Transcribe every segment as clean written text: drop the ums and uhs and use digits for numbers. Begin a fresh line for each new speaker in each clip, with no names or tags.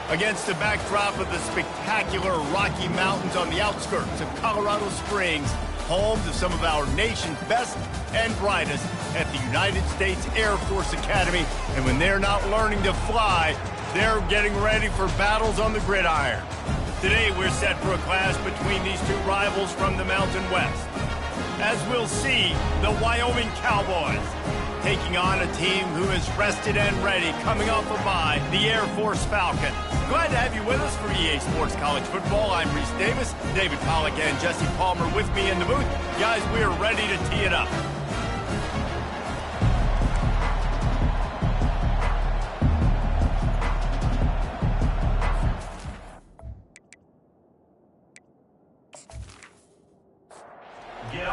Against the backdrop of the spectacular Rocky Mountains on the outskirts of Colorado Springs, home to some of our nation's best and brightest at the United States Air Force Academy. And when they're not learning to fly, they're getting ready for battles on the gridiron. Today, we're set for a clash between these two rivals from the Mountain West. As we'll see, the Wyoming Cowboys taking on a team who is rested and ready, coming off a bye, the Air Force Falcons. Glad to have you with us for EA Sports College Football. I'm Reese Davis, David Pollack and Jesse Palmer with me in the booth. Guys, we are ready to tee it up.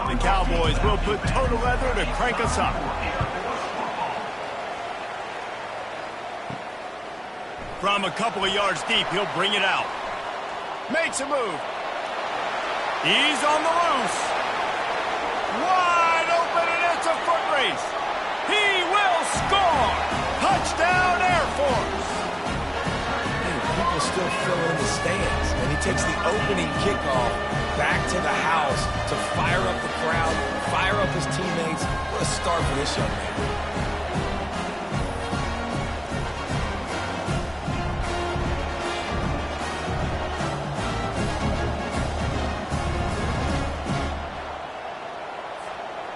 The Cowboys will put total leather to crank us up. From a couple of yards deep, he'll bring it out. Makes a move. He's on the loose. Wide open, and it's a foot race. He will score. Touchdown, Air Force.
People still fill in the stands, and he takes the opening kickoff back to the house to fire up the crowd, fire up his teammates. What a start for this young man.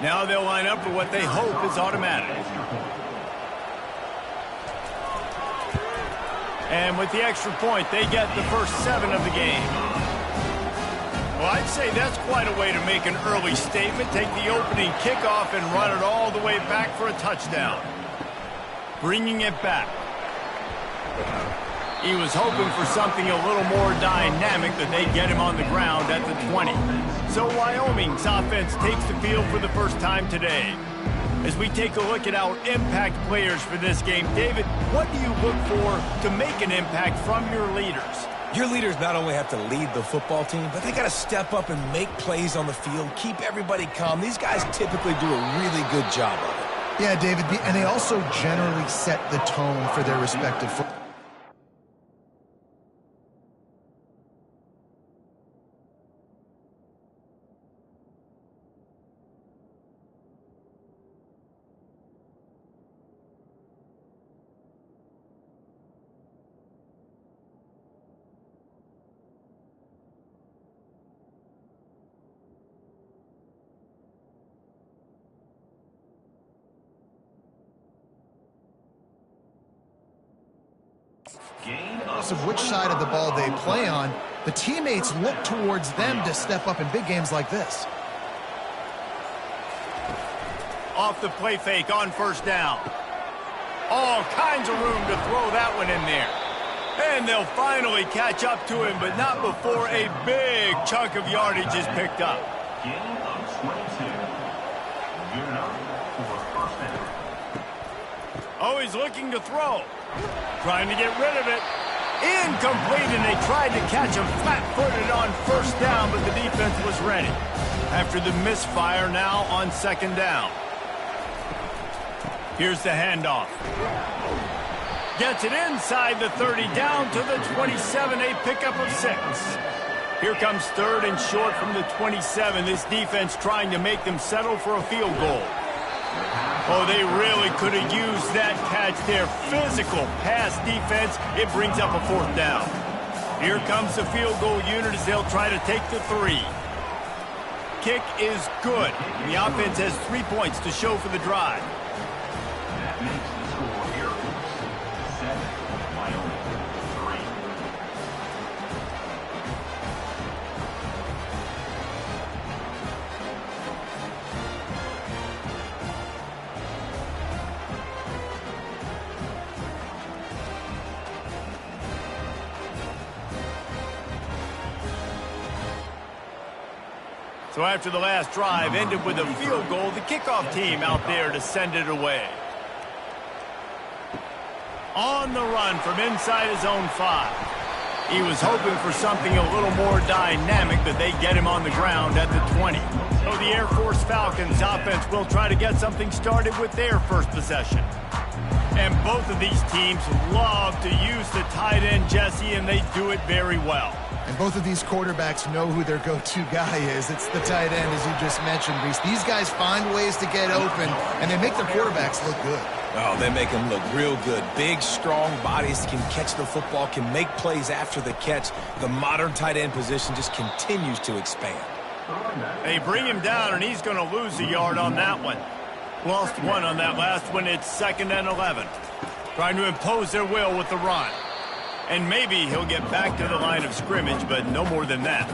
Now they'll line up for what they hope is automatic. And with the extra point, they get the first 7 of the game. Well, I'd say that's quite a way to make an early statement. Take the opening kickoff and run it all the way back for a touchdown. Bringing it back. He was hoping for something a little more dynamic, that they'd get him on the ground at the 20. So Wyoming's offense takes the field for the first time today. As we take a look at our impact players for this game, David, what do you look for to make an impact from your leaders?
Your leaders not only have to lead the football team, but they got to step up and make plays on the field, keep everybody calm. These guys typically do a really good job of it.
Yeah, David, and they also generally set the tone for their respective football. Regardless of which side of the ball they play on, the teammates look towards them to step up in big games like this.
Off the play fake on first down. All kinds of room to throw that one in there. And they'll finally catch up to him, but not before a big chunk of yardage is picked up. Oh, he's looking to throw. Trying to get rid of it. Incomplete, and they tried to catch him flat-footed on first down, but the defense was ready. After the misfire, now on second down. Here's the handoff. Gets it inside the 30, down to the 27, a pickup of 6. Here comes third and short from the 27. This defense trying to make them settle for a field goal. Oh, they really could have used that catch there. Physical pass defense. It brings up a fourth down. Here comes the field goal unit as they'll try to take the 3. Kick is good. And the offense has 3 points to show for the drive.
That makes the score here 7, Wyoming 3.
So after the last drive ended with a field goal, the kickoff team out there to send it away. On the run from inside his own 5. He was hoping for something a little more dynamic, that they get him on the ground at the 20. So the Air Force Falcons offense will try to get something started with their first possession. And both of these teams love to use the tight end, Jesse, and they do it very well.
And both of these quarterbacks know who their go-to guy is. It's the tight end, as you just mentioned, Reese. These guys find ways to get open, and they make their quarterbacks look good.
Oh, they make them look real good. Big, strong bodies can catch the football, can make plays after the catch. The modern tight end position just continues to expand.
They bring him down, and he's going to lose a yard on that one. Lost one on that last one. It's 2nd and 11. Trying to impose their will with the run. And maybe he'll get back to the line of scrimmage, but no more than that.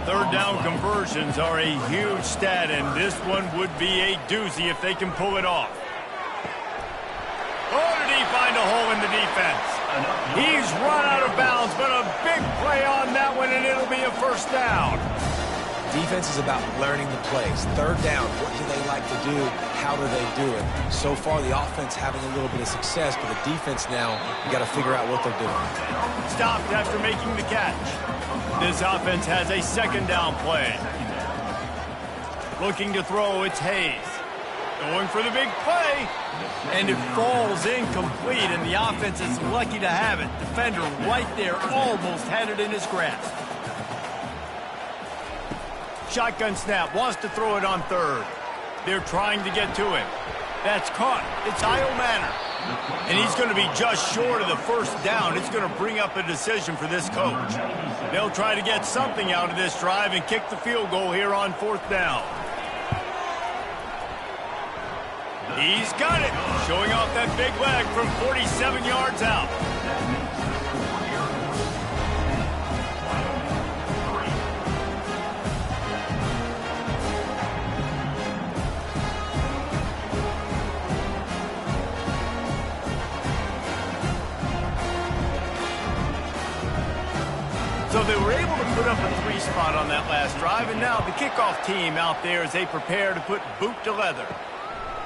3rd down conversions are a huge stat, and this one would be a doozy if they can pull it off. Oh, did he find a hole in the defense? He's run out of bounds, but a big play on that one, and it'll be a 1st down.
Defense is about learning the plays. 3rd down, what do they like to do? How do they do it? So far, the offense having a little bit of success, but the defense now, you got to figure out what they're doing.
Stopped after making the catch. This offense has a 2nd down play. Looking to throw, it's Hayes. Going for the big play. And it falls incomplete, and the offense is lucky to have it. Defender right there almost had it in his grasp. Shotgun snap, wants to throw it on 3rd. They're trying to get to him. That's caught. It's Io Manor. And he's going to be just short of the 1st down. It's going to bring up a decision for this coach. They'll try to get something out of this drive and kick the field goal here on 4th down. He's got it. Showing off that big leg from 47 yards out. So they were able to put up a 3 spot on that last drive, and now the kickoff team out there as they prepare to put boot to leather.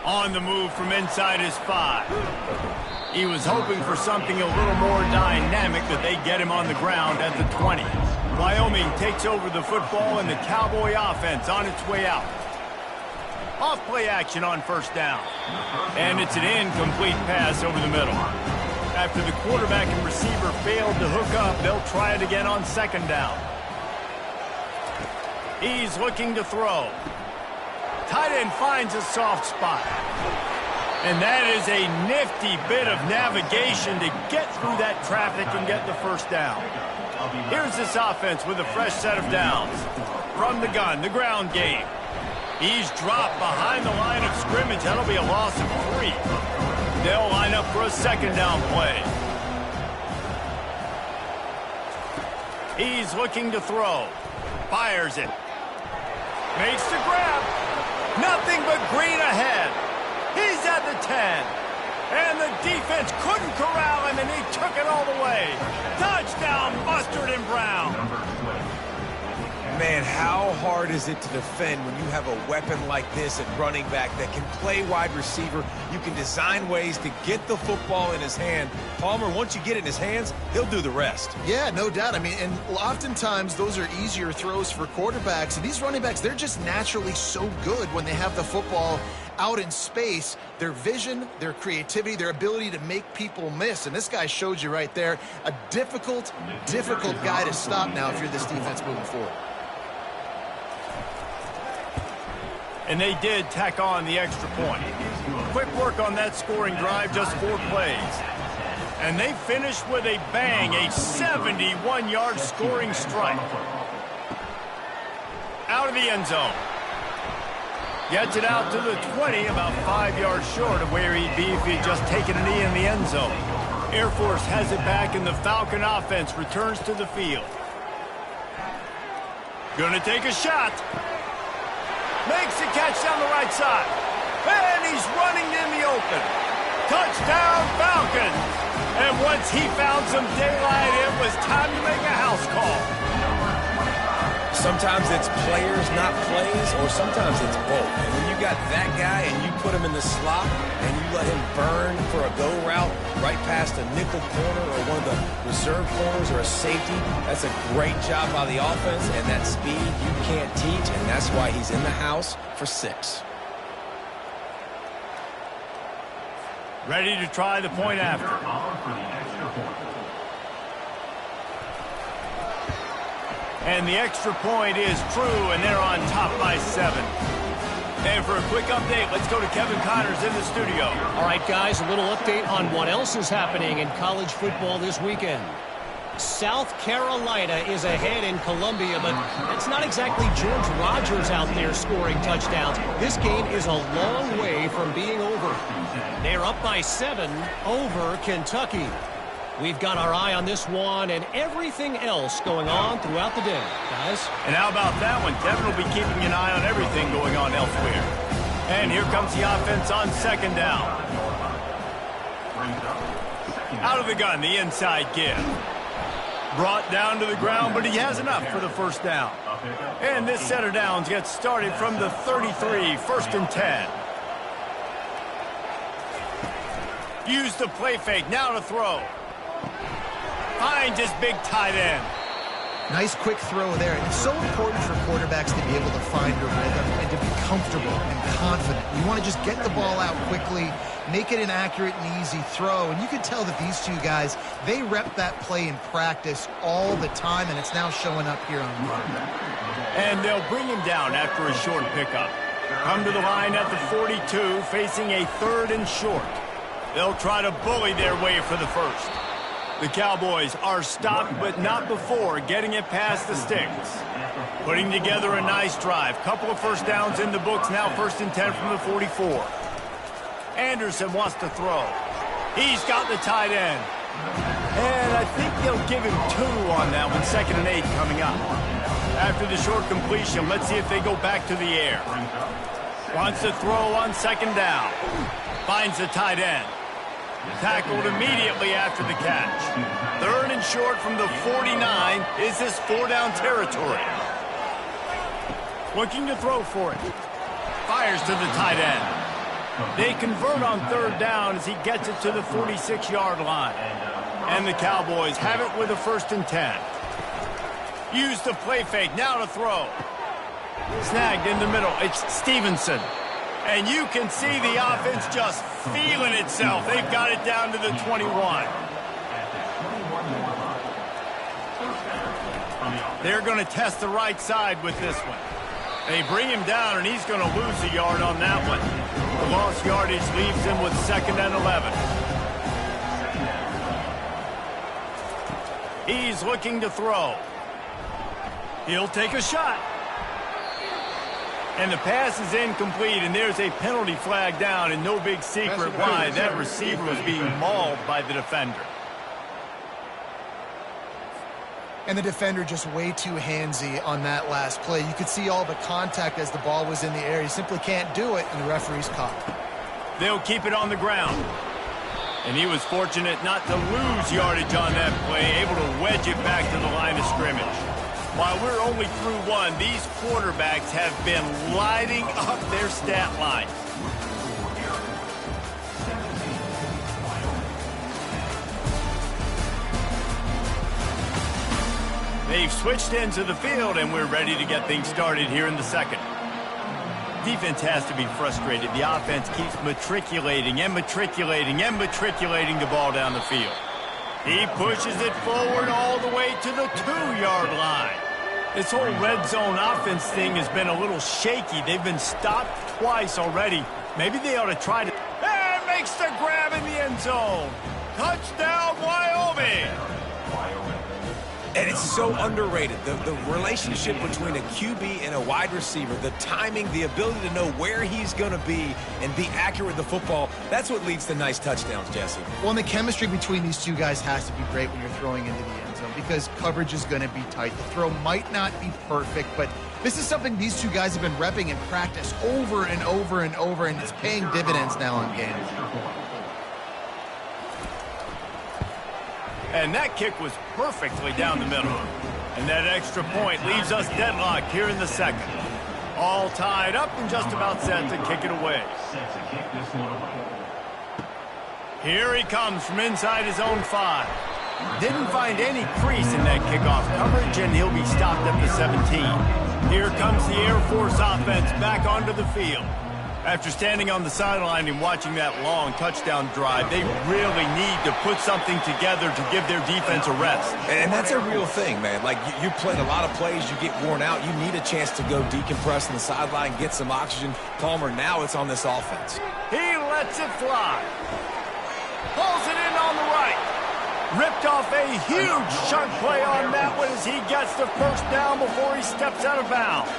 On the move from inside his 5. He was hoping for something a little more dynamic, but they get him on the ground at the 20. Wyoming takes over the football, and the Cowboy offense on its way out. Off play action on 1st down. And it's an incomplete pass over the middle. After the quarterback and receiver failed to hook up, they'll try it again on 2nd down. He's looking to throw. Tight end finds a soft spot. And that is a nifty bit of navigation to get through that traffic and get the 1st down. Here's this offense with a fresh set of downs. From the gun, the ground game. He's dropped behind the line of scrimmage. That'll be a loss of 3. They'll line up for a 2nd down play. He's looking to throw. Fires it. Makes the grab. Nothing but green ahead. He's at the 10. And the defense couldn't corral him, and he took it all the way. Touchdown, Mustard and Brown.
Man, how hard is it to defend when you have a weapon like this at running back that can play wide receiver? You can design ways to get the football in his hand. Palmer, once you get it in his hands, he'll do the rest.
Yeah, no doubt. I mean, and oftentimes those are easier throws for quarterbacks. And these running backs, they're just naturally so good when they have the football out in space. Their vision, their creativity, their ability to make people miss. And this guy showed you right there, a difficult guy to stop now if you're this defense moving forward.
And they did tack on the extra point. Quick work on that scoring drive, just 4 plays. And they finished with a bang, a 71-yard scoring strike. Out of the end zone. Gets it out to the 20, about 5 yards short of where he'd be if he'd just taken a knee in the end zone. Air Force has it back, and the Falcon offense returns to the field. Gonna take a shot. Makes the catch down the right side. And he's running in the open. Touchdown, Falcons. And once he found some daylight, it was time to make a house call.
Sometimes it's players, not plays, or sometimes it's both. And when you got that guy and you put him in the slot and you let him burn for a go route right past a nickel corner or one of the reserve corners or a safety, that's a great job by the offense, and that speed you can't teach, and that's why he's in the house for 6.
Ready to try the point after. And the extra point is true, and they're on top by 7. And for a quick update, let's go to Kevin Connors in the studio.
All right, guys, a little update on what else is happening in college football this weekend. South Carolina is ahead in Columbia, but that's not exactly George Rogers out there scoring touchdowns. This game is a long way from being over. They're up by 7 over Kentucky. We've got our eye on this one and everything else going on throughout the day, guys.
And how about that one? Kevin will be keeping an eye on everything going on elsewhere. And here comes the offense on second down. Out of the gun, the inside give. Brought down to the ground, but he has enough for the first down. And this set of downs gets started from the 33, 1st and 10. Use the play fake, now to throw. Finds his big tight end.
Nice quick throw there. And it's so important for quarterbacks to be able to find a rhythm and to be comfortable and confident. You want to just get the ball out quickly, make it an accurate and easy throw. And you can tell that these two guys, they rep that play in practice all the time, and it's now showing up here on the field.
And they'll bring him down after a short pickup. Come to the line at the 42, facing a 3rd and short. They'll try to bully their way for the first. The Cowboys are stopped, but not before getting it past the sticks. Putting together a nice drive. Couple of first downs in the books, now 1st and 10 from the 44. Anderson wants to throw. He's got the tight end. And I think they'll give him 2 on that one, 2nd and 8 coming up. After the short completion, let's see if they go back to the air. Wants to throw on 2nd down. Finds the tight end. Tackled immediately after the catch. 3rd and short from the 49. Is this 4-down territory? Looking to throw for it. Fires to the tight end. They convert on 3rd down as he gets it to the 46-yard line. And the Cowboys have it with a 1st and 10. Use the play fake, now to throw. Snagged in the middle, it's Stevenson. And you can see the offense just feeling itself. They've got it down to the 21. They're going to test the right side with this one. They bring him down, and he's going to lose a yard on that one. The lost yardage leaves him with 2nd and 11. He's looking to throw. He'll take a shot. And the pass is incomplete, and there's a penalty flag down, and no big secret why. That receiver was being mauled by the defender.
And the defender just way too handsy on that last play. You could see all the contact as the ball was in the air. He simply can't do it, and the referee's caught.
They'll keep it on the ground. And he was fortunate not to lose yardage on that play, able to wedge it back to the line of scrimmage. While we're only through one, these quarterbacks have been lighting up their stat line. They've switched into the field, and we're ready to get things started here in the second. Defense has to be frustrated. The offense keeps matriculating and matriculating and matriculating the ball down the field. He pushes it forward all the way to the 2-yard line. This whole red zone offense thing has been a little shaky. They've been stopped twice already. Maybe they ought to try to... And makes the grab in the end zone. Touchdown, Wyoming!
And it's so underrated. The relationship between a QB and a wide receiver, the timing, the ability to know where he's going to be and be accurate with the football, that's what leads to nice touchdowns, Jesse.
Well, and the chemistry between these two guys has to be great when you're throwing into the end zone because coverage is going to be tight. The throw might not be perfect, but this is something these two guys have been repping in practice over and over and over, and it's paying dividends now in games.
And that kick was perfectly down the middle. And that extra point leaves us deadlocked here in the second. All tied up and just about set to kick it away. Here he comes from inside his own 5. Didn't find any crease in that kickoff coverage, and he'll be stopped at the 17. Here comes the Air Force offense back onto the field. After standing on the sideline and watching that long touchdown drive, they really need to put something together to give their defense a rest.
And that's a real thing, man. Like, you played a lot of plays, you get worn out, you need a chance to go decompress on the sideline, get some oxygen. Palmer, now it's on this offense.
He lets it fly. Pulls it in on the right. Ripped off a huge chunk play on that one as he gets the first down before he steps out of bounds.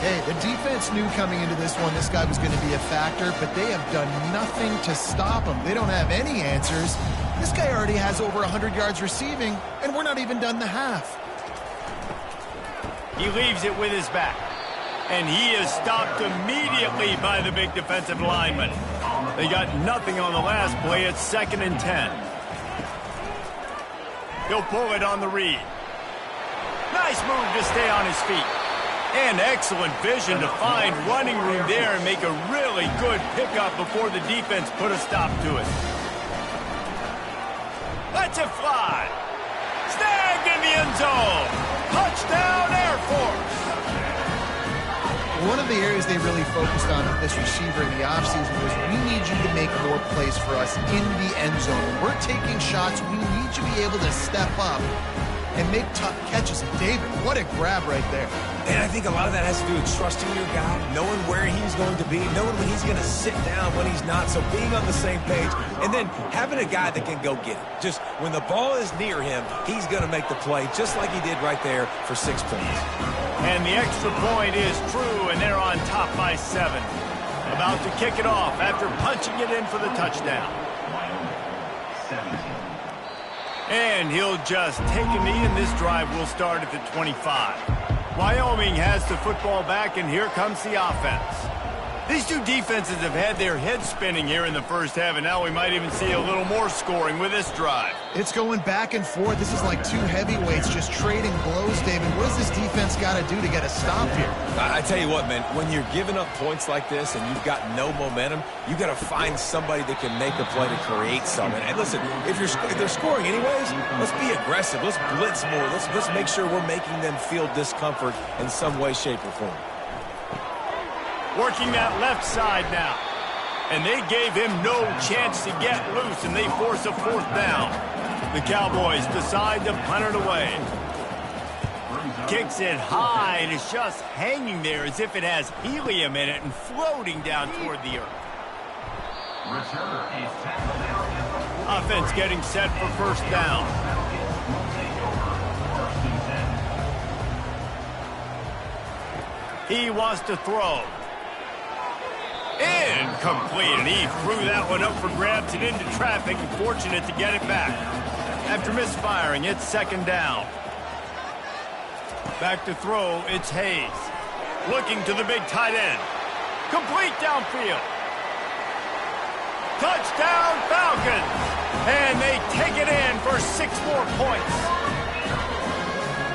Hey, the defense knew coming into this one this guy was going to be a factor, but they have done nothing to stop him. They don't have any answers. This guy already has over 100 yards receiving, and we're not even done the half.
He leaves it with his back, and he is stopped immediately by the big defensive lineman. They got nothing on the last play. It's 2nd and 10. He'll pull it on the read. Nice move to stay on his feet. And excellent vision to find running room there and make a really good pickup before the defense put a stop to it. Lets it fly. Snagged in the end zone. Touchdown, Air Force.
One of the areas they really focused on with this receiver in the offseason was we need you to make more plays for us in the end zone. When we're taking shots, we need you to be able to step up and make tough catches. And David, what a grab right there.
And I think a lot of that has to do with trusting your guy, knowing where he's going to be, knowing when he's going to sit down, when he's not, so being on the same page, and then having a guy that can go get it. Just when the ball is near him, he's going to make the play, just like he did right there for 6 points.
And the extra point is true, and they're on top by 7. About to kick it off after punching it in for the touchdown. And he'll just take a knee, and this drive will start at the 25. Wyoming has the football back, and here comes the offense. These two defenses have had their heads spinning here in the first half, and now we might even see a little more scoring with this drive.
It's going back and forth. This is like two heavyweights just trading blows, David. What does this defense got to do to get a stop here?
I tell you what, man, when you're giving up points like this and you've got no momentum, you got to find somebody that can make a play to create something. And listen, if they're scoring anyways, let's be aggressive. Let's blitz more. Let's make sure we're making them feel discomfort in some way, shape, or form.
Working that left side now. And they gave him no chance to get loose, and they force a 4th down. The Cowboys decide to punt it away. Kicks it high, and it's just hanging there as if it has helium in it and floating down toward the earth. Offense getting set for 1st down. He wants to throw. Incomplete, and he threw that one up for grabs and into traffic, and fortunate to get it back. After misfiring, it's 2nd down. Back to throw, it's Hayes. Looking to the big tight end. Complete downfield. Touchdown, Falcons! And they take it in for 6 more points.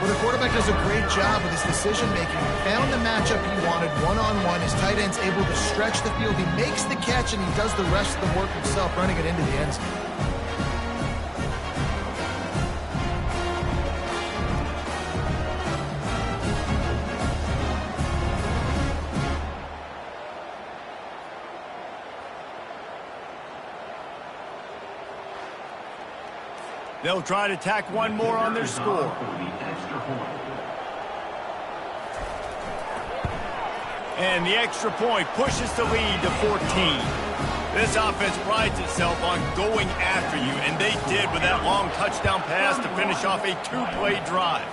Well, the quarterback does a great job with his decision-making. He found the matchup he wanted one-on-one. His tight end's able to stretch the field. He makes the catch, and he does the rest of the work himself, running it into the end zone.
They'll try to tack one more on their score. And the extra point pushes the lead to 14. This offense prides itself on going after you, and they did with that long touchdown pass to finish off a 2-play drive.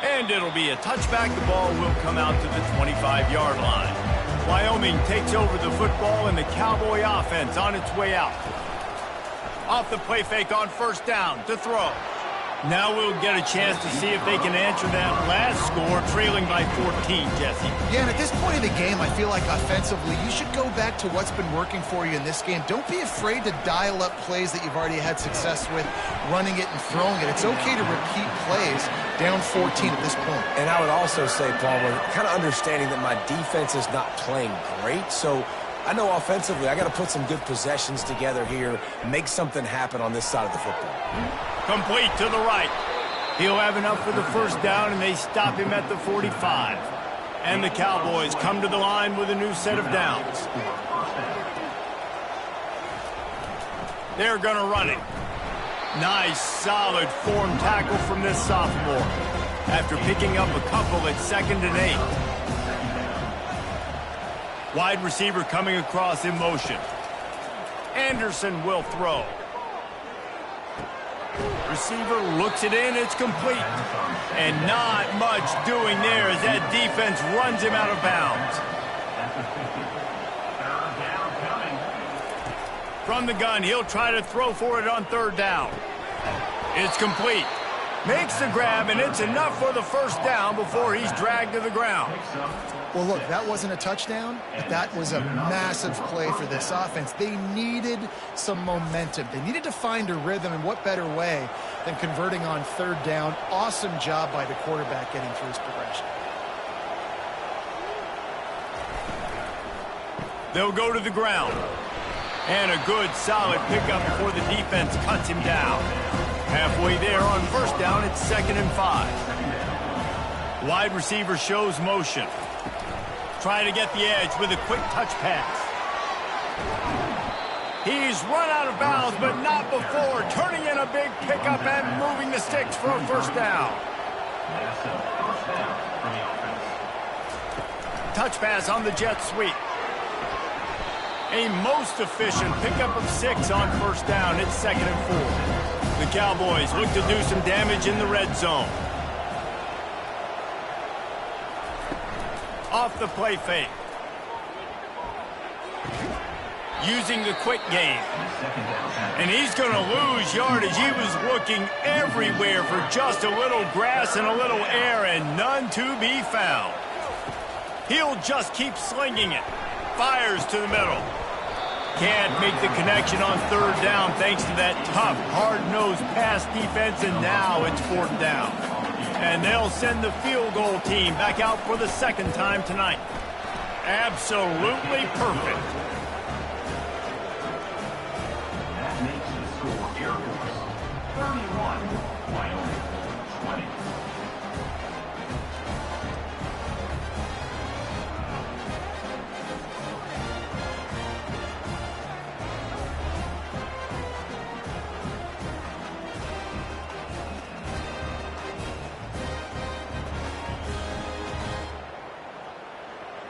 And it'll be a touchback. The ball will come out to the 25-yard line. Wyoming takes over the football, and the Cowboy offense on its way out. Off the play fake on 1st down to throw. Now we'll get a chance to see if they can answer that last score, trailing by 14, Jesse.
Yeah, and at this point in the game, I feel like offensively, you should go back to what's been working for you in this game. Don't be afraid to dial up plays that you've already had success with, running it and throwing it. It's okay to repeat plays down 14 at this point.
And I would also say, Palmer, kind of understanding that my defense is not playing great, so I know offensively I got to put some good possessions together here, make something happen on this side of the football.
Complete to the right. He'll have enough for the 1st down, and they stop him at the 45. And the Cowboys come to the line with a new set of downs. They're going to run it. Nice, solid form tackle from this sophomore after picking up a couple at 2nd and 8. Wide receiver coming across in motion. Anderson will throw. Receiver looks it in. It's complete. And not much doing there as that defense runs him out of bounds. From the gun, he'll try to throw for it on 3rd down. It's complete. Makes the grab, and it's enough for the 1st down before he's dragged to the ground.
Well, look, that wasn't a touchdown, but that was a massive play for this offense. They needed some momentum. They needed to find a rhythm, and what better way than converting on 3rd down. Awesome job by the quarterback getting through his progression.
They'll go to the ground. And a good, solid pickup before the defense cuts him down. Halfway there on 1st down, it's 2nd and 5. Wide receiver shows motion. Trying to get the edge with a quick touch pass. He's run out of bounds, but not before. Turning in a big pickup and moving the sticks for a 1st down. Touch pass on the jet sweep. A most efficient pickup of 6 on 1st down. It's 2nd and 4. The Cowboys look to do some damage in the red zone. Off the play fake. Using the quick game. And he's going to lose yardage. He was looking everywhere for just a little grass and a little air, and none to be found. He'll just keep slinging it. Fires to the middle. Can't make the connection on 3rd down thanks to that tough, hard-nosed pass defense, and now it's 4th down. And they'll send the field goal team back out for the 2nd time tonight. Absolutely perfect.
That makes the score Air Force 31, Wyoming 20.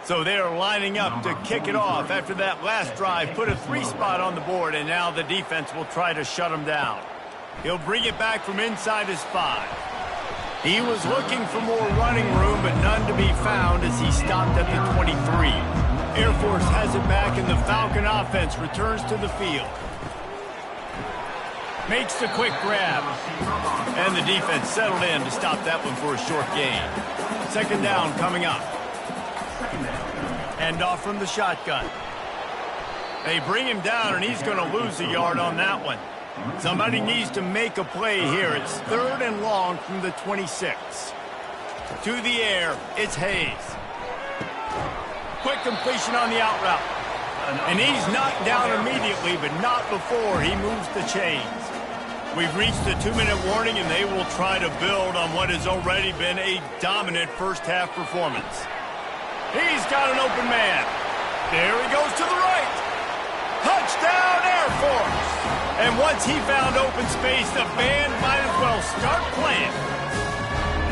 So they're lining up to kick it off after that last drive. Put a 3 spot on the board, and now the defense will try to shut him down. He'll bring it back from inside his 5. He was looking for more running room, but none to be found as he stopped at the 23. Air Force has it back, and the Falcon offense returns to the field. Makes the quick grab. And the defense settled in to stop that one for a short gain. 2nd down coming up. Hand off from the shotgun. They bring him down, and he's going to lose a yard on that one. Somebody needs to make a play here. It's 3rd and long from the 26. To the air, it's Hayes. Quick completion on the out route. And he's knocked down immediately, but not before he moves the chains. We've reached the 2-minute warning, and they will try to build on what has already been a dominant first-half performance. He's got an open man. There he goes to the right. Touchdown, Air Force. And once he found open space, the band might as well start playing.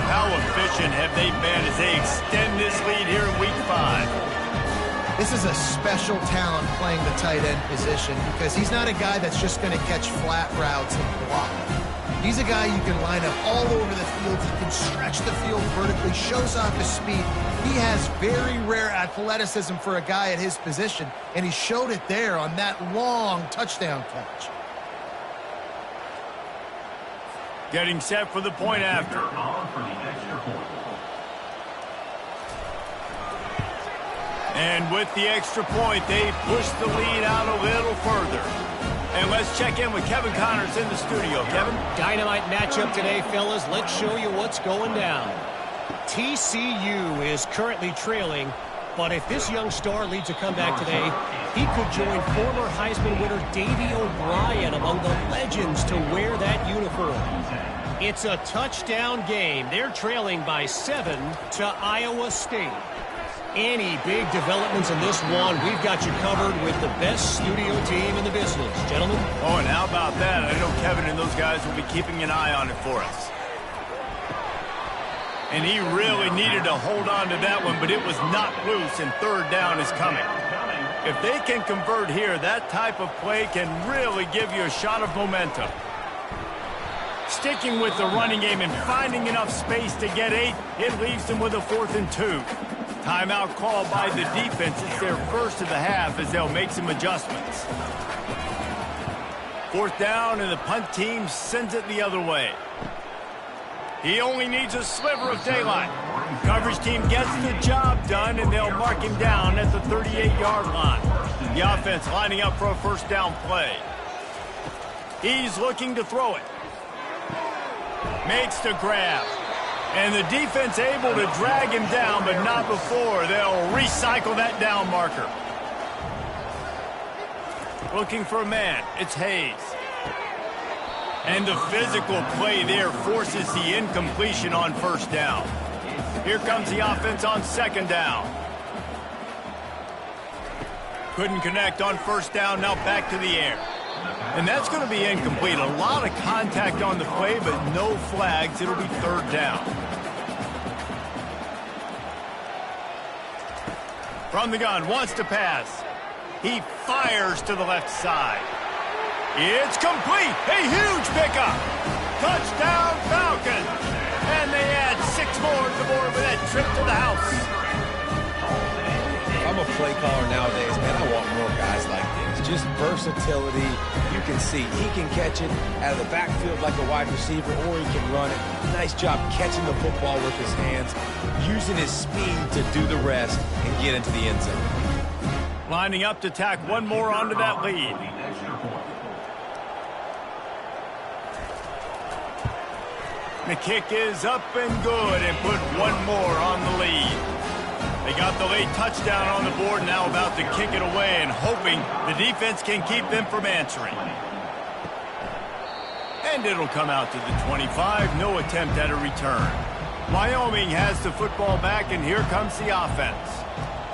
How efficient have they been as they extend this lead here in Week 5?
This is a special talent playing the tight end position because he's not a guy that's just going to catch flat routes and block. He's a guy you can line up all over the field. He can stretch the field vertically, shows off his speed. He has very rare athleticism for a guy at his position, and he showed it there on that long touchdown catch.
Getting set for the point after. And with the extra point, they push the lead out a little further. And let's check in with Kevin Connors in the studio. Kevin?
Dynamite matchup today, fellas. Let's show you what's going down. TCU is currently trailing, but if this young star leads a comeback today, he could join former Heisman winner Davey O'Brien among the legends to wear that uniform. It's a touchdown game. They're trailing by 7 to Iowa State. any big developments in this one, we've got you covered with the best studio team in the business. Gentlemen?
Oh, and how about that? I know Kevin and those guys will be keeping an eye on it for us. And he really needed to hold on to that one, but it was not loose, and third down is coming. If they can convert here, that type of play can really give you a shot of momentum. Sticking with the running game and finding enough space to get 8, it leaves them with a 4th and 2. Timeout called by the defense. It's their first of the half as they'll make some adjustments. 4th down, and the punt team sends it the other way. He only needs a sliver of daylight. Coverage team gets the job done, and they'll mark him down at the 38-yard line. The offense lining up for a first down play. He's looking to throw it. Makes the grab. And the defense able to drag him down, but not before. They'll recycle that down marker. Looking for a man. It's Hayes. And the physical play there forces the incompletion on first down. Here comes the offense on second down. Couldn't connect on first down, now back to the air. And that's going to be incomplete. A lot of contact on the play, but no flags. It'll be third down. From the gun, wants to pass. He fires to the left side. It's complete. A huge pickup. Touchdown, Falcons. And they add 6 more to the board with that trip to the house.
If I'm a play caller nowadays, man, I want more guys like this. Just versatility. You can see he can catch it out of the backfield like a wide receiver, or he can run it. Nice job catching the football with his hands, using his speed to do the rest and get into the end zone.
Lining up to tack one more onto that lead. The kick is up and good, and put one more on the lead. They got the late touchdown on the board, now about to kick it away and hoping the defense can keep them from answering. And it'll come out to the 25, no attempt at a return. Wyoming has the football back, and here comes the offense.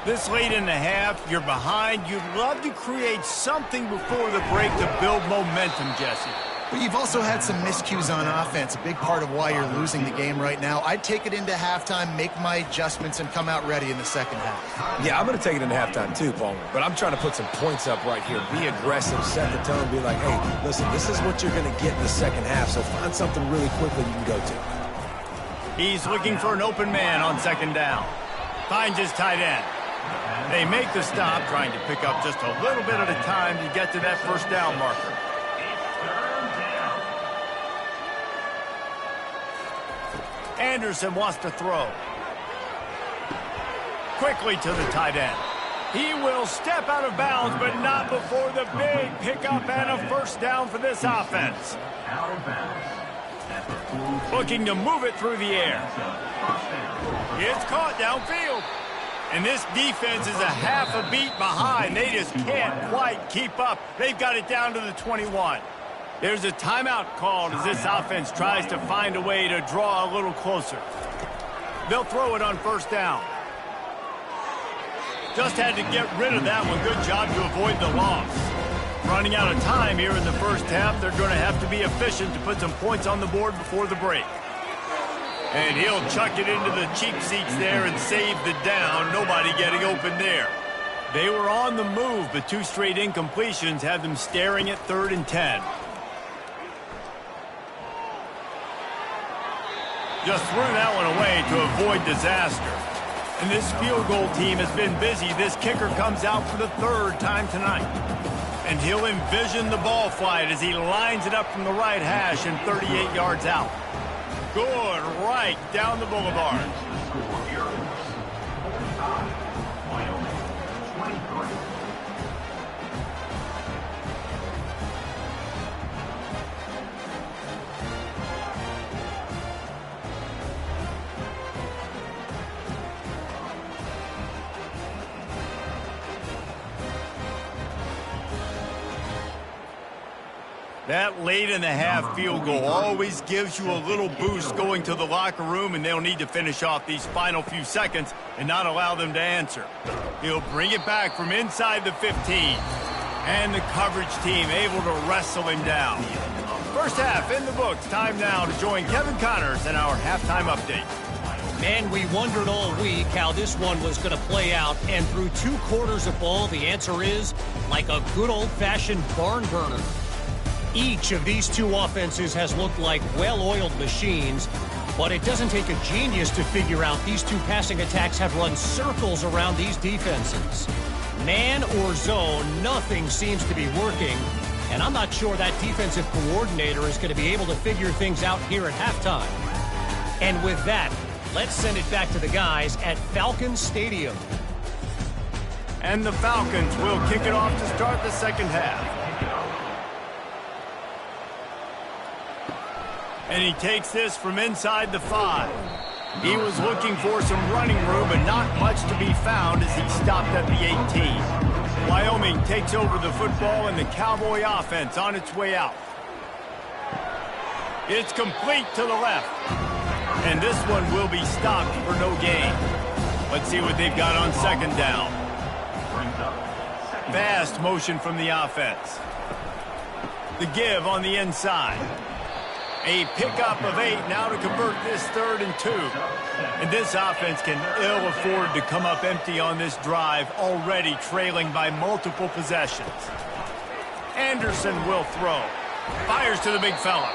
This late in the half, you're behind. You'd love to create something before the break to build momentum, Jesse.
But you've also had some miscues on offense, a big part of why you're losing the game right now. I'd take it into halftime, make my adjustments, and come out ready in the second half.
Yeah, I'm going to take it into halftime too, Palmer. But I'm trying to put some points up right here. Be aggressive, set the tone, be like, hey, listen, this is what you're going to get in the second half, so find something really quickly you can go to.
He's looking for an open man on second down. Finds his tight end. They make the stop, trying to pick up just a little bit at a time to get to that first down marker. Anderson wants to throw. Quickly to the tight end. He will step out of bounds, but not before the big pickup and a first down for this offense. Looking to move it through the air. It's caught downfield. And this defense is a half a beat behind. They just can't quite keep up. They've got it down to the 21. There's a timeout called as this offense tries to find a way to draw a little closer. They'll throw it on first down. Just had to get rid of that one. Good job to avoid the loss. Running out of time here in the first half. They're going to have to be efficient to put some points on the board before the break. And he'll chuck it into the cheap seats there and save the down. Nobody getting open there. They were on the move, but 2 straight incompletions have them staring at 3rd and 10. Just threw that one away to avoid disaster. And this field goal team has been busy. This kicker comes out for the 3rd time tonight. And he'll envision the ball flight as he lines it up from the right hash and 38 yards out. Good right down the boulevard. That late in the half field goal always gives you a little boost going to the locker room, and they'll need to finish off these final few seconds and not allow them to answer. He'll bring it back from inside the 15. And the coverage team able to wrestle him down. First half in the books. Time now to join Kevin Connors in our halftime update.
Man, we wondered all week how this one was going to play out, and through 2 quarters of ball, the answer is like a good old-fashioned barn burner. Each of these 2 offenses has looked like well-oiled machines, but it doesn't take a genius to figure out these 2 passing attacks have run circles around these defenses. Man or zone, nothing seems to be working, and I'm not sure that defensive coordinator is going to be able to figure things out here at halftime. And with that, let's send it back to the guys at Falcons Stadium.
And the Falcons will kick it off to start the second half. And he takes this from inside the 5. He was looking for some running room, but not much to be found as he stopped at the 18. Wyoming takes over the football, and the Cowboy offense on its way out. It's complete to the left. And this one will be stopped for no gain. Let's see what they've got on second down. Fast motion from the offense. The give on the inside. A pickup of 8 now to convert this 3rd and 2. And this offense can ill afford to come up empty on this drive, already trailing by multiple possessions. Anderson will throw. Fires to the big fella.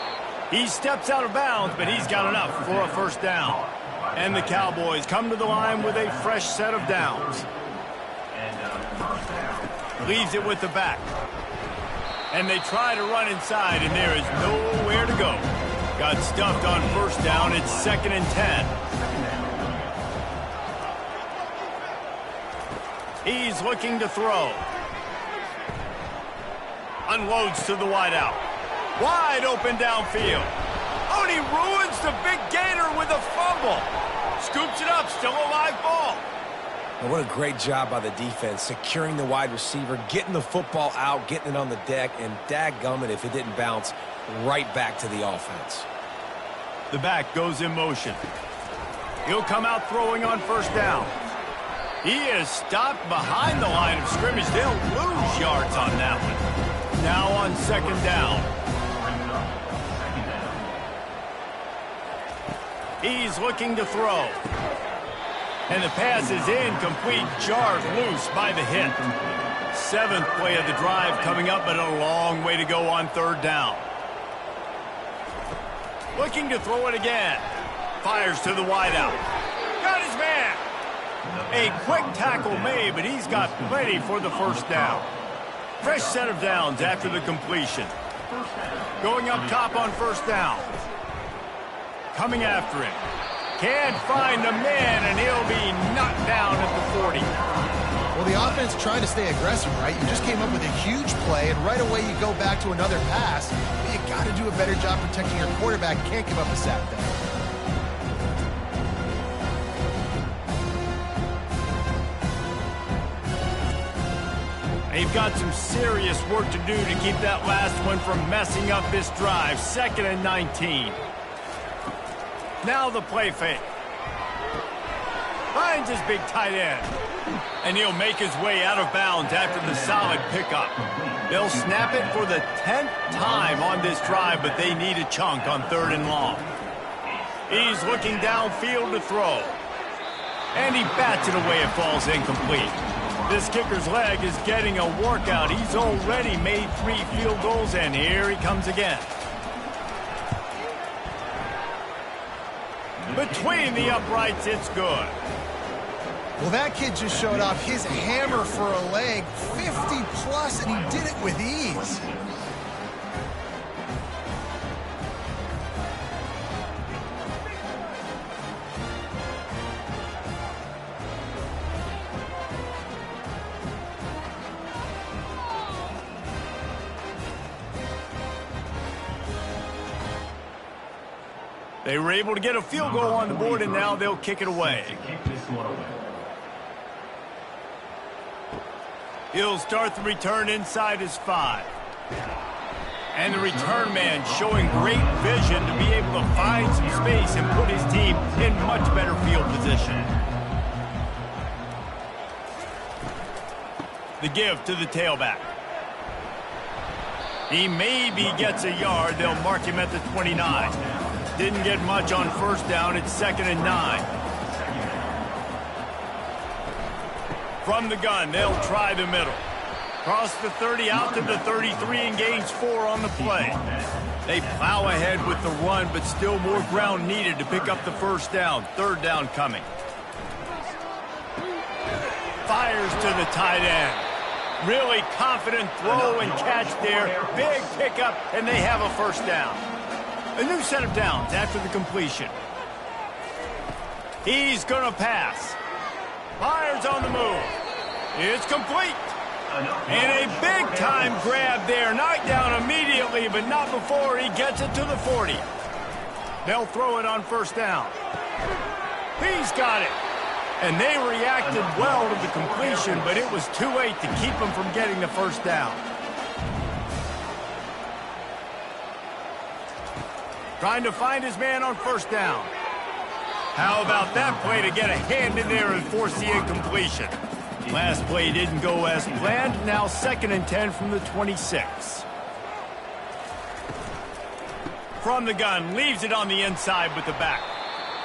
He steps out of bounds, but he's got enough for a first down. And the Cowboys come to the line with a fresh set of downs. Leaves it with the back. And they try to run inside, and there is nowhere to go. Got stuffed on first down. It's 2nd and 10. He's looking to throw. Unloads to the wideout. Wide open downfield. Oh, and he ruins the big gator with a fumble. Scoops it up, still a live ball.
And what a great job by the defense, securing the wide receiver, getting the football out, getting it on the deck, and dadgummit if it didn't bounce right back to the offense.
The back goes in motion. He'll come out throwing on first down. He is stopped behind the line of scrimmage. They'll lose yards on that one. Now on second down. He's looking to throw. And the pass is incomplete, jarred loose by the hit. 7th play of the drive coming up, but a long way to go on third down. Looking to throw it again. Fires to the wideout. Got his man. A quick tackle made, but he's got plenty for the first down. Fresh set of downs after the completion. Going up top on first down. Coming after him. Can't find a man, and he'll be knocked down at the 40.
Well, the offense trying to stay aggressive, right? You just came up with a huge play, and right away you go back to another pass. But you got to do a better job protecting your quarterback. Can't give up a sack there.
They've got some serious work to do to keep that last one from messing up this drive. 2nd and 19. Now the play fake. Finds his big tight end. And he'll make his way out of bounds after the solid pickup. They'll snap it for the 10th time on this drive, but they need a chunk on 3rd and long. He's looking downfield to throw. And he bats it away. It falls incomplete. This kicker's leg is getting a workout. He's already made 3 field goals, and here he comes again. Between the uprights, it's good.
Well, that kid just showed off his hammer for a leg, 50-plus, and he did it with ease.
They were able to get a field goal on the board, and now they'll kick it away. He'll start the return inside his 5. And the return man showing great vision to be able to find some space and put his team in much better field position. The give to the tailback. He maybe gets a yard. They'll mark him at the 29. Didn't get much on first down. It's 2nd and 9. From the gun, they'll try the middle. Cross the 30 out to the 33 and gains 4 on the play. They plow ahead with the run, but still more ground needed to pick up the first down. 3rd down coming. Fires to the tight end. Really confident throw and catch there. Big pickup, and they have a first down. A new set of downs after the completion. He's going to pass. Fires on the move. It's complete. And a big-time grab there. Knocked down immediately, but not before he gets it to the 40. They'll throw it on first down. He's got it. And they reacted well to the completion, but it was too late to keep him from getting the first down. Trying to find his man on first down. How about that play to get a hand in there and force the incompletion? Last play didn't go as planned. Now 2nd and 10 from the 26. From the gun, leaves it on the inside with the back.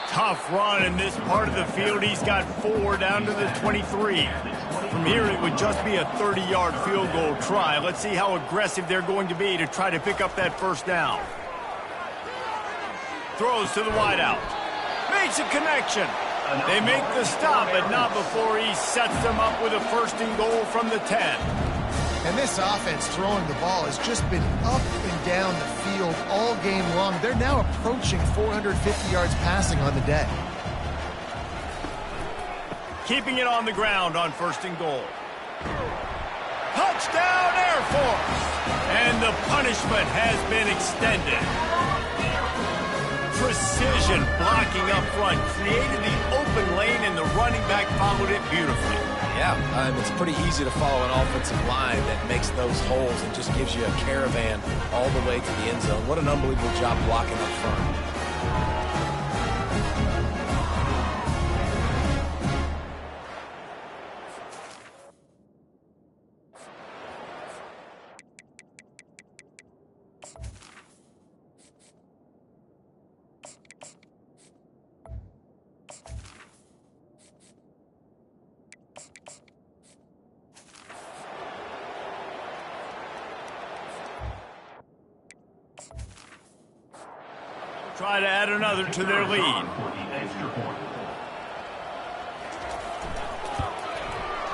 Tough run in this part of the field. He's got 4 down to the 23. From here, it would just be a 30-yard field goal try. Let's see how aggressive they're going to be to try to pick up that first down. Throws to the wideout. Makes a connection. They make the stop, but not before he sets them up with a 1st and goal from the 10.
And this offense throwing the ball has just been up and down the field all game long. They're now approaching 450 yards passing on the day.
Keeping it on the ground on 1st and goal. Touchdown, Air Force! And the punishment has been extended. Precision blocking up front created the open lane, and the running back followed it beautifully.
Yeah, it's pretty easy to follow an offensive line that makes those holes and just gives you a caravan all the way to the end zone. What an unbelievable job blocking up front.
Try to add another to their lead.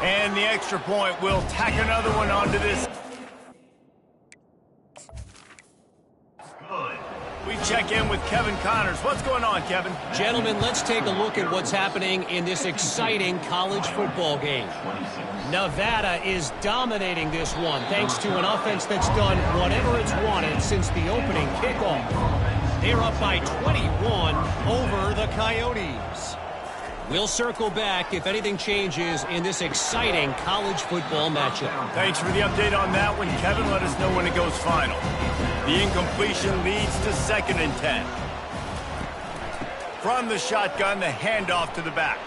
And the extra point will tack another one onto this. We check in with Kevin Connors. What's going on, Kevin?
Gentlemen, let's take a look at what's happening in this exciting college football game. Nevada is dominating this one thanks to an offense that's done whatever it's wanted since the opening kickoff. They're up by 21 over the Coyotes. We'll circle back if anything changes in this exciting college football matchup.
Thanks for the update on that one, Kevin. Let us know when it goes final. The incompletion leads to 2nd and 10. From the shotgun, the handoff to the back.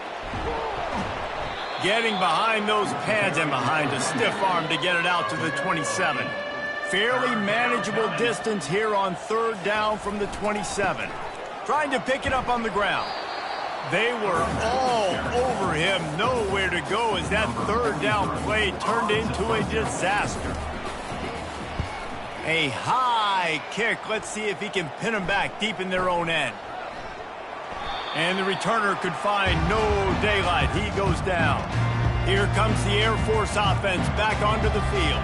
Getting behind those pads and behind a stiff arm to get it out to the 27. Fairly manageable distance here on 3rd down from the 27. Trying to pick it up on the ground. They were all over him, nowhere to go as that 3rd down play turned into a disaster. A high kick. Let's see if he can pin them back deep in their own end. And the returner could find no daylight. He goes down. Here comes the Air Force offense back onto the field.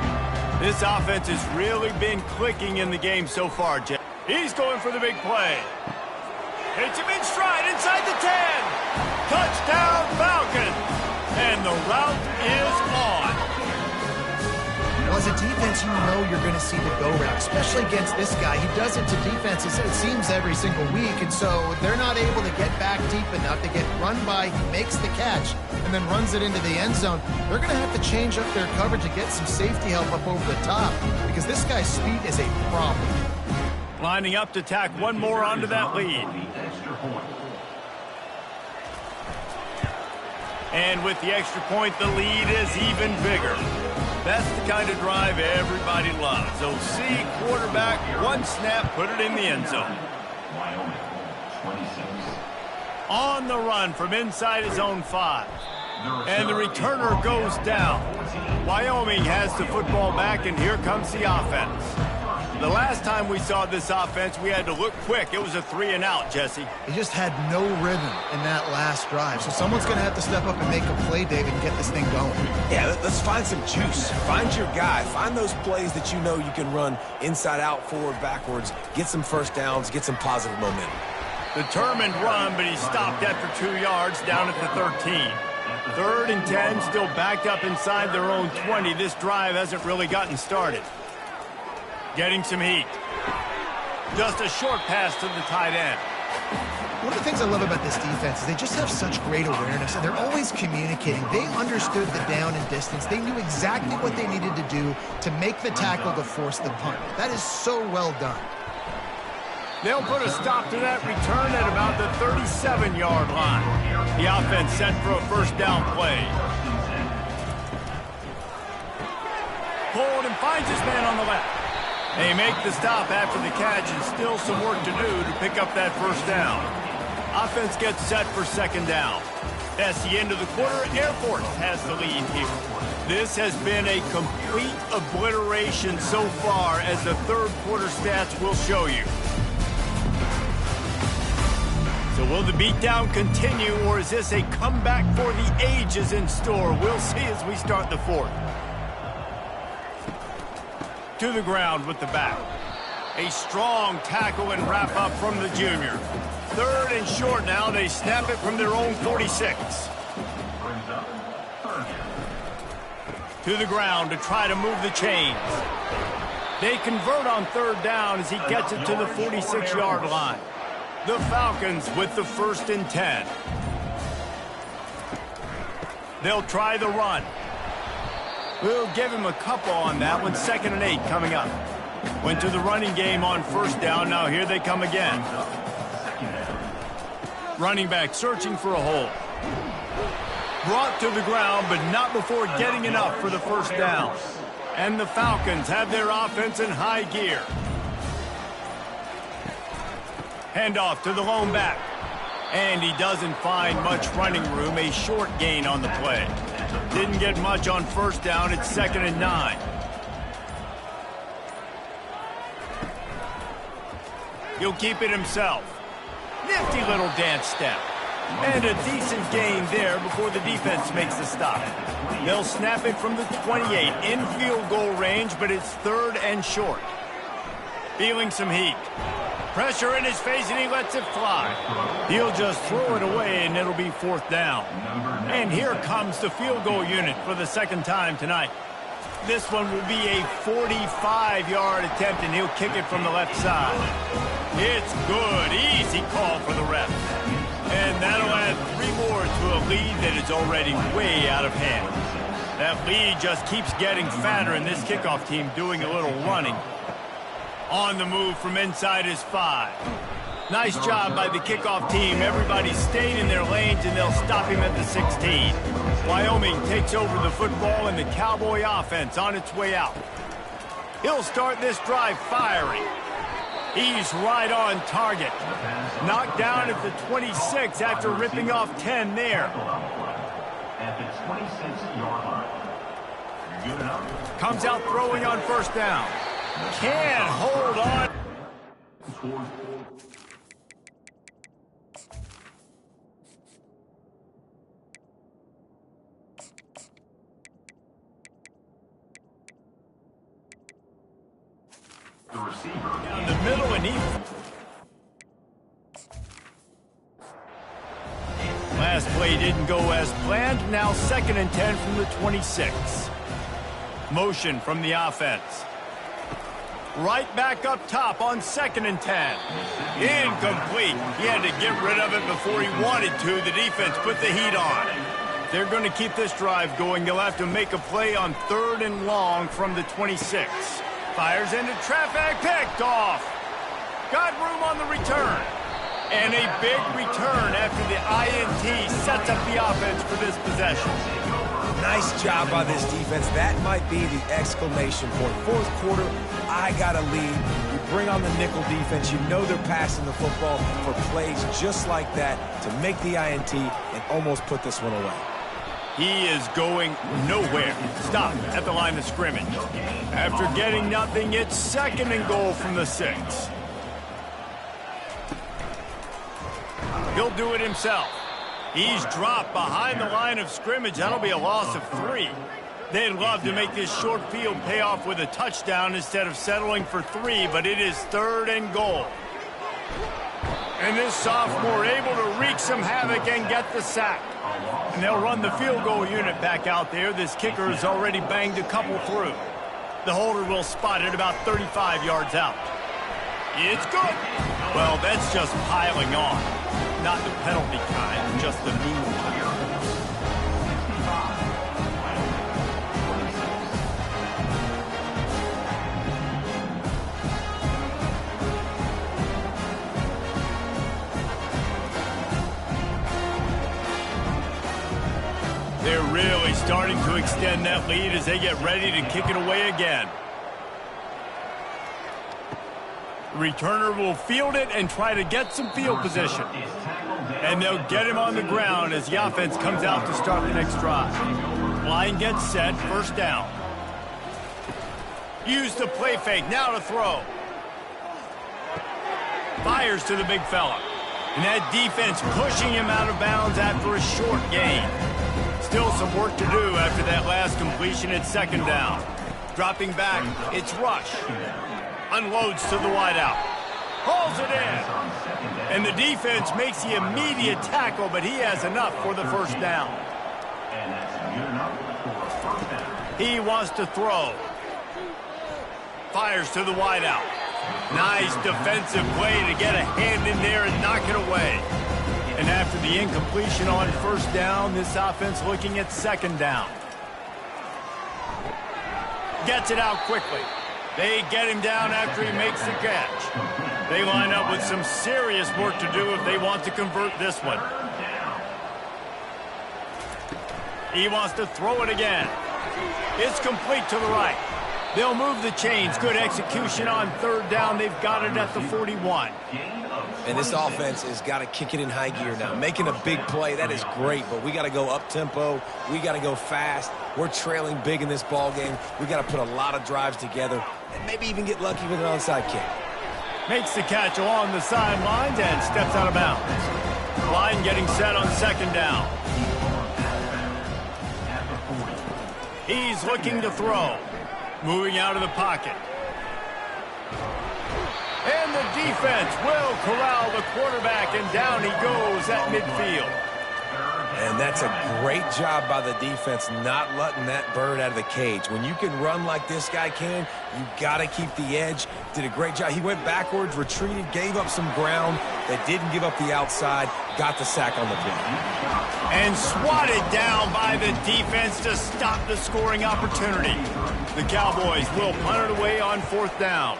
This offense has really been clicking in the game so far, Jeff. He's going for the big play. Hits him in stride inside the 10. Touchdown, Falcons. And the route is on.
Well, as a defense, you know you're going to see the go route, especially against this guy. He does it to defenses, it seems, every single week, and so they're not able to get back deep enough. They get run by, he makes the catch, and then runs it into the end zone. They're going to have to change up their coverage and get some safety help up over the top because this guy's speed is a problem.
Lining up to tack one more onto that lead. And with the extra point, the lead is even bigger. That's the kind of drive everybody loves. OC, quarterback, one snap, put it in the end zone. On the run from inside his own 5. And the returner goes down. Wyoming has the football back, and here comes the offense. The last time we saw this offense, we had to look quick. It was a 3-and-out, Jesse.
He just had no rhythm in that last drive. So someone's going to have to step up and make a play, David, and get this thing going.
Yeah, let's find some juice. Find your guy. Find those plays that you know you can run inside out, forward, backwards. Get some first downs. Get some positive momentum.
Determined run, but he stopped after 2 yards down at the 13. 3rd and 10, still backed up inside their own 20. This drive hasn't really gotten started. Getting some heat. Just a short pass to the tight end.
One of the things I love about this defense is they just have such great awareness, and they're always communicating. They understood the down and distance. They knew exactly what they needed to do to make the tackle to force the punt. That is so well done.
They'll put a stop to that return at about the 37-yard line. The offense set for a first down play. Pulled and finds his man on the left. They make the stop after the catch, and still some work to do to pick up that first down. Offense gets set for second down. That's the end of the quarter. Air Force has the lead here. This has been a complete obliteration so far, as the third quarter stats will show you. So will the beatdown continue, or is this a comeback for the ages in store? We'll see as we start the fourth. To the ground with the back. A strong tackle and wrap up from the junior. 3rd and short now. They snap it from their own 46. To the ground to try to move the chains. They convert on 3rd down as he gets it to the 46-yard line. The Falcons with the 1st and 10. They'll try the run. We'll give him a couple on that one. 2nd and 8 coming up. Went to the running game on 1st down. Now here they come again. Running back searching for a hole. Brought to the ground, but not before getting enough for the first down. And the Falcons have their offense in high gear. Handoff to the lone back. And he doesn't find much running room. A short gain on the play. Didn't get much on 1st down. It's 2nd and 9. He'll keep it himself. Nifty little dance step. And a decent gain there before the defense makes the stop. They'll snap it from the 28 in field goal range, but it's 3rd and short. Feeling some heat. Pressure in his face, and he lets it fly. He'll just throw it away, and it'll be 4th down. And here comes the field goal unit for the 2nd time tonight. This one will be a 45-yard attempt, and he'll kick it from the left side. It's good. Easy call for the ref. And that'll add 3 more to a lead that is already way out of hand. That lead just keeps getting fatter, and this kickoff team doing a little running. On the move from inside his 5. Nice job by the kickoff team. Everybody stayed in their lanes, and they'll stop him at the 16. Wyoming takes over the football, and the Cowboy offense on its way out. He'll start this drive firing. He's right on target. Knocked down at the 26 after ripping off 10 there.
At the 26-yard line. Good enough.
Comes out throwing on 1st down. Can't hold on.
The receiver
Down the middle, and he... Last play didn't go as planned. Now 2nd and 10 from the 26. Motion from the offense. Right back up top on 2nd and 10. Incomplete. He had to get rid of it before he wanted to. The defense put the heat on. They're going to keep this drive going. They'll have to make a play on 3rd and long from the 26. Fires into traffic. Picked off. Got room on the return. And a big return after the INT sets up the offense for this possession.
Nice job by this defense. That might be the exclamation point. 4th quarter, I got a lead. You bring on the nickel defense. You know they're passing the football for plays just like that to make the INT and almost put this one away.
He is going nowhere. Stop at the line of scrimmage. After getting nothing, it's 2nd and goal from the 6. He'll do it himself. He's dropped behind the line of scrimmage. That'll be a loss of 3. They'd love to make this short field pay off with a touchdown instead of settling for 3, but it is 3rd and goal. And this sophomore able to wreak some havoc and get the sack. And they'll run the field goal unit back out there. This kicker has already banged a couple through. The holder will spot it about 35 yards out. It's good. Well, that's just piling on. Not the penalty kind, just the mean kind. They're really starting to extend that lead as they get ready to kick it away again. Returner will field it and try to get some field position. And they'll get him on the ground as the offense comes out to start the next drive. Line gets set, 1st down. Use the play fake, now to throw. Fires to the big fella. And that defense pushing him out of bounds after a short gain. Still some work to do after that last completion at 2nd down. Dropping back, it's Rush. Unloads to the wideout. Hauls it in. And the defense makes the immediate tackle, but he has enough for the 1st down. He wants to throw. Fires to the wideout. Nice defensive play to get a hand in there and knock it away. And after the incompletion on 1st down, this offense looking at 2nd down. Gets it out quickly. They get him down after he makes the catch. They line up with some serious work to do if they want to convert this one. He wants to throw it again. It's complete to the right. They'll move the chains. Good execution on 3rd down. They've got it at the 41.
And this offense has got to kick it in high gear now. Making a big play, that is great, but we got to go up-tempo. We got to go fast. We're trailing big in this ball game. We got to put a lot of drives together and maybe even get lucky with an onside kick.
Makes the catch along the sidelines and steps out of bounds. Line getting set on 2nd down. He's looking to throw. Moving out of the pocket. And the defense will corral the quarterback, and down he goes at midfield.
And that's a great job by the defense not letting that bird out of the cage. When you can run like this guy can, you got to keep the edge. Did a great job. He went backwards, retreated, gave up some ground. They didn't give up the outside, got the sack on the play.
And swatted down by the defense to stop the scoring opportunity. The Cowboys will punt it away on 4th down.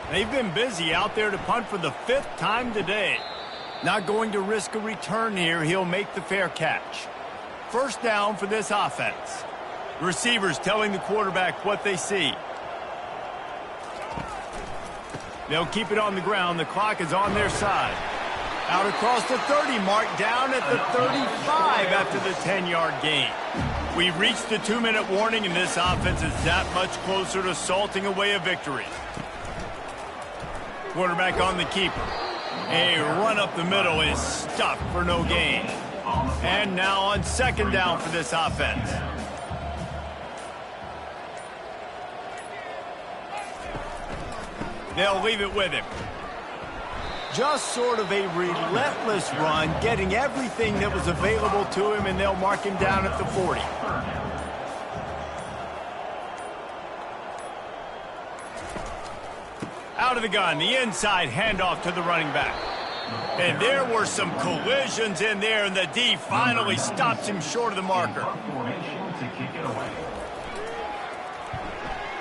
They've been busy out there to punt for the 5th time today. Not going to risk a return here. He'll make the fair catch. 1st down for this offense. Receivers telling the quarterback what they see. They'll keep it on the ground. The clock is on their side. Out across the 30 mark, down at the 35 after the 10-yard gain. We've reached the 2-minute warning, and this offense is that much closer to salting away a victory. Quarterback on the keeper. A run up the middle is stuffed for no gain. And now on 2nd down for this offense. They'll leave it with him. Just sort of a relentless run, getting everything that was available to him, and they'll mark him down at the 40. Out of the gun, the inside handoff to the running back. And there were some collisions in there, and the D finally stops him short of the marker.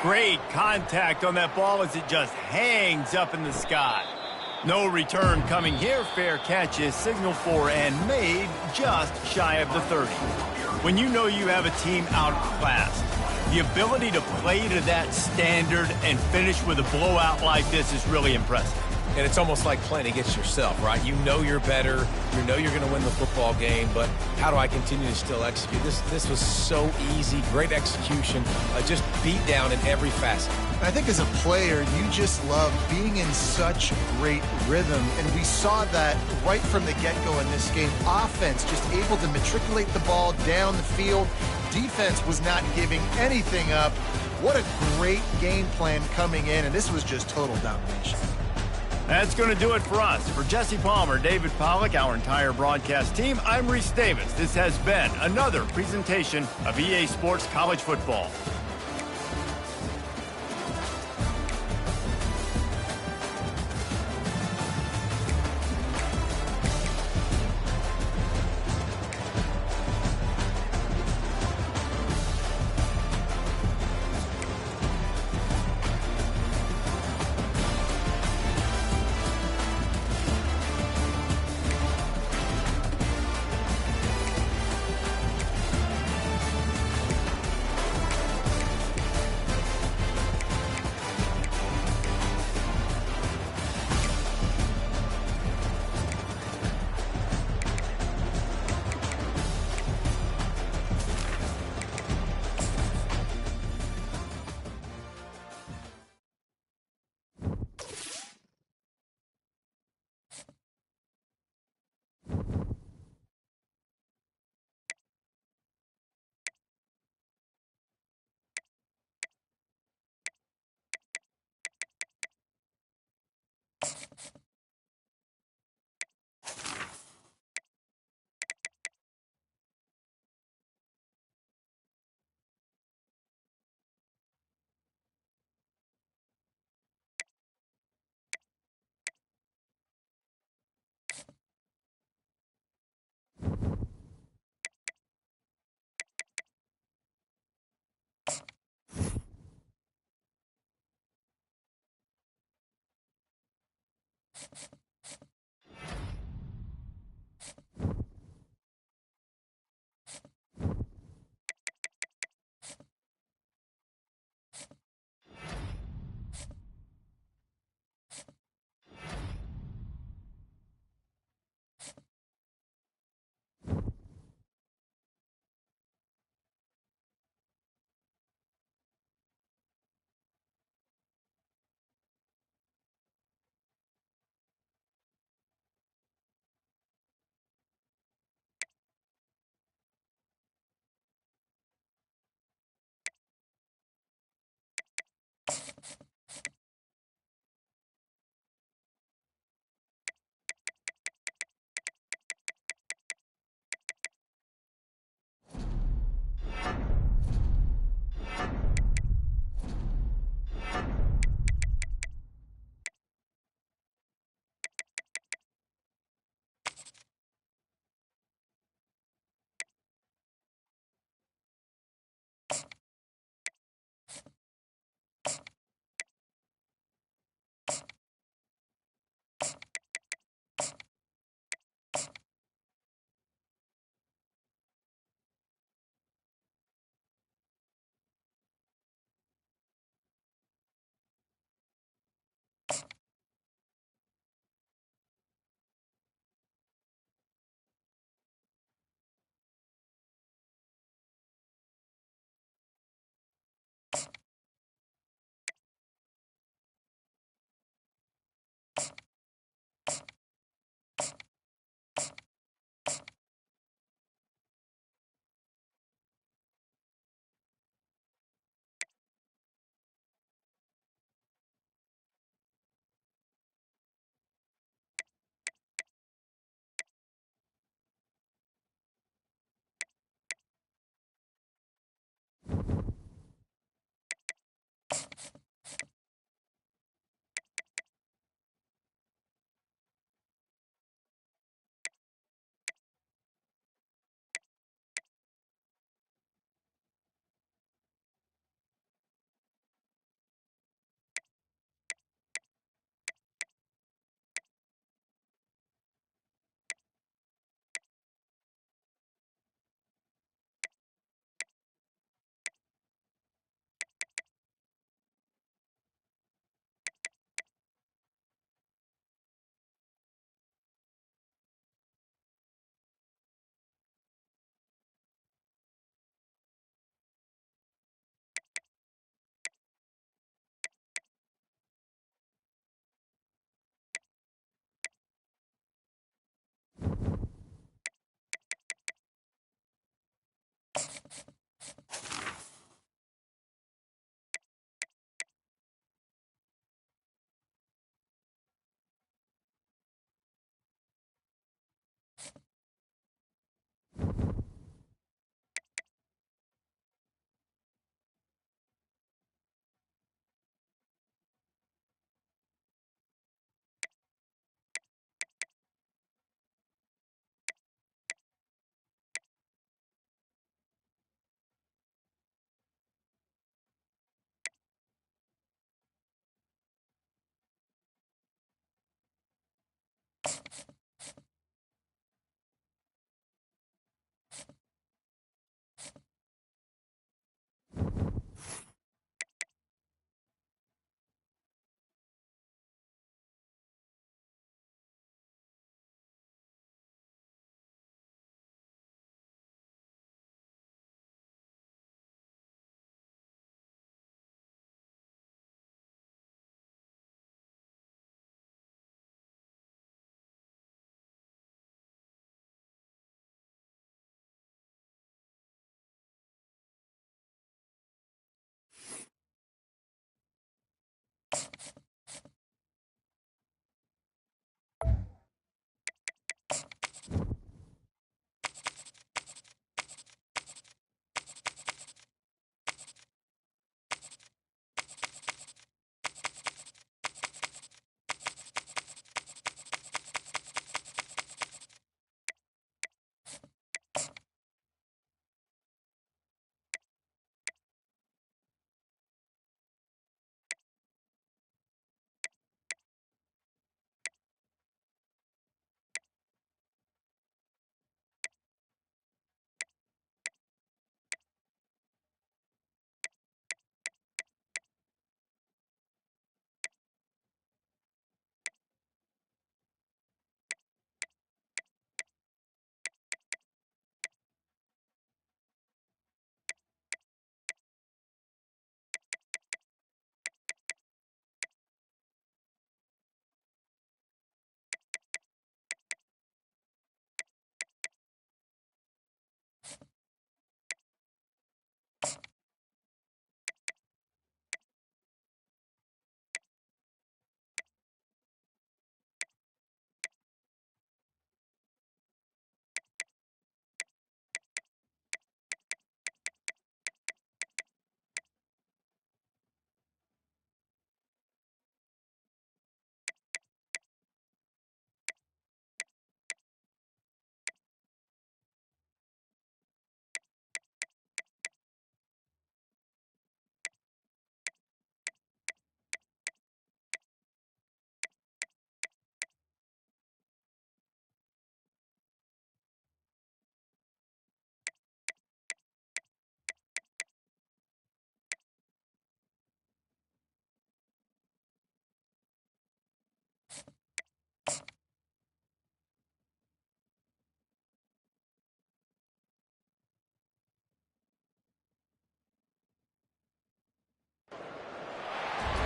Great contact on that ball as it just hangs up in the sky. No return coming here. Fair catch is signaled for and made just shy of the 30. When you know you have a team outclassed, the ability to play to that standard and finish with a blowout like this is really impressive.
And it's almost like playing against yourself, right? You know you're better. You know you're going to win the football game, but how do I continue to still execute? This was so easy. Great execution. Just beat down in every facet.
I think as a player, you just love being in such great rhythm, and we saw that right from the get-go in this game. Offense just able to matriculate the ball down the field. Defense was not giving anything up. What a great game plan coming in, and this was just total domination.
That's going to do it for us. For Jesse Palmer, David Pollack, our entire broadcast team, I'm Reese Davis. This has been another presentation of EA Sports College Football.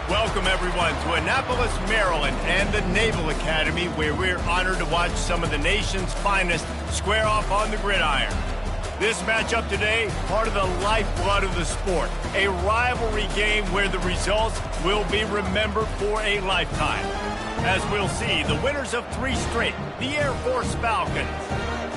Welcome, everyone, to Annapolis, Maryland, and the Naval Academy, where we're honored to watch some of the nation's finest square off on the gridiron. This matchup today, part of the lifeblood of the sport, a rivalry game where the results will be remembered for a lifetime. As we'll see, the winners of 3 straight, the Air Force Falcons,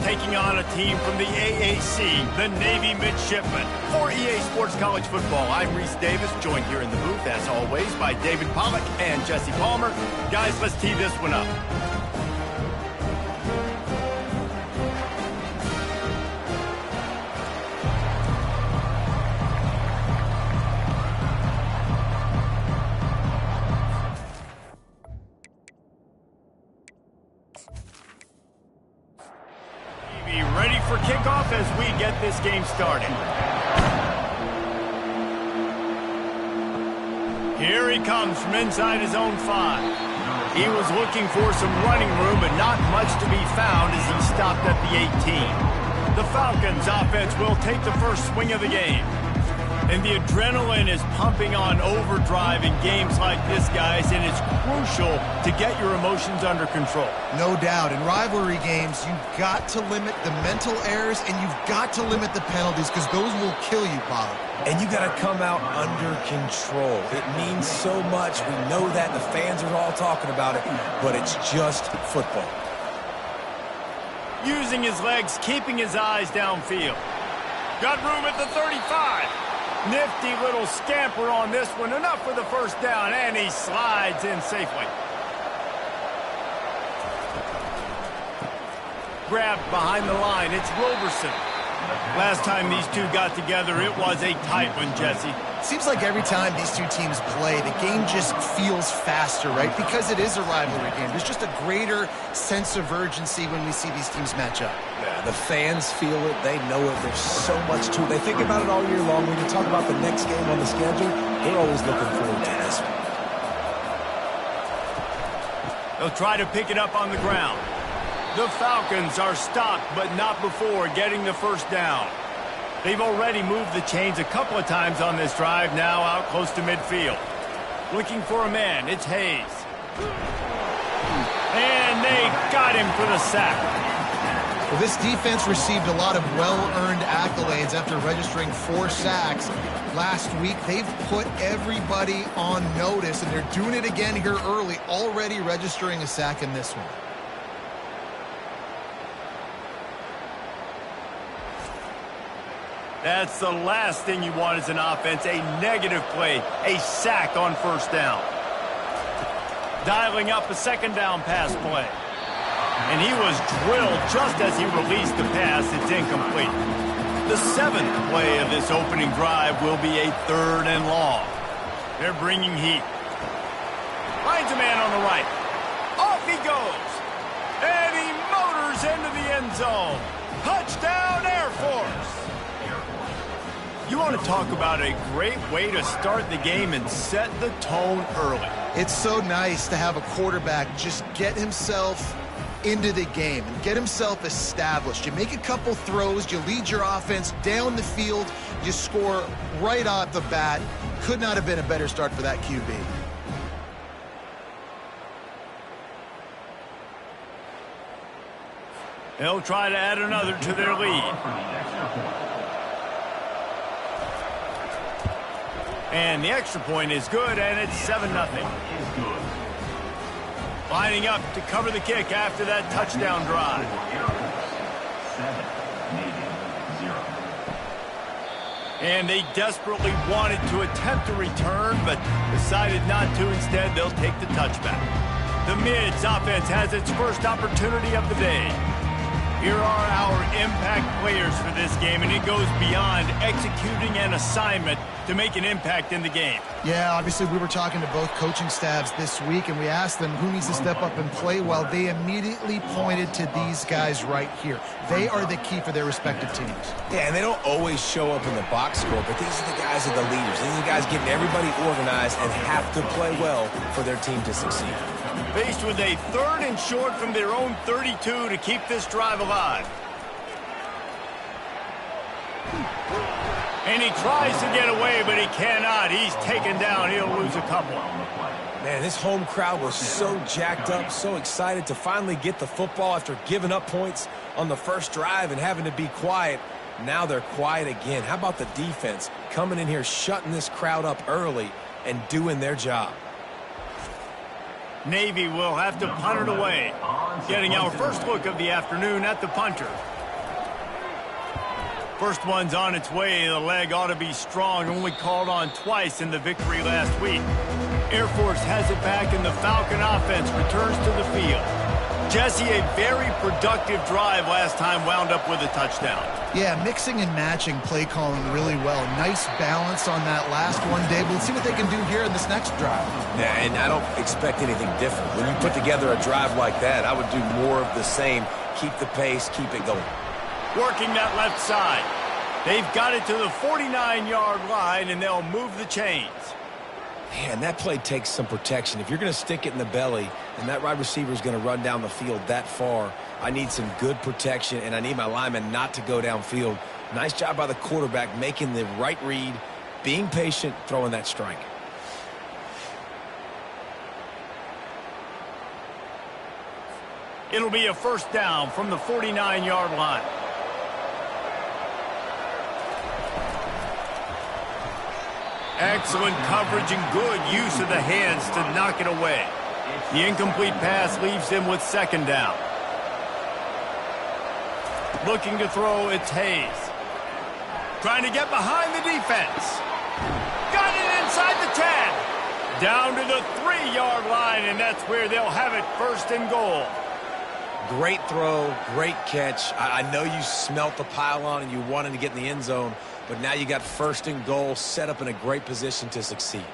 taking on a team from the AAC, the Navy Midshipmen. For EA Sports College Football, I'm Reese Davis, joined here in the booth, as always, by David Pollack and Jesse Palmer. Guys, let's tee this one up. Ready for kickoff as we get this game started. Here he comes from inside his own 5. He was looking for some running room, but not much to be found as he stopped at the 18. The Falcons offense will take the first swing of the game. And the adrenaline is pumping on overdrive in games like this, guys, and it's crucial to get your emotions under control.
No doubt. In rivalry games, you've got to limit the mental errors, and you've got to limit the penalties, because those will kill you, Bob.
And you got to come out under control. It means so much. We know that. The fans are all talking about it, but it's just football.
Using his legs, keeping his eyes downfield. Got room at the 35. Nifty little scamper on this one. Enough for the first down, and he slides in safely. Grabbed behind the line. It's Roberson. Last time these two got together, it was a tight one, Jesse.
Seems like every time these two teams play, the game just feels faster, right? Because it is a rivalry game. There's just a greater sense of urgency when we see these teams match up.
Yeah, the fans feel it. They know it. There's so much to it. They think about it all year long. When you talk about the next game on the schedule, they're always looking forward to this one.
They'll try to pick it up on the ground. The Falcons are stopped, but not before getting the first down. They've already moved the chains a couple of times on this drive, now out close to midfield. Looking for a man, it's Hayes. And they got him for the sack.
Well, this defense received a lot of well-earned accolades after registering 4 sacks last week. They've put everybody on notice, and they're doing it again here early, already registering a sack in this one.
That's the last thing you want as an offense, a negative play, a sack on first down. Dialing up a second down pass play. And he was drilled just as he released the pass. It's incomplete. The 7th play of this opening drive will be a 3rd and long. They're bringing heat. Finds a man on the right. Off he goes. And he motors into the end zone. Touchdown, Air Force. You want to talk about a great way to start the game and set the tone early.
It's so nice to have a quarterback just get himself into the game and get himself established. You make a couple throws, you lead your offense down the field, you score right off the bat. Could not have been a better start for that QB.
They'll try to add another to their lead. And the extra point is good, and it's 7-0. Lining up to cover the kick after that touchdown drive. 7-0. And they desperately wanted to attempt a return, but decided not to. Instead, they'll take the touchback. The Mids offense has its first opportunity of the day. Here are our impact players for this game, and it goes beyond executing an assignment to make an impact in the game.
Yeah, obviously we were talking to both coaching staffs this week, and we asked them who needs to step up and play well. They immediately pointed to these guys right here. They are the key for their respective teams.
Yeah, and they don't always show up in the box score, but these are the guys that are the leaders. These are the guys getting everybody organized and have to play well for their team to succeed.
Faced with a 3rd and short from their own 32 to keep this drive alive. And he tries to get away, but he cannot. He's taken down. He'll lose a couple.
Man, this home crowd was so jacked up, so excited to finally get the football after giving up points on the first drive and having to be quiet. Now they're quiet again. How about the defense coming in here, shutting this crowd up early and doing their job?
Navy will have to punt it away. Getting our first look of the afternoon at the punter. First one's on its way. The leg ought to be strong. Only called on twice in the victory last week. Air Force has it back, and the Falcon offense returns to the field. Jesse, a very productive drive last time, wound up with a touchdown.
Yeah, mixing and matching play calling really well. Nice balance on that last one, Dave. Let's see what they can do here in this next drive.
Yeah, and I don't expect anything different. When you put together a drive like that, I would do more of the same. Keep the pace, keep it going.
Working that left side. They've got it to the 49-yard line, and they'll move the chains.
Man, that play takes some protection. If you're going to stick it in the belly and that wide receiver is going to run down the field that far, I need some good protection, and I need my lineman not to go downfield. Nice job by the quarterback making the right read, being patient, throwing that strike.
It'll be a first down from the 49-yard line. Excellent coverage and good use of the hands to knock it away. The incomplete pass leaves them with second down. Looking to throw, it's Hayes. Trying to get behind the defense. Got it inside the 10. Down to the 3-yard line, and that's where they'll have it, first and goal.
Great throw, great catch. I know you smelt the pylon and you wanted to get in the end zone, but now you got first and goal, set up in a great position to succeed.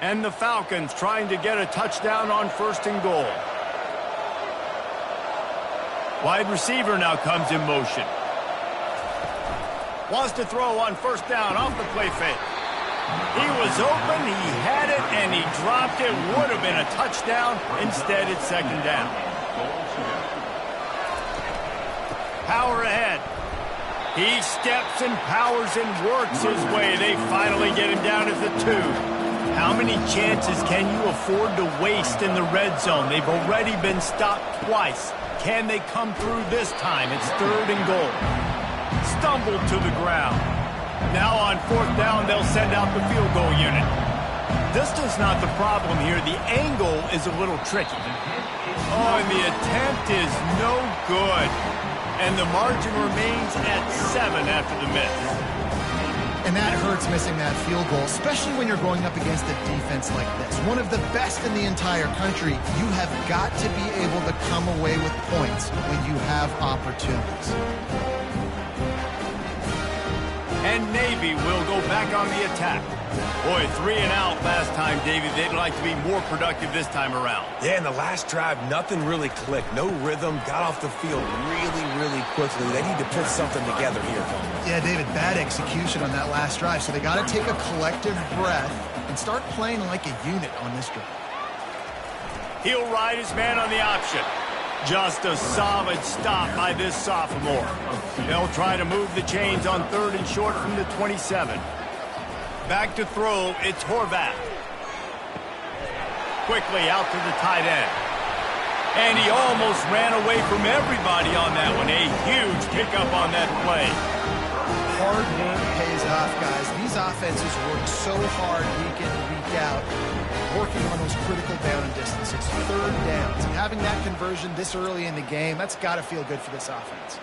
And the Falcons trying to get a touchdown on first and goal. Wide receiver now comes in motion. Wants to throw on first down off the play fake. He was open, he had it, and he dropped it. Would have been a touchdown. Instead, it's second down. Power ahead. He steps and powers and works his way. They finally get him down at the 2. How many chances can you afford to waste in the red zone? They've already been stopped twice. Can they come through this time? It's 3rd and goal. Stumbled to the ground. Now on 4th down, they'll send out the field goal unit. Distance not the problem here. The angle is a little tricky. Oh, and the attempt is no good. And the margin remains at 7 after the miss.
And that hurts, missing that field goal, especially when you're going up against a defense like this. One of the best in the entire country. You have got to be able to come away with points when you have opportunities.
And Navy will go back on the attack. Boy, 3 and out last time, Davey. They'd like to be more productive this time around.
Yeah, in the last drive, nothing really clicked. No rhythm, got off the field really quickly. They need to put something together here.
Yeah, David, bad execution on that last drive. So they got to take a collective breath and start playing like a unit on this drive.
He'll ride his man on the option. Just a solid stop by this sophomore. They'll try to move the chains on 3rd and short from the 27. Back to throw, it's Horvath. Quickly out to the tight end. And he almost ran away from everybody on that one. A huge pickup on that play.
Hard work pays off, guys. These offenses work so hard week in and week out, working on those critical down and distances. 3rd downs. And having that conversion this early in the game, that's got to feel good for this offense.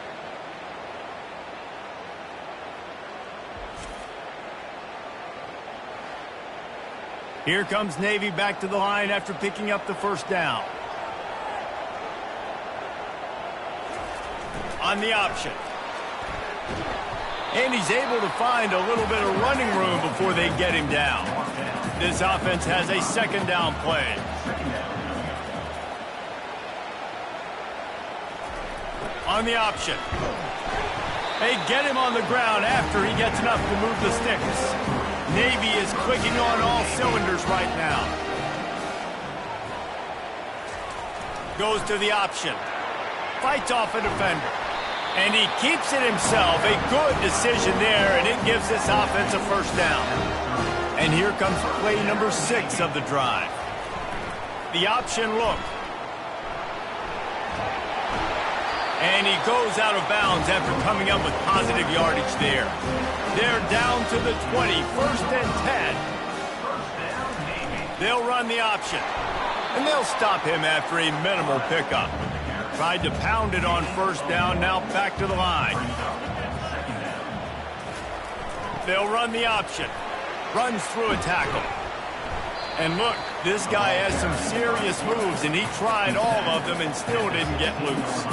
Here comes Navy back to the line after picking up the 1st down. On the option. And he's able to find a little bit of running room before they get him down. This offense has a 2nd down play. On the option. They get him on the ground after he gets enough to move the sticks. Navy is clicking on all cylinders right now. Goes to the option. Fights off a defender. And he keeps it himself. A good decision there, and it gives this offense a 1st down. And here comes play number 6 of the drive. The option look. And he goes out of bounds after coming up with positive yardage there. They're down to the 20, 1st and 10. They'll run the option. And they'll stop him after a minimal pickup. Tried to pound it on 1st down, now back to the line. They'll run the option. Runs through a tackle. And look, this guy has some serious moves, and he tried all of them and still didn't get loose.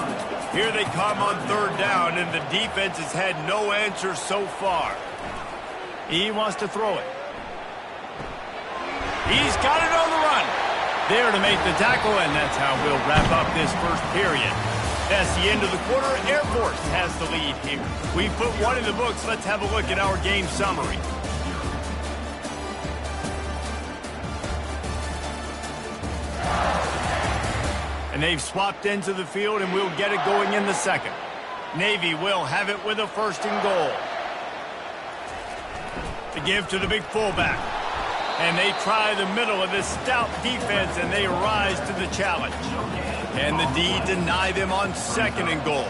Here they come on 3rd down, and the defense has had no answer so far. He wants to throw it. He's got it on the run. There to make the tackle, and that's how we'll wrap up this 1st period. That's the end of the quarter. Air Force has the lead here. We put one in the books. Let's have a look at our game summary. And they've swapped ends of the field, and we'll get it going in the 2nd. Navy will have it with a 1st and goal. To give to the big fullback. And they try the middle of this stout defense, and they rise to the challenge. And the D deny them on 2nd and goal.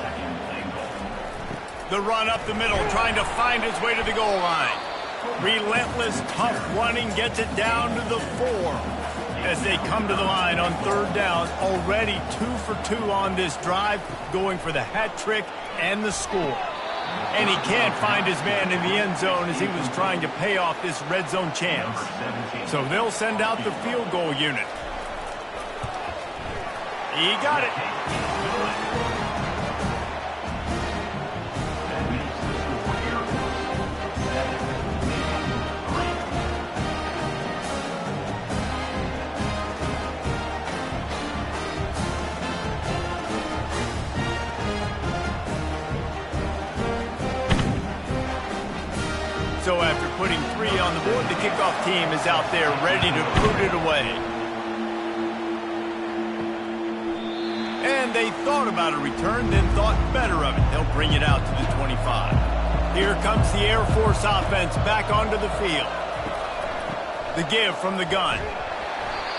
The run up the middle, trying to find his way to the goal line. Relentless, tough running, gets it down to the 4. As they come to the line on 3rd down, already 2 for 2 on this drive, going for the hat trick and the score. And he can't find his man in the end zone as he was trying to pay off this red zone chance. So they'll send out the field goal unit. He got it. So after putting 3 on the board, the kickoff team is out there ready to put it away. And they thought about a return, then thought better of it. They'll bring it out to the 25. Here comes the Air Force offense back onto the field. The give from the gun.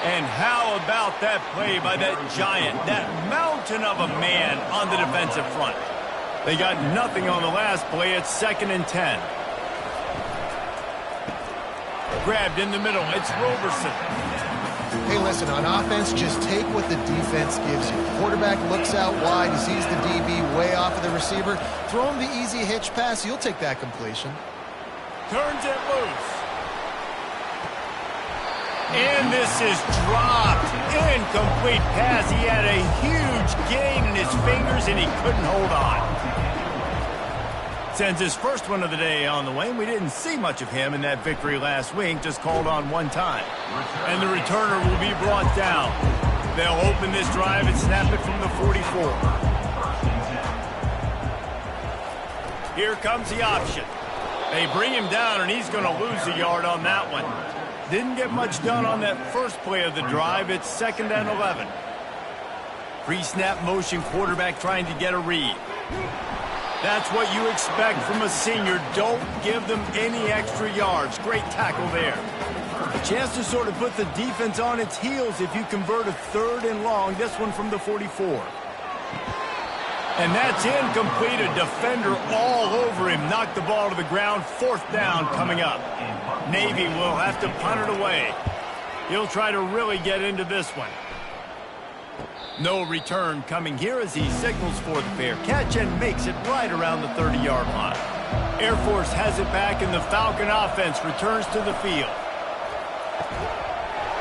And how about that play by that giant, that mountain of a man on the defensive front? They got nothing on the last play. It's 2nd and 10. Grabbed in the middle. It's Roberson.
Hey, listen, on offense, just take what the defense gives you. Quarterback looks out wide. He sees the DB way off of the receiver. Throw him the easy hitch pass. You'll take that completion.
Turns it loose. And this is dropped. Incomplete pass. He had a huge gain in his fingers, and he couldn't hold on. Sends his first one of the day on the way. We didn't see much of him in that victory last week, just called on one time. And the returner will be brought down. They'll open this drive and snap it from the 44. Here comes the option. They bring him down, and he's going to lose a yard on that one. Didn't get much done on that first play of the drive. It's 2nd and 11. Pre-snap motion, quarterback trying to get a read. That's what you expect from a senior. Don't give them any extra yards. Great tackle there. A chance to sort of put the defense on its heels if you convert a 3rd and long. This one from the 44. And that's incomplete. A defender all over him. Knocked the ball to the ground. 4th down coming up. Navy will have to punt it away. He'll try to really get into this one. No return coming here as he signals for the fair catch and makes it right around the 30-yard line. Air Force has it back, and the Falcon offense returns to the field.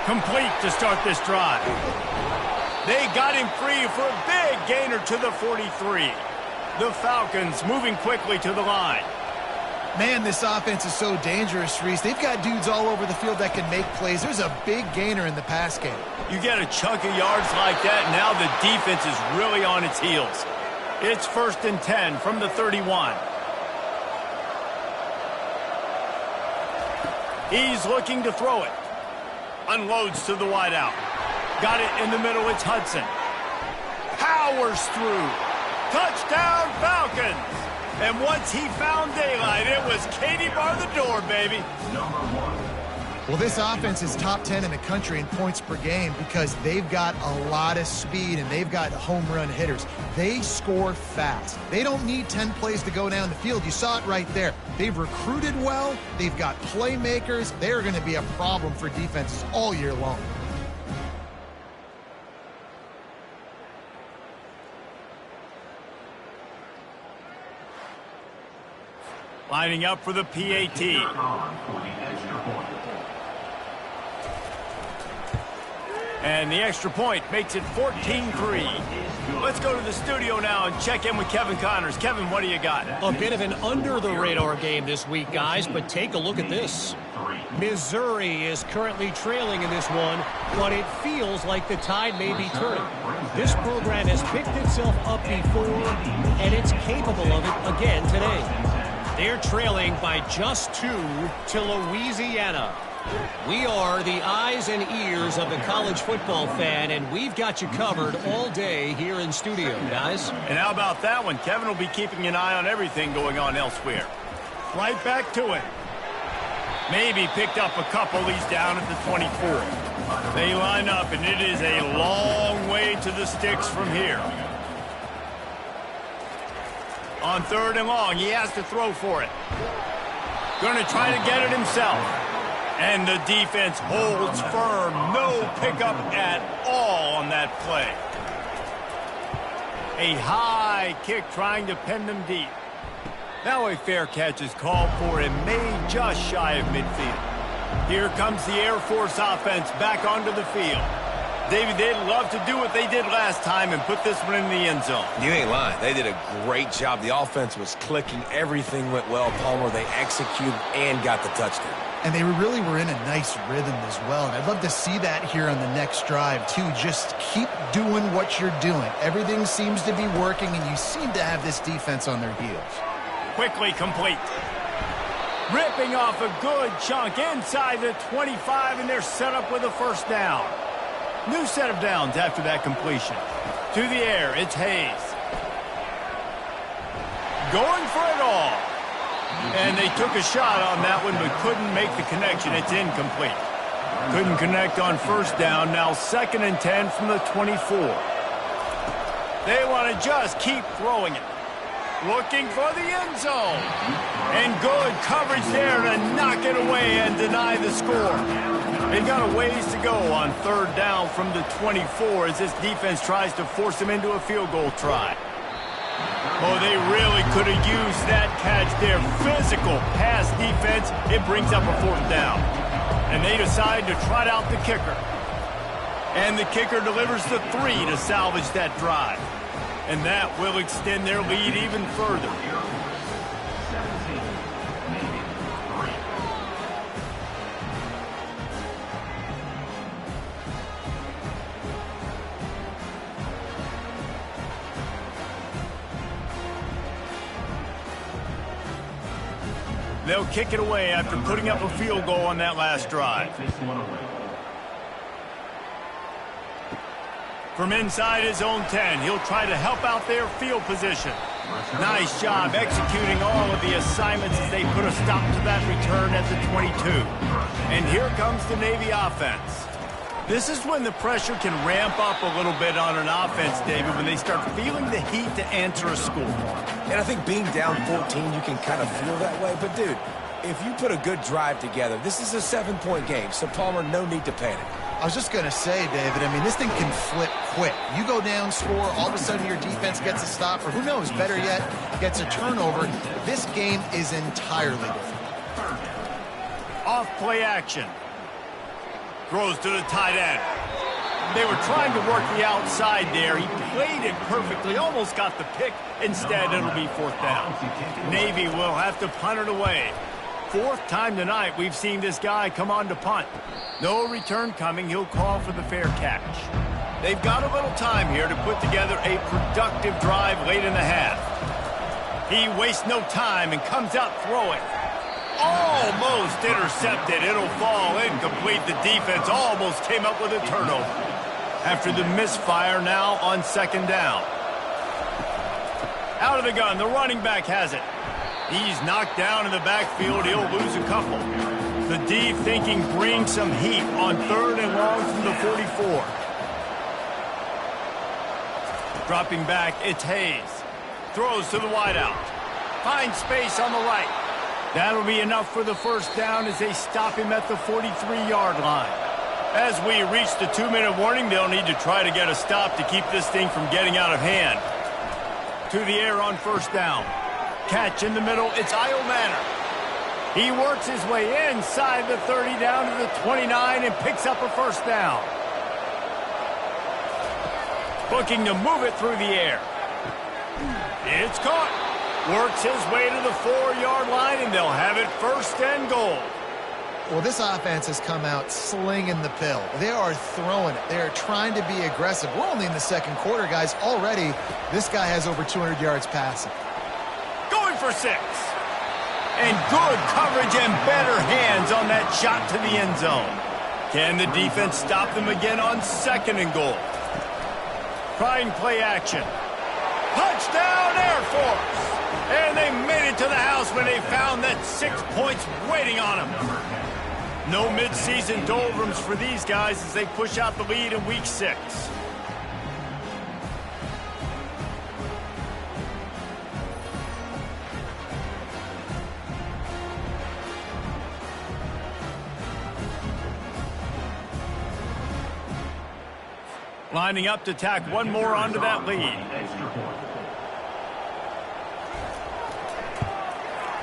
Complete to start this drive. They got him free for a big gainer to the 43. The Falcons moving quickly to the line.
Man, this offense is so dangerous, Reese. They've got dudes all over the field that can make plays. There's a big gainer in the pass game.
You get a chunk of yards like that, and now the defense is really on its heels. It's 1st and 10 from the 31. He's looking to throw it. Unloads to the wideout. Got it in the middle. It's Hudson. Powers through. Touchdown, Falcons. And once he found daylight, it was Katie bar the door, baby.
Well, this offense is top 10 in the country in points per game because they've got a lot of speed and they've got home run hitters. They score fast. They don't need 10 plays to go down the field. You saw it right there. They've recruited well. They've got playmakers. They're going to be a problem for defenses all year long.
Lining up for the PAT. And the extra point makes it 14-3. Let's go to the studio now and check in with Kevin Connors. Kevin, what do you got?
A bit of an under-the-radar game this week, guys, but take a look at this. Missouri is currently trailing in this one, but it feels like the tide may be turning. This program has picked itself up before, and it's capable of it again today. They're trailing by just 2 to Louisiana. We are the eyes and ears of the college football fan, and we've got you covered all day here in studio, guys.
And how about that one? Kevin will be keeping an eye on everything going on elsewhere. Right back to it. Maybe picked up a couple. He's down at the 24. They line up, and it is a long way to the sticks from here. On 3rd and long, he has to throw for it. Going to try to get it himself. And the defense holds firm. No pickup at all on that play. A high kick trying to pin them deep. Now a fair catch is called for and made just shy of midfield. Here comes the Air Force offense back onto the field. David, they'd love to do what they did last time and put this one in the end zone.
You ain't lying. They did a great job. The offense was clicking. Everything went well. Palmer, they executed and got the touchdown.
And they really were in a nice rhythm as well. And I'd love to see that here on the next drive, too. Just keep doing what you're doing. Everything seems to be working, and you seem to have this defense on their heels.
Quickly complete. Ripping off a good chunk inside the 25, and they're set up with a 1st down. New set of downs after that completion. To the air, it's Hayes. Going for it all. And they took a shot on that one but couldn't make the connection. It's incomplete. Couldn't connect on first down. Now 2nd and 10 from the 24. They want to just keep throwing it. Looking for the end zone. And good coverage there to knock it away and deny the score. They've got a ways to go on 3rd down from the 24 as this defense tries to force them into a field goal try. Oh, they really could have used that catch there. Physical pass defense. It brings up a 4th down. And they decide to trot out the kicker. And the kicker delivers the 3 to salvage that drive. And that will extend their lead even further.
17, maybe 3.
They'll kick it away after putting up a field goal on that last drive.
This one away.
From inside his own 10, he'll try to help out their field position. Nice job executing all of the assignments as they put a stop to that return at the 22. And here comes the Navy offense. This is when the pressure can ramp up a little bit on an offense, David, when they start feeling the heat to answer a score.
And I think being down 14, you can kind of feel that way. But, dude, if you put a good drive together, this is a 7-point game. So, Palmer, no need to panic.
I was just going to say, David, I mean, this thing can flip quick. You go down, score, all of a sudden your defense gets a stop, or who knows, better yet, gets a turnover. This game is entirely different.
Off play action. Throws to the tight end. They were trying to work the outside there. He played it perfectly, almost got the pick. Instead, it'll be 4th down. Navy will have to punt it away. 4th time tonight we've seen this guy come on to punt. No return coming. He'll call for the fair catch. They've got a little time here to put together a productive drive late in the half. He wastes no time and comes out throwing. Almost intercepted. It'll fall incomplete. The defense almost came up with a turnover. After the misfire now on 2nd down. Out of the gun. The running back has it. He's knocked down in the backfield. He'll lose a couple. The D thinking bring some heat on 3rd and long from the 44. Dropping back, it's Hayes. Throws to the wideout. Finds space on the right. That'll be enough for the 1st down as they stop him at the 43-yard line. As we reach the 2-minute warning, they'll need to try to get a stop to keep this thing from getting out of hand. To the air on 1st down. Catch in the middle, it's Io Manor. He works his way inside the 30 down to the 29 and picks up a 1st down. Looking to move it through the air. It's caught. Works his way to the 4-yard line, and they'll have it 1st and goal.
Well, this offense has come out slinging the pill. They are throwing it. They are trying to be aggressive. We're only in the 2nd quarter, guys. Already, this guy has over 200 yards passing.
Going for 6. And good coverage and better hands on that shot to the end zone. Can the defense stop them again on 2nd and goal? Trying play action. Touchdown, Air Force! And they made it to the house when they found that 6 points waiting on them. No midseason doldrums for these guys as they push out the lead in Week 6. Lining up to tack one more onto that lead.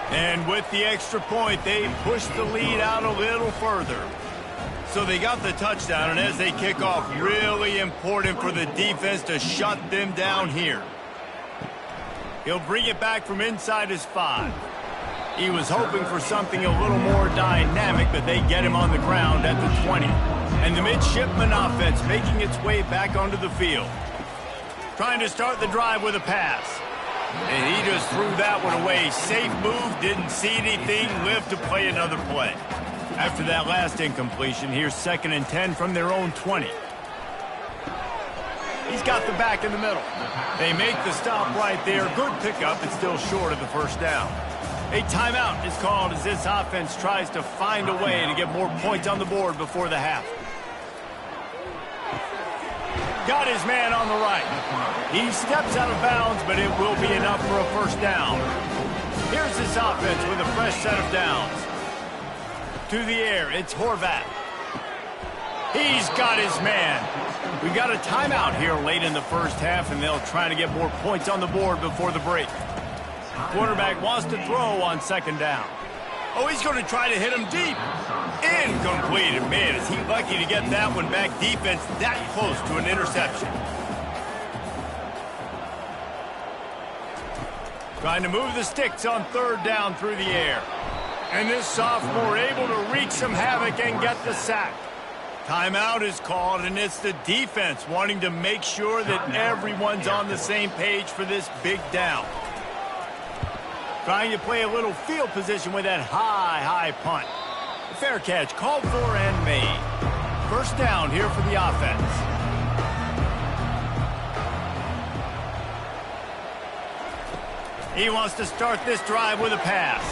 And with the extra point, they push the lead out a little further. So they got the touchdown, and as they kick off, really important for the defense to shut them down here. He'll bring it back from inside his 5. He was hoping for something a little more dynamic, but they get him on the ground at the 20. And the midshipman offense making its way back onto the field. Trying to start the drive with a pass. And he just threw that one away. Safe move, didn't see anything, lived to play another play. After that last incompletion, here's 2nd and 10 from their own 20. He's got the back in the middle. They make the stop right there. Good pickup, but still short of the 1st down. A timeout is called as this offense tries to find a way to get more points on the board before the half. Got his man on the right. He steps out of bounds, but it will be enough for a first down. Here's this offense with a fresh set of downs. To the air, it's Horvat. He's got his man. We got a timeout here late in the first half, and they'll try to get more points on the board before the break. Quarterback wants to throw on second down. Oh, he's going to try to hit him deep. Incomplete. And man, is he lucky to get that one back. Defense that close to an interception. Trying to move the sticks on third down through the air. And this sophomore able to wreak some havoc and get the sack. Timeout is called, and it's the defense wanting to make sure that everyone's on the same page for this big down. Trying to play a little field position with that high punt. Fair catch called for and made. First down here for the offense. He wants to start this drive with a pass.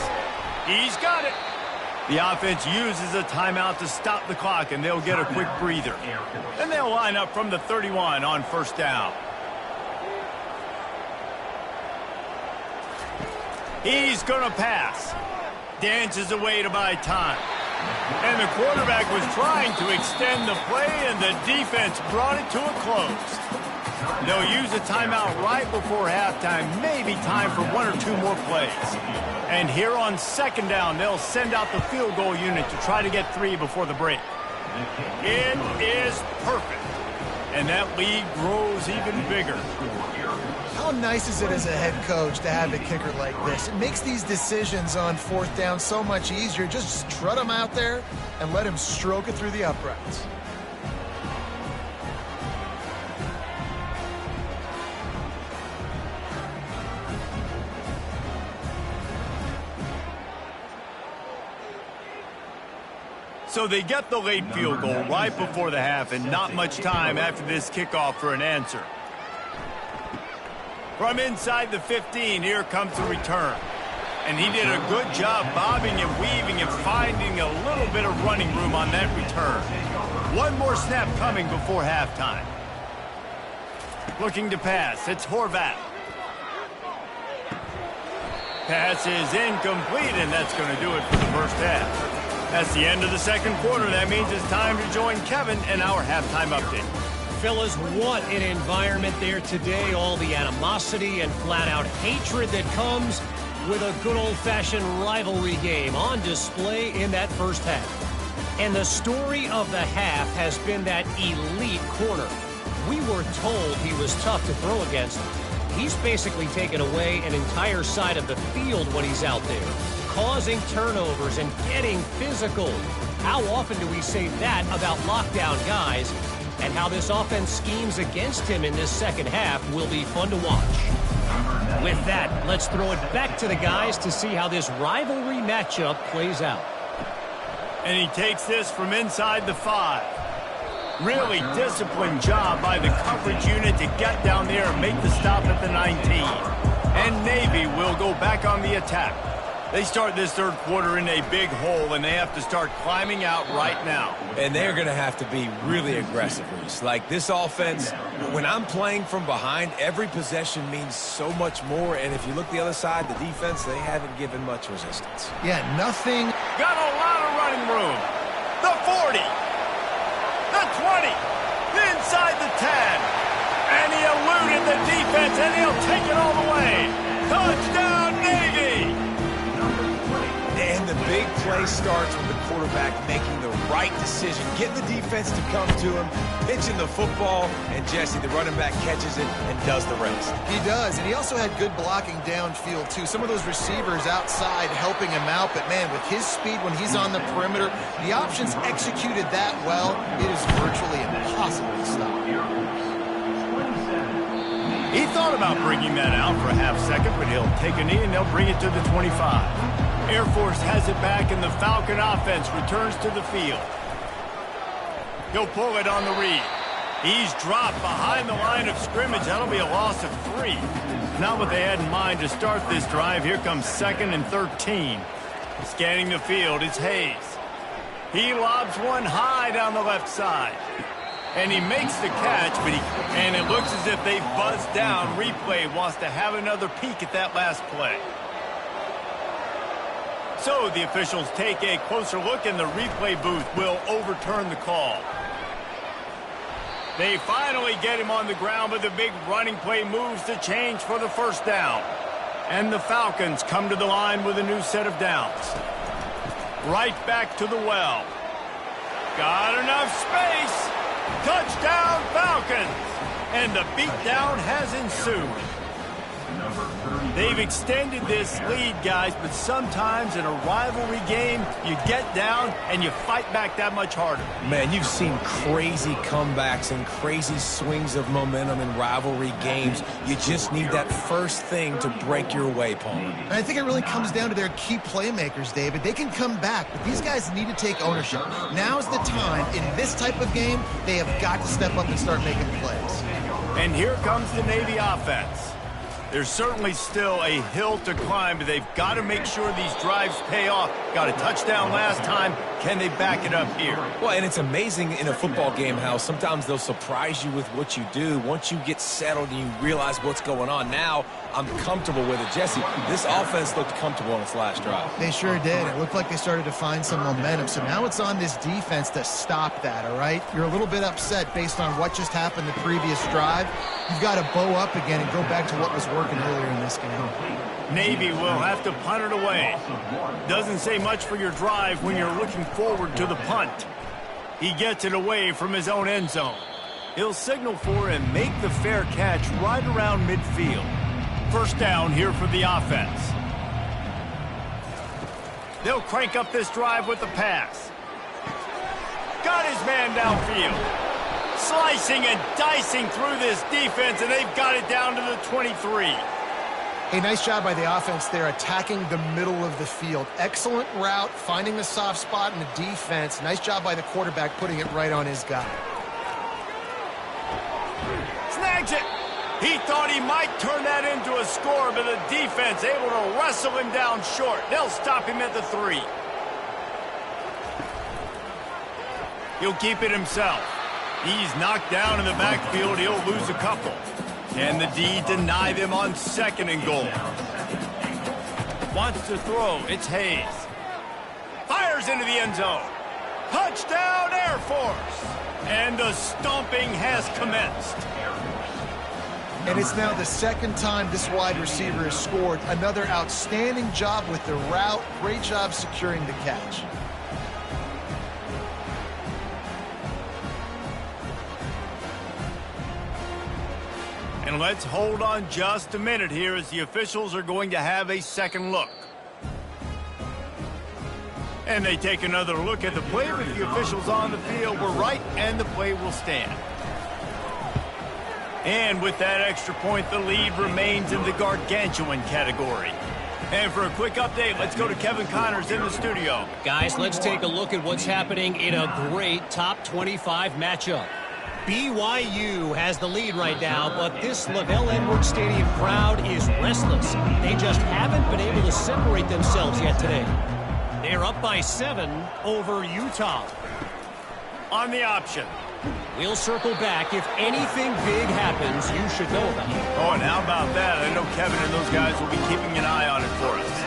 He's got it. The offense uses a timeout to stop the clock, and they'll get a quick breather. And they'll line up from the 31 on first down. He's going to pass. Dances away to buy time. And the quarterback was trying to extend the play, and the defense brought it to a close. They'll use a timeout right before halftime, maybe time for one or two more plays. And here on second down, they'll send out the field goal unit to try to get 3 before the break. It is perfect. And that lead grows even bigger.
How nice is it as a head coach to have a kicker like this? It makes these decisions on fourth down so much easier. Just strut him out there and let him stroke it through the uprights.
So they get the late field goal right before the half, and not much time after this kickoff for an answer. From inside the 15, here comes the return. And he did a good job bobbing and weaving and finding a little bit of running room on that return. One more snap coming before halftime. Looking to pass, it's Horvat. Pass is incomplete, and that's going to do it for the first half. That's the end of the second quarter. That means it's time to join Kevin and our halftime update.
Fellas, what an environment there today. All the animosity and flat-out hatred that comes with a good old-fashioned rivalry game on display in that first half. And the story of the half has been that elite corner. We were told he was tough to throw against. He's basically taken away an entire side of the field when he's out there, causing turnovers and getting physical. How often do we say that about lockdown guys? And how this offense schemes against him in this second half will be fun to watch. With that, let's throw it back to the guys to see how this rivalry matchup plays out.
And he takes this from inside the 5. Really disciplined job by the coverage unit to get down there and make the stop at the 19. And Navy will go back on the attack. They start this third quarter in a big hole, and they have to start climbing out right now.
And they're going to have to be really aggressive, Reese. Like this offense, when I'm playing from behind, every possession means so much more. And if you look the other side, the defense, they haven't given much resistance.
Yeah, nothing.
Got a lot of running room. The 40. The 20. Inside the 10. And he eluded the defense, and he'll take it all the way. Touchdown, Navy!
And the big play starts with the quarterback making the right decision, getting the defense to come to him, pitching the football, and Jesse, the running back, catches it and does the rest.
He does, and he also had good blocking downfield, too. Some of those receivers outside helping him out, but, man, with his speed when he's on the perimeter, the options executed that well, it is virtually impossible to stop.
He thought about bringing that out for a half second, but he'll take a knee and they'll bring it to the 25. Air Force has it back, and the Falcon offense returns to the field. He'll pull it on the read. He's dropped behind the line of scrimmage. That'll be a loss of 3. Not what they had in mind to start this drive. Here comes 2nd and 13. Scanning the field, it's Hayes. He lobs one high down the left side. And he makes the catch, and it looks as if they buzzed down. Replay wants to have another peek at that last play. So the officials take a closer look, and the replay booth will overturn the call. They finally get him on the ground, but the big running play moves the change for the first down. And the Falcons come to the line with a new set of downs. Right back to the well. Got enough space. Touchdown, Falcons! And the beatdown has ensued. They've extended this lead, guys, but sometimes in a rivalry game, you get down and you fight back that much harder.
Man, you've seen crazy comebacks and crazy swings of momentum in rivalry games. You just need that first thing to break your way, Palmer.
And I think it really comes down to their key playmakers, David. They can come back, but these guys need to take ownership. Now's the time. In this type of game, they have got to step up and start making plays.
And here comes the Navy offense. There's certainly still a hill to climb, but they've got to make sure these drives pay off. Got a touchdown last time. Can they back it up here?
Well, and it's amazing in a football game how sometimes they'll surprise you with what you do. Once you get settled and you realize what's going on, now I'm comfortable with it. Jesse, this offense looked comfortable on its last drive.
They sure did. It looked like they started to find some momentum. So now it's on this defense to stop that, all right? You're a little bit upset based on what just happened the previous drive. You've got to bow up again and go back to what was working earlier in this game.
Navy will have to punt it away. Doesn't say much for your drive when you're looking forward to the punt. He gets it away from his own end zone. He'll signal for and make the fair catch right around midfield. First down here for the offense. They'll crank up this drive with the pass. Got his man downfield. Slicing and dicing through this defense, and they've got it down to the 23.
A nice job by the offense there, attacking the middle of the field. Excellent route, finding the soft spot in the defense. Nice job by the quarterback putting it right on his guy.
Snags it. He thought he might turn that into a score, but the defense able to wrestle him down short. They'll stop him at the 3. He'll keep it himself. He's knocked down in the backfield. He'll lose a couple. Can the D deny them on 2nd and goal? Wants to throw. It's Hayes. Fires into the end zone. Touchdown, Air Force. And the stomping has commenced.
And it's now the 2nd time this wide receiver has scored. Another outstanding job with the route. Great job securing the catch.
And let's hold on just a minute here as the officials are going to have a second look. And they take another look at the play with the officials on the field. We're right, and the play will stand. And with that extra point, the lead remains in the gargantuan category. And for a quick update, let's go to Kevin Connors in the studio.
Guys, let's take a look at what's happening in a great top 25 matchup. BYU has the lead right now, but this LaVell Edwards Stadium crowd is restless. They just haven't been able to separate themselves yet today. They're up by 7 over Utah.
On the option.
We'll circle back. If anything big happens, you should know about it.
Oh, and how about that? I know Kevin and those guys will be keeping an eye on it for us.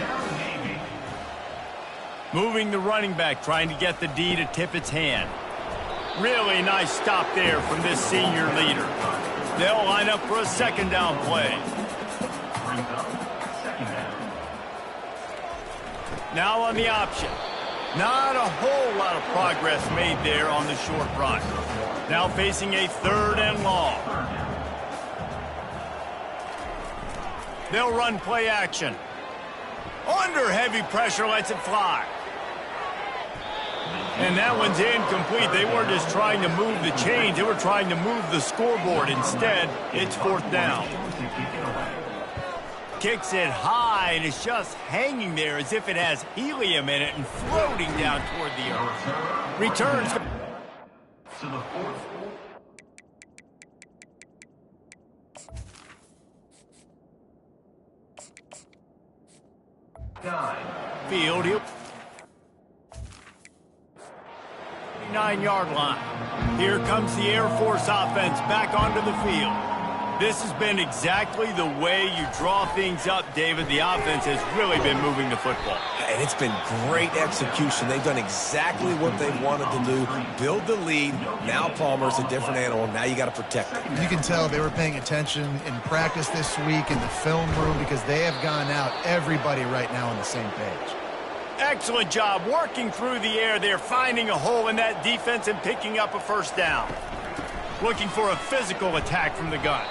Moving the running back, trying to get the D to tip its hand. Really nice stop there from this senior leader. They'll line up for a 2nd down play. Now on the option. Not a whole lot of progress made there on the short run. Now facing a 3rd and long. They'll run play action. Under heavy pressure, lets it fly. And that one's incomplete. They weren't just trying to move the chains. They were trying to move the scoreboard. Instead, it's 4th down. Kicks it high, and it's just hanging there as if it has helium in it and floating down toward the earth. Returns.
9.
Field, he'll 9-yard line. Here comes the Air Force offense back onto the field. This has been exactly the way you draw things up, David. The offense has really been moving the football.
And it's been great execution. They've done exactly what they wanted to do. Build the lead. Now Palmer's a different animal. Now you got to protect it.
You can tell they were paying attention in practice this week in the film room because they have gone out, everybody right now on the same page.
Excellent job working through the air there, finding a hole in that defense and picking up a first down. Looking for a physical attack from the gun.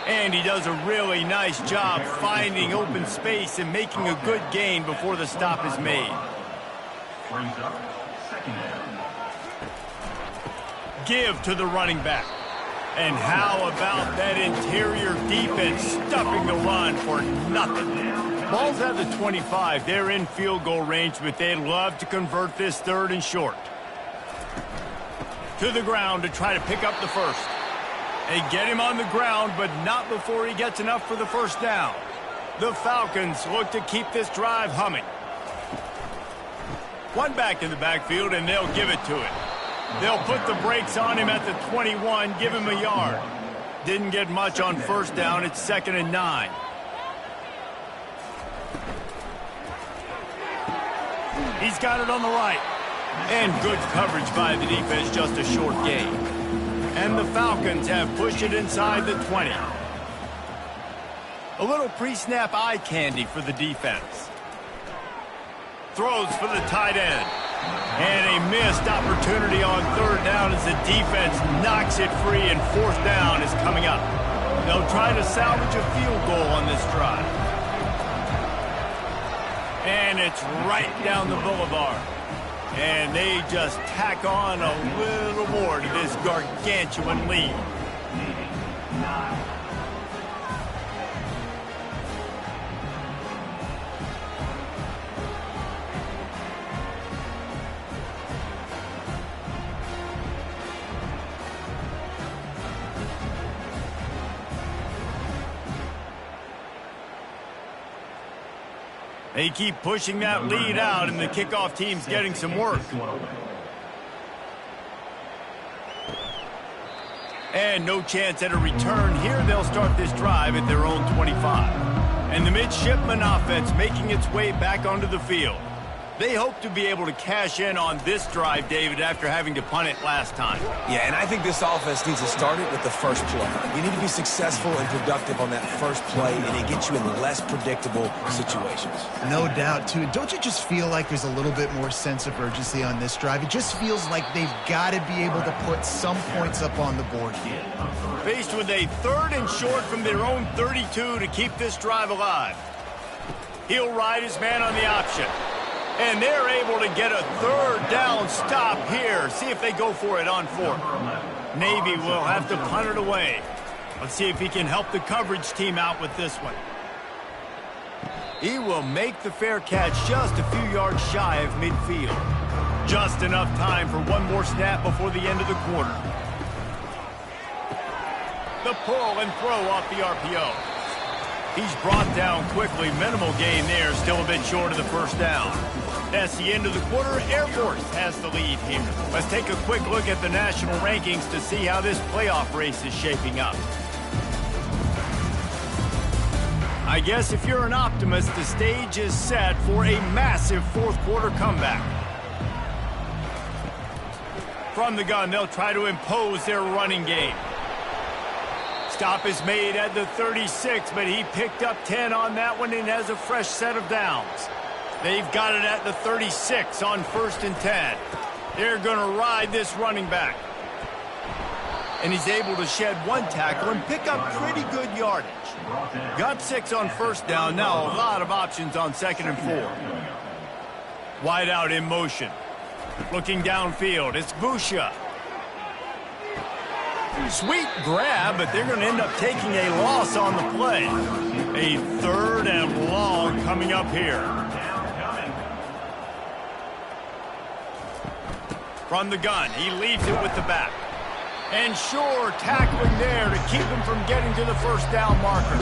And he does a really nice job finding open space and making a good gain before the stop is made.
Brings up 2nd down.
Give to the running back. And how about that interior defense stuffing the run for nothing? Ball's at the 25. They're in field goal range, but they'd love to convert this 3rd and short. To the ground to try to pick up the first. They get him on the ground, but not before he gets enough for the first down. The Falcons look to keep this drive humming. One back in the backfield, and they'll give it to him. They'll put the brakes on him at the 21, give him a yard. Didn't get much on first down. It's 2nd and 9. He's got it on the right. And good coverage by the defense, just a short gain. And the Falcons have pushed it inside the 20. A little pre-snap eye candy for the defense. Throws for the tight end. And a missed opportunity on 3rd down as the defense knocks it free, and 4th down is coming up. They'll try to salvage a field goal on this drive. And it's right down the boulevard. And they just tack on a little more to this gargantuan lead.
9.
They keep pushing that lead out, and the kickoff team's getting some work. And no chance at a return. Here they'll start this drive at their own 25. And the midshipman offense making its way back onto the field. They hope to be able to cash in on this drive, David, after having to punt it last time.
Yeah, and I think this offense needs to start it with the first play. You need to be successful and productive on that first play, and it gets you in less predictable situations.
No doubt, too. Don't you just feel like there's a little bit more sense of urgency on this drive? It just feels like they've got to be able to put some points up on the board here.
Faced with a 3rd and short from their own 32 to keep this drive alive. He'll ride his man on the option. And they're able to get a 3rd down stop here. See if they go for it on 4th. Navy will have to punt it away. Let's see if he can help the coverage team out with this one. He will make the fair catch just a few yards shy of midfield. Just enough time for one more snap before the end of the quarter. The pull and throw off the RPO. He's brought down quickly. Minimal gain there. Still a bit short of the first down. That's the end of the quarter. Air Force has the lead here. Let's take a quick look at the national rankings to see how this playoff race is shaping up. I guess if you're an optimist, the stage is set for a massive 4th quarter comeback. From the gun, they'll try to impose their running game. Stop is made at the 36, but he picked up 10 on that one and has a fresh set of downs. They've got it at the 36 on 1st and 10. They're going to ride this running back. And he's able to shed one tackle and pick up pretty good yardage. Got 6 on first down. Now a lot of options on 2nd and 4. Wide out in motion. Looking downfield, it's Busha. Sweet grab, but they're going to end up taking a loss on the play. A 3rd and long coming up here. From the gun, he leads it with the back. And sure, tackling there to keep him from getting to the first down marker.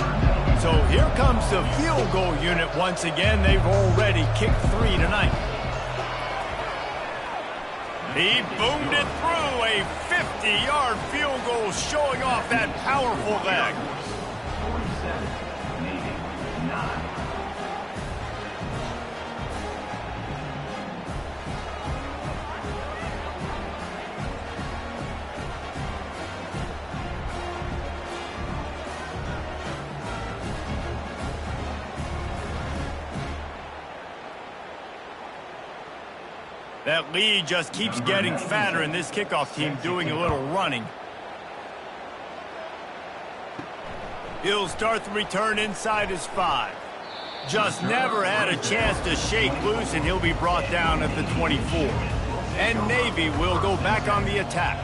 So here comes the field goal unit once again. They've already kicked 3 tonight. He boomed it through, a 50-yard field goal showing off that powerful leg.
47, Navy, 9.
That lead just keeps getting fatter, and this kickoff team doing a little running. He'll start the return inside his 5. Just never had a chance to shake loose, and he'll be brought down at the 24. And Navy will go back on the attack.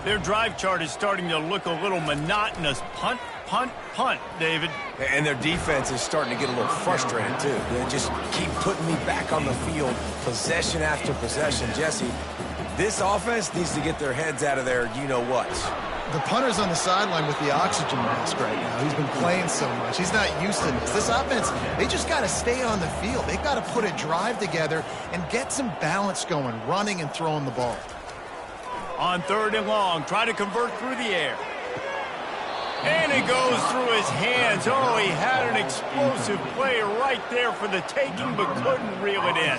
Their drive chart is starting to look a little monotonous. Punt, punt, punt, David.
And their defense is starting to get a little frustrated, too. They just keep putting me back on the field, possession after possession. Jesse, this offense needs to get their heads out of their you-know-whats.
The punter's on the sideline with the oxygen mask right now. He's been playing so much. He's not used to this. This offense, they just got to stay on the field. They've got to put a drive together and get some balance going, running and throwing the ball.
On 3rd and long, try to convert through the air. And it goes through his hands. Oh, he had an explosive play right there for the taking, but couldn't reel it in.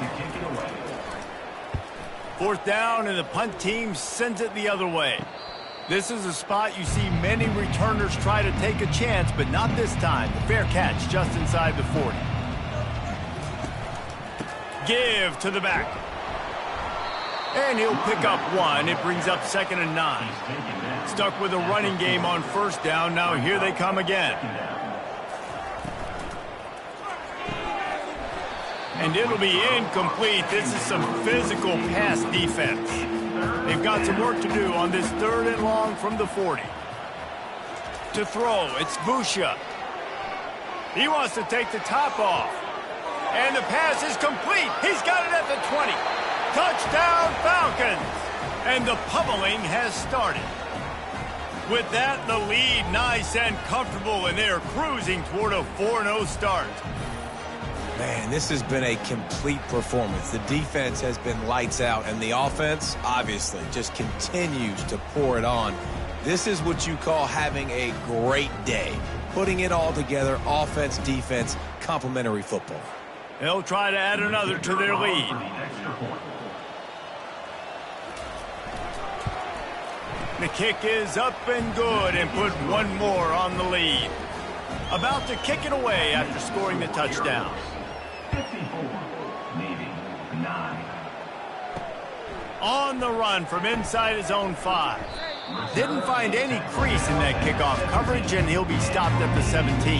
4th down, and the punt team sends it the other way. This is a spot you see many returners try to take a chance, but not this time. The fair catch just inside the 40. Give to the back. And he'll pick up 1. It brings up 2nd and 9. Stuck with a running game on 1st down. Now here they come again. And it'll be incomplete. This is some physical pass defense. They've got some work to do on this 3rd and long from the 40. To throw, it's Busha. He wants to take the top off. And the pass is complete. He's got it at the 20. Touchdown, Falcons! And the pummeling has started. With that, the lead nice and comfortable, and they're cruising toward a 4-0 start.
Man, this has been a complete performance. The defense has been lights out, and the offense, obviously, just continues to pour it on. This is what you call having a great day. Putting it all together, offense, defense, complementary football.
They'll try to add another to their lead. The kick is up and good, and put 1 more on the lead. About to kick it away after scoring the touchdown.
54, Navy, 9.
On the run from inside his own 5. Didn't find any crease in that kickoff coverage, and he'll be stopped at the 17.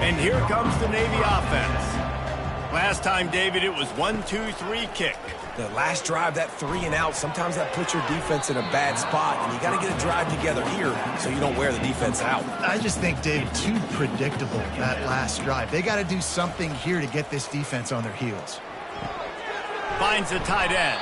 And here comes the Navy offense. Last time, David, it was 1-2-3 kick.
The last drive, that 3 and out, sometimes that puts your defense in a bad spot, and you got to get a drive together here so you don't wear the defense out.
I just think, Dave, too predictable, that last drive. They got to do something here to get this defense on their heels.
Finds the tight end.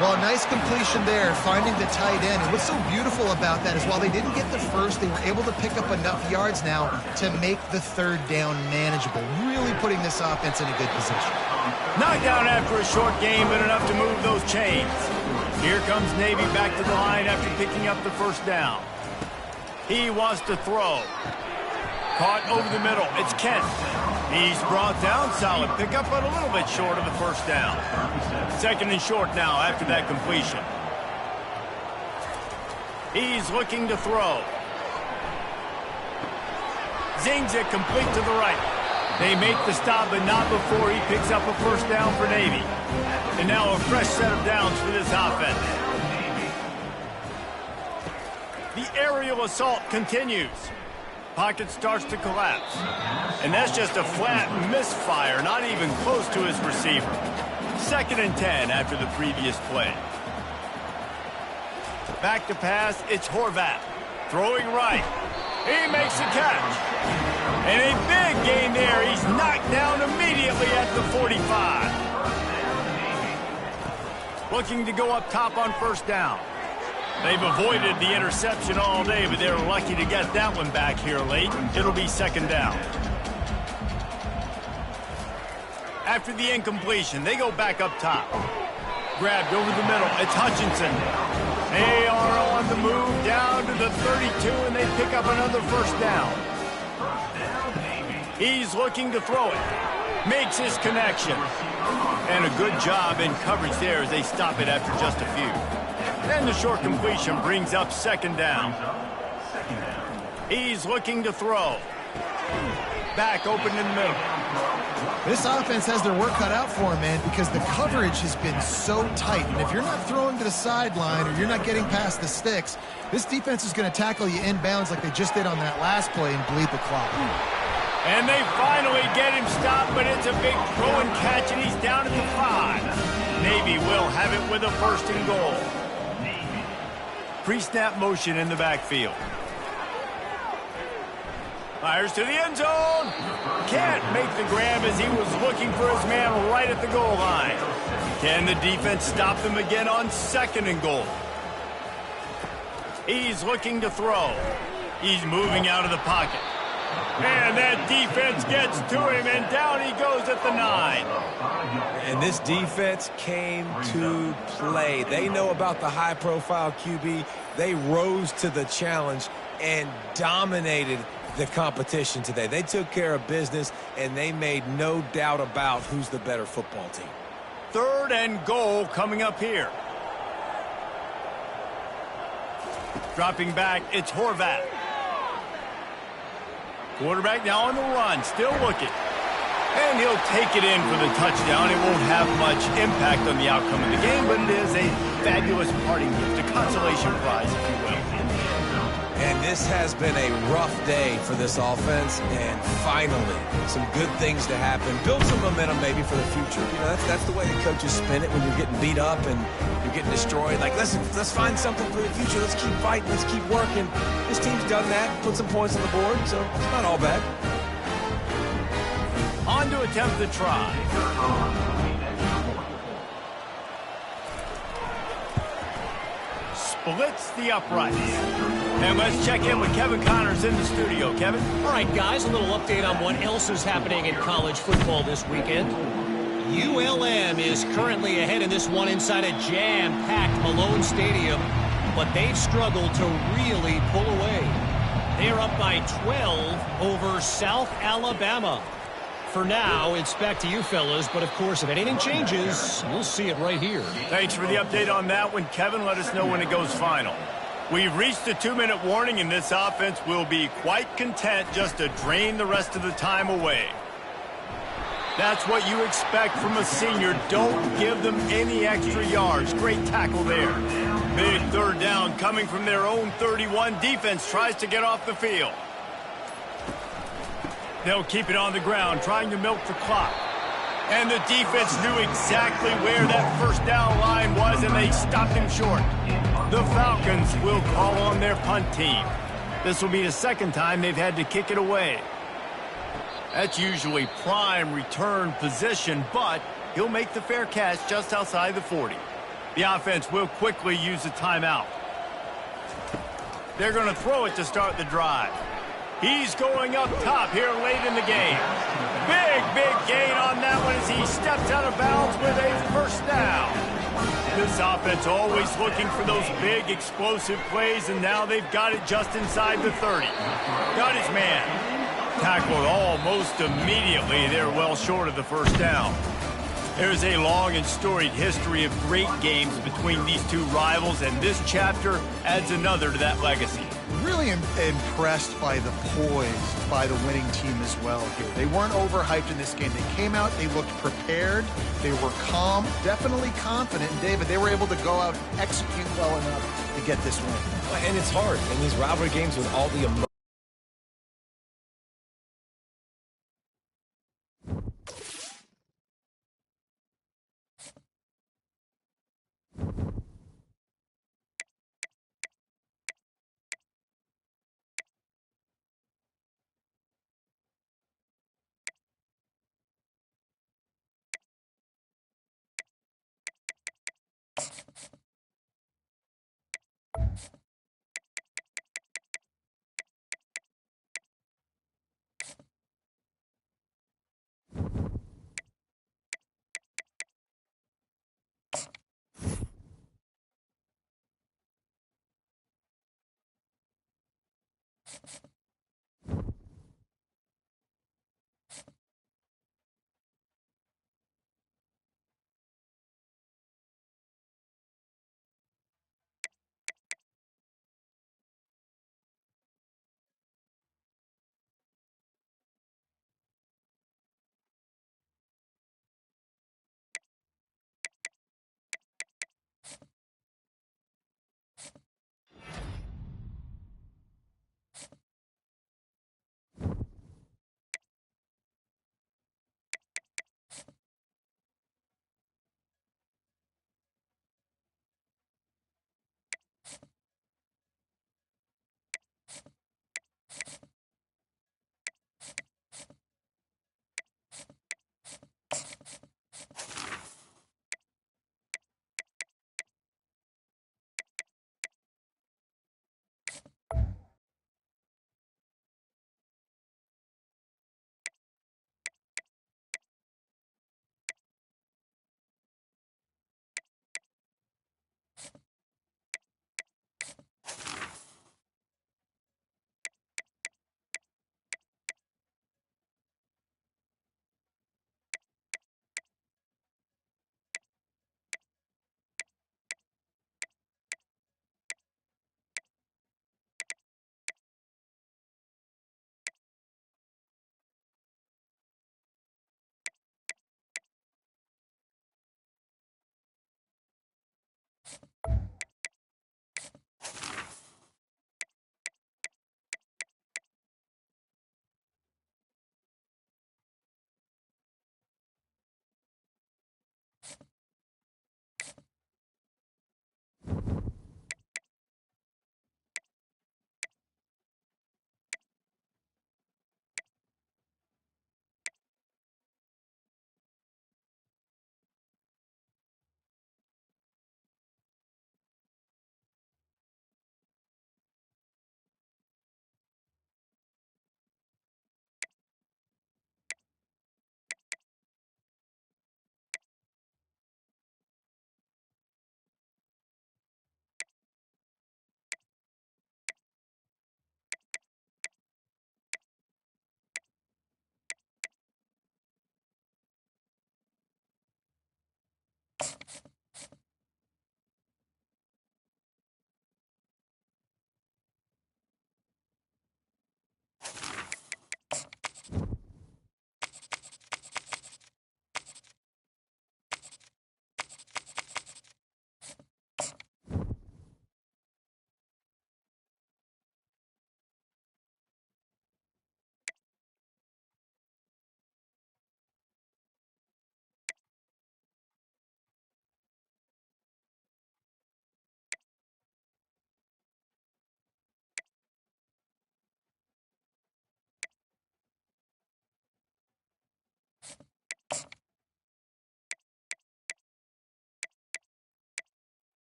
Well, nice completion there, finding the tight end. And what's so beautiful about that is while they didn't get the first, they were able to pick up enough yards now to make the 3rd down manageable, really putting this offense in a good position.
Knocked down after a short game, but enough to move those chains. Here comes Navy back to the line after picking up the 1st down. He wants to throw. Caught over the middle. It's Kent. He's brought down. Solid pickup, but a little bit short of the 1st down. 2nd and short now after that completion. He's looking to throw. Zings it complete to the right. They make the stop, but not before he picks up a 1st down for Navy. And now a fresh set of downs for this offense. The aerial assault continues. Pocket starts to collapse. And that's just a flat misfire, not even close to his receiver. 2nd and 10 after the previous play. Back to pass, it's Horvat. Throwing right. He makes the catch. And a big gain there. He's knocked down immediately at the 45. Looking to go up top on 1st down. They've avoided the interception all day, but they're lucky to get that one back here late. It'll be second down. After the incompletion, they go back up top. Grabbed over the middle. It's Hutchinson. They are on the move down to the 32, and they pick up another first down. He's looking to throw it. Makes his connection. And a good job in coverage there as they stop it after just a few. And the short completion brings up second down. He's looking to throw. Back open in the middle.
This offense has their work cut out for them, man, because the coverage has been so tight. And if you're not throwing to the sideline or you're not getting past the sticks, this defense is going to tackle you inbounds like they just did on that last play and bleed the clock.
And they finally get him stopped, but it's a big throw and catch, and he's down at the 5. Navy will have it with a first and goal. Pre-snap motion in the backfield. Fires to the end zone. Can't make the grab as he was looking for his man right at the goal line. Can the defense stop them again on second and goal? He's looking to throw. He's moving out of the pocket. And that defense gets to him, and down he goes at the 9.
And this defense came to play. They know about the high-profile QB. They rose to the challenge and dominated the competition today. They took care of business, and they made no doubt about who's the better football team.
Third and goal coming up here. Dropping back, it's Horvath. Quarterback now on the run, still looking. And he'll take it in for the touchdown. It won't have much impact on the outcome of the game, but it is a fabulous parting gift, a consolation prize, if you will.
And this has been a rough day for this offense, and finally, some good things to happen. Build some momentum maybe for the future. You know, that's the way the coaches spin it when you're getting beat up and you're getting destroyed. Like, listen, let's find something for the future. Let's keep fighting. Let's keep working. This team's done that, put some points on the board, so it's not all bad.
On to attempt the try. Splits the uprights. And let's check in with Kevin Connors in the studio. Kevin?
All right, guys, a little update on what else is happening in college football this weekend. ULM is currently ahead in this one inside a jam-packed Malone Stadium, but they've struggled to really pull away. They're up by 12 over South Alabama. For now, it's back to you fellas, but of course, if anything changes, you'll see it right here.
Thanks for the update on that one, Kevin. Let us know when it goes final. We've reached the 2-minute warning, and this offense will be quite content just to drain the rest of the time away. That's what you expect from a senior. Don't give them any extra yards. Great tackle there. Big third down coming from their own 31. Defense tries to get off the field. They'll keep it on the ground, trying to milk the clock. And the defense knew exactly where that first down line was, and they stopped him short. The Falcons will call on their punt team. This will be the second time they've had to kick it away. That's usually prime return position, but he'll make the fair catch just outside the 40. The offense will quickly use a timeout. They're going to throw it to start the drive. He's going up top here late in the game. Big gain on that one as he steps out of bounds with a first down. This offense always looking for those big explosive plays, and now they've got it just inside the 30. Got his man. Tackled almost immediately. They're well short of the first down. There's a long and storied history of great games between these two rivals, and this chapter adds another to that legacy.
Really impressed by the poise by the winning team as well here. They weren't overhyped in this game. They came out, they looked prepared, they were calm, definitely confident. And David, they were able to go out and execute well enough to get this win.
And it's hard in these rivalry games with all the emotion.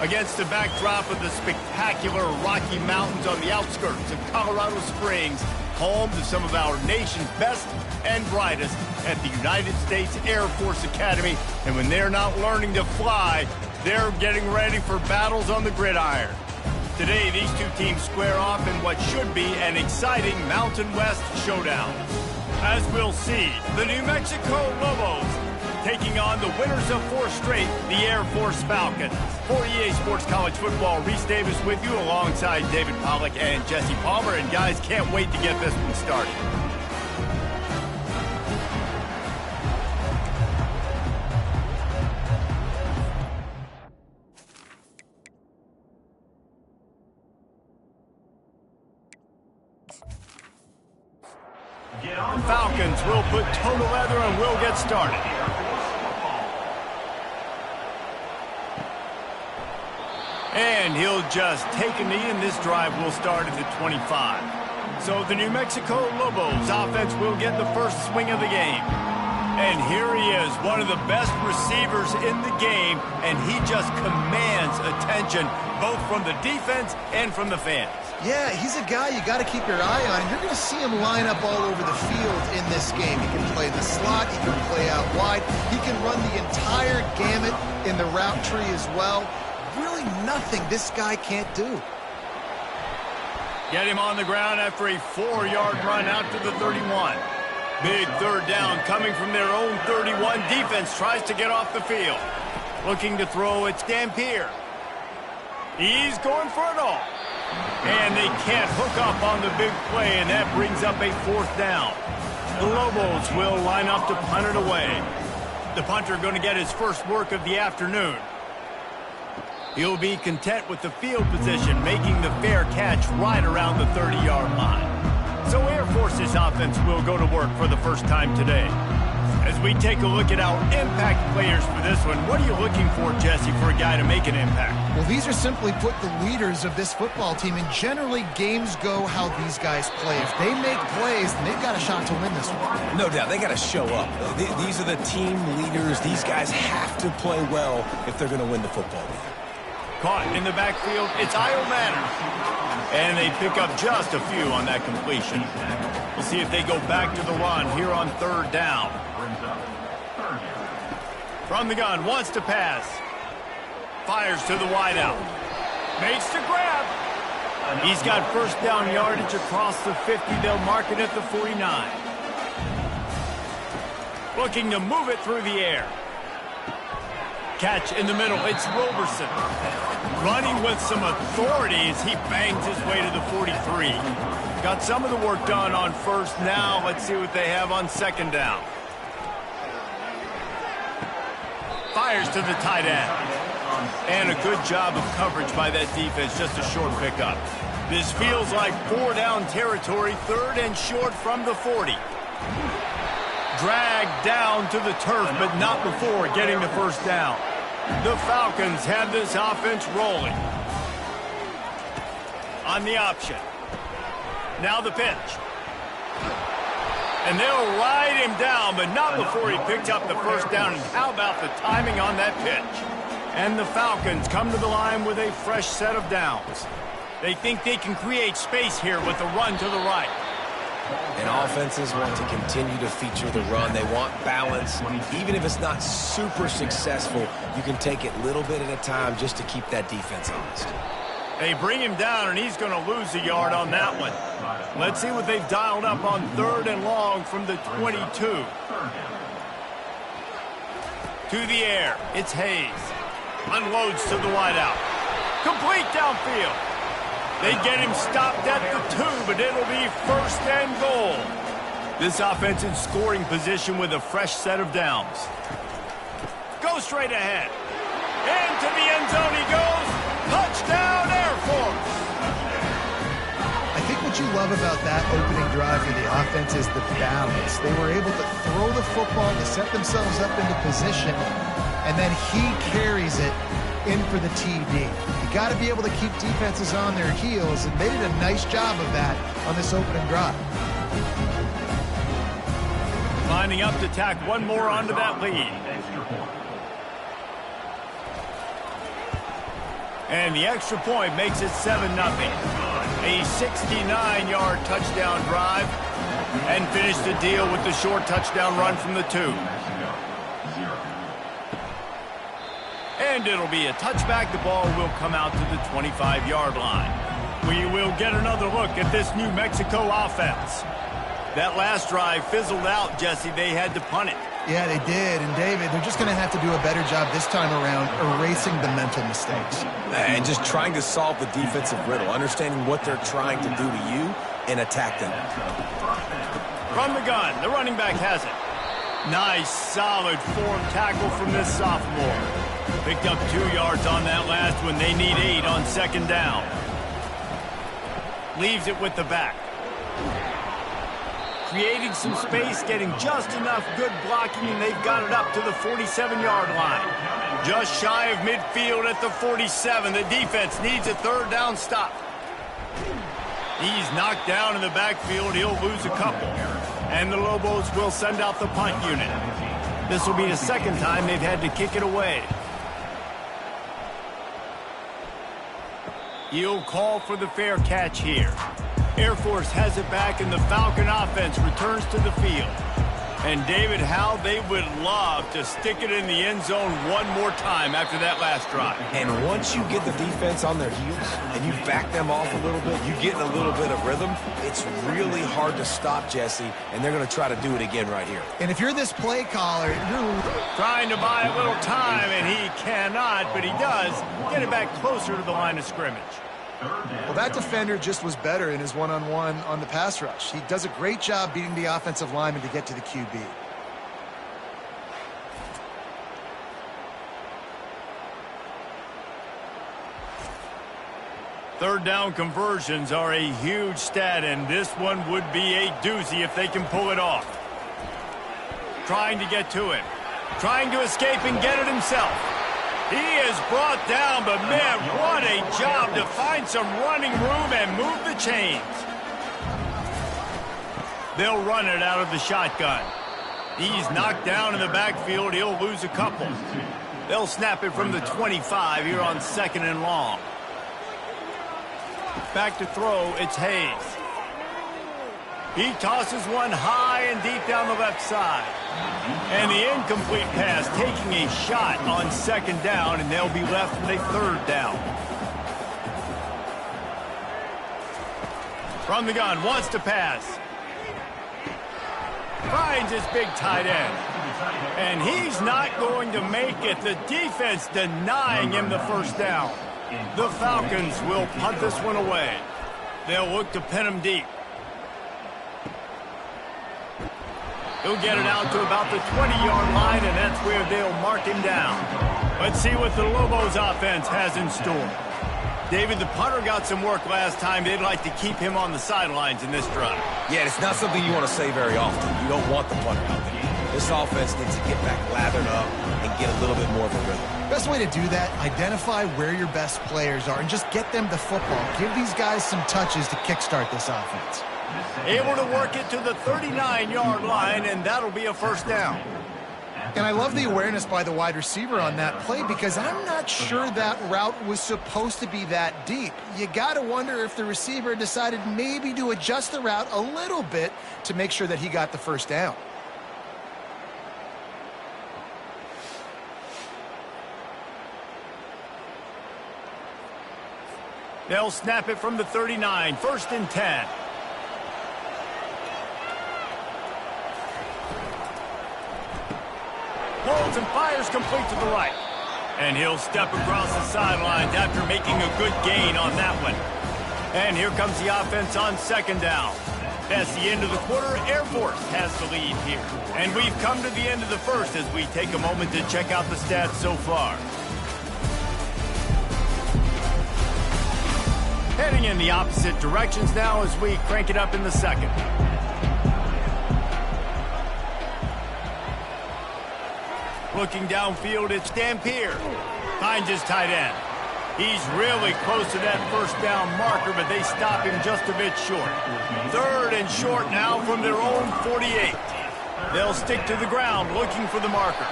Against the backdrop of the spectacular Rocky Mountains on the outskirts of Colorado Springs, home to some of our nation's best and brightest at the United States Air Force Academy. And when they're not learning to fly, they're getting ready for battles on the gridiron. Today, these two teams square off in what should be an exciting Mountain West showdown. As we'll see, the New Mexico Lobos taking on the winners of 4 straight, the Air Force Falcons. For EA Sports College Football, Reese Davis with you alongside David Pollack and Jesse Palmer. And guys, can't wait to get this one started. The Falcons will put toe to leather and we'll get started. And he'll just take a knee, and this drive will start at the 25. So the New Mexico Lobos offense will get the first swing of the game. And here he is, one of the best receivers in the game, and he just commands attention both from the defense and from the fans.
Yeah, he's a guy you got to keep your eye on. You're going to see him line up all over the field in this game. He can play in the slot. He can play out wide. He can run the entire gamut in the route tree as well. Really nothing this guy can't do.
Get him on the ground after a 4-yard run out to the 31. Big third down coming from their own 31. Defense tries to get off the field. Looking to throw, it's Dampier. He's going for it all. And they can't hook up on the big play, and that brings up a 4th down. The Lobos will line up to punt it away. The punter going to get his first work of the afternoon. He'll be content with the field position, making the fair catch right around the 30-yard line. So Air Force's offense will go to work for the first time today. As we take a look at our impact players for this one, what are you looking for, Jesse, for a guy to make an impact?
Well, these are simply put the leaders of this football team, and generally games go how these guys play. If they make plays, then they've got a shot to win this one.
No doubt, they got to show up. These are the team leaders. These guys have to play well if they're going to win the football game.
Caught in the backfield, it's Io Manners. And they pick up just a few on that completion. We'll see if they go back to the run here on 3rd down. From the gun, wants to pass. Fires to the wideout. Makes the grab. He's got first down yardage across the 50. They'll mark it at the 49. Looking to move it through the air. Catch in the middle, it's Roberson. Running with some authority as he bangs his way to the 43. Got some of the work done on 1st. Now let's see what they have on 2nd down. Fires to the tight end. And a good job of coverage by that defense, just a short pickup. This feels like 4-down territory, 3rd and short from the 40. Dragged down to the turf, but not before getting the first down. The Falcons have this offense rolling. On the option. Now the pitch. And they'll ride him down, but not before he picked up the first down. And how about the timing on that pitch? And the Falcons come to the line with a fresh set of downs. They think they can create space here with a run to the right.
And offenses want to continue to feature the run. They want balance. Even if it's not super successful, you can take it little bit at a time just to keep that defense honest.
They bring him down, and he's going to lose a yard on that one. Let's see what they've dialed up on 3rd and long from the 22. To the air, it's Hayes. Unloads to the wideout. Complete downfield. They get him stopped at the 2, but it'll be 1st and goal. This offense in scoring position with a fresh set of downs. Go straight ahead. Into the end zone he goes. Touchdown, Air Force.
I think what you love about that opening drive for the offense is the balance. They were able to throw the football to set themselves up into position, and then he carries it in for the TD. You got to be able to keep defenses on their heels, and they did a nice job of that on this opening drive.
Lining up to tack one more onto that lead. And the extra point makes it 7-0. A 69-yard touchdown drive. And finish the deal with the short touchdown run from the 2. And it'll be a touchback. The ball will come out to the 25-yard line. We will get another look at this New Mexico offense. That last drive fizzled out, Jesse. They had to punt it.
Yeah, they did. And, David, they're just going to have to do a better job this time around erasing the mental mistakes.
And just trying to solve the defensive riddle, understanding what they're trying to do to you and attack them.
From the gun, the running back has it. Nice, solid form tackle from this sophomore. Picked up 2 yards on that last one. They need 8 on second down. Leaves it with the back. Creating some space, getting just enough good blocking, and they've got it up to the 47-yard line. Just shy of midfield at the 47. The defense needs a third down stop. He's knocked down in the backfield. He'll lose a couple. And the Lobos will send out the punt unit. This will be the second time they've had to kick it away. He'll call for the fair catch here. Air Force has it back, and the Falcon offense returns to the field. And, David, how they would love to stick it in the end zone one more time after that last drive.
And once you get the defense on their heels and you back them off a little bit, you get in a little bit of rhythm, it's really hard to stop, Jesse, and they're going to try to do it again right here.
And if you're this play caller, you're
trying to buy a little time, and he cannot, but he does get it back closer to the line of scrimmage.
Well, that defender just was better in his one-on-one on the pass rush. He does a great job beating the offensive lineman to get to the QB.
Third down conversions are a huge stat, and this one would be a doozy if they can pull it off. Trying to get to it. Trying to escape and get it himself. He is brought down, but, man, what a job to find some running room and move the chains. They'll run it out of the shotgun. He's knocked down in the backfield. He'll lose a couple. They'll snap it from the 25 here on 2nd and long. Back to throw, it's Hayes. He tosses one high and deep down the left side. And the incomplete pass taking a shot on 2nd down, and they'll be left with a 3rd down. From the gun, wants to pass. Finds his big tight end. And he's not going to make it. The defense denying him the 1st down. The Falcons will punt this one away. They'll look to pin him deep. He'll get it out to about the 20-yard line, and that's where they'll mark him down. Let's see what the Lobos offense has in store. David, the punter got some work last time. They'd like to keep him on the sidelines in this drive.
Yeah, it's not something you want to say very often. You don't want the punter out there. This offense needs to get back lathered up and get a little bit more of a rhythm.
Best way to do that, identify where your best players are and just get them the football. Give these guys some touches to kickstart this offense.
Able to work it to the 39-yard line, and that'll be a 1st down.
And I love the awareness by the wide receiver on that play because I'm not sure that route was supposed to be that deep. You got to wonder if the receiver decided maybe to adjust the route a little bit to make sure that he got the 1st down.
They'll snap it from the 39, 1st and 10. Holds and fires complete to the right. And he'll step across the sidelines after making a good gain on that one. And here comes the offense on 2nd down. That's the end of the quarter. Air Force has the lead here. And we've come to the end of the 1st as we take a moment to check out the stats so far. Heading in the opposite directions now as we crank it up in the 2nd. Looking downfield, it's Dampier. Finds his tight end. He's really close to that 1st down marker, but they stop him just a bit short. 3rd and short now from their own 48. They'll stick to the ground looking for the marker.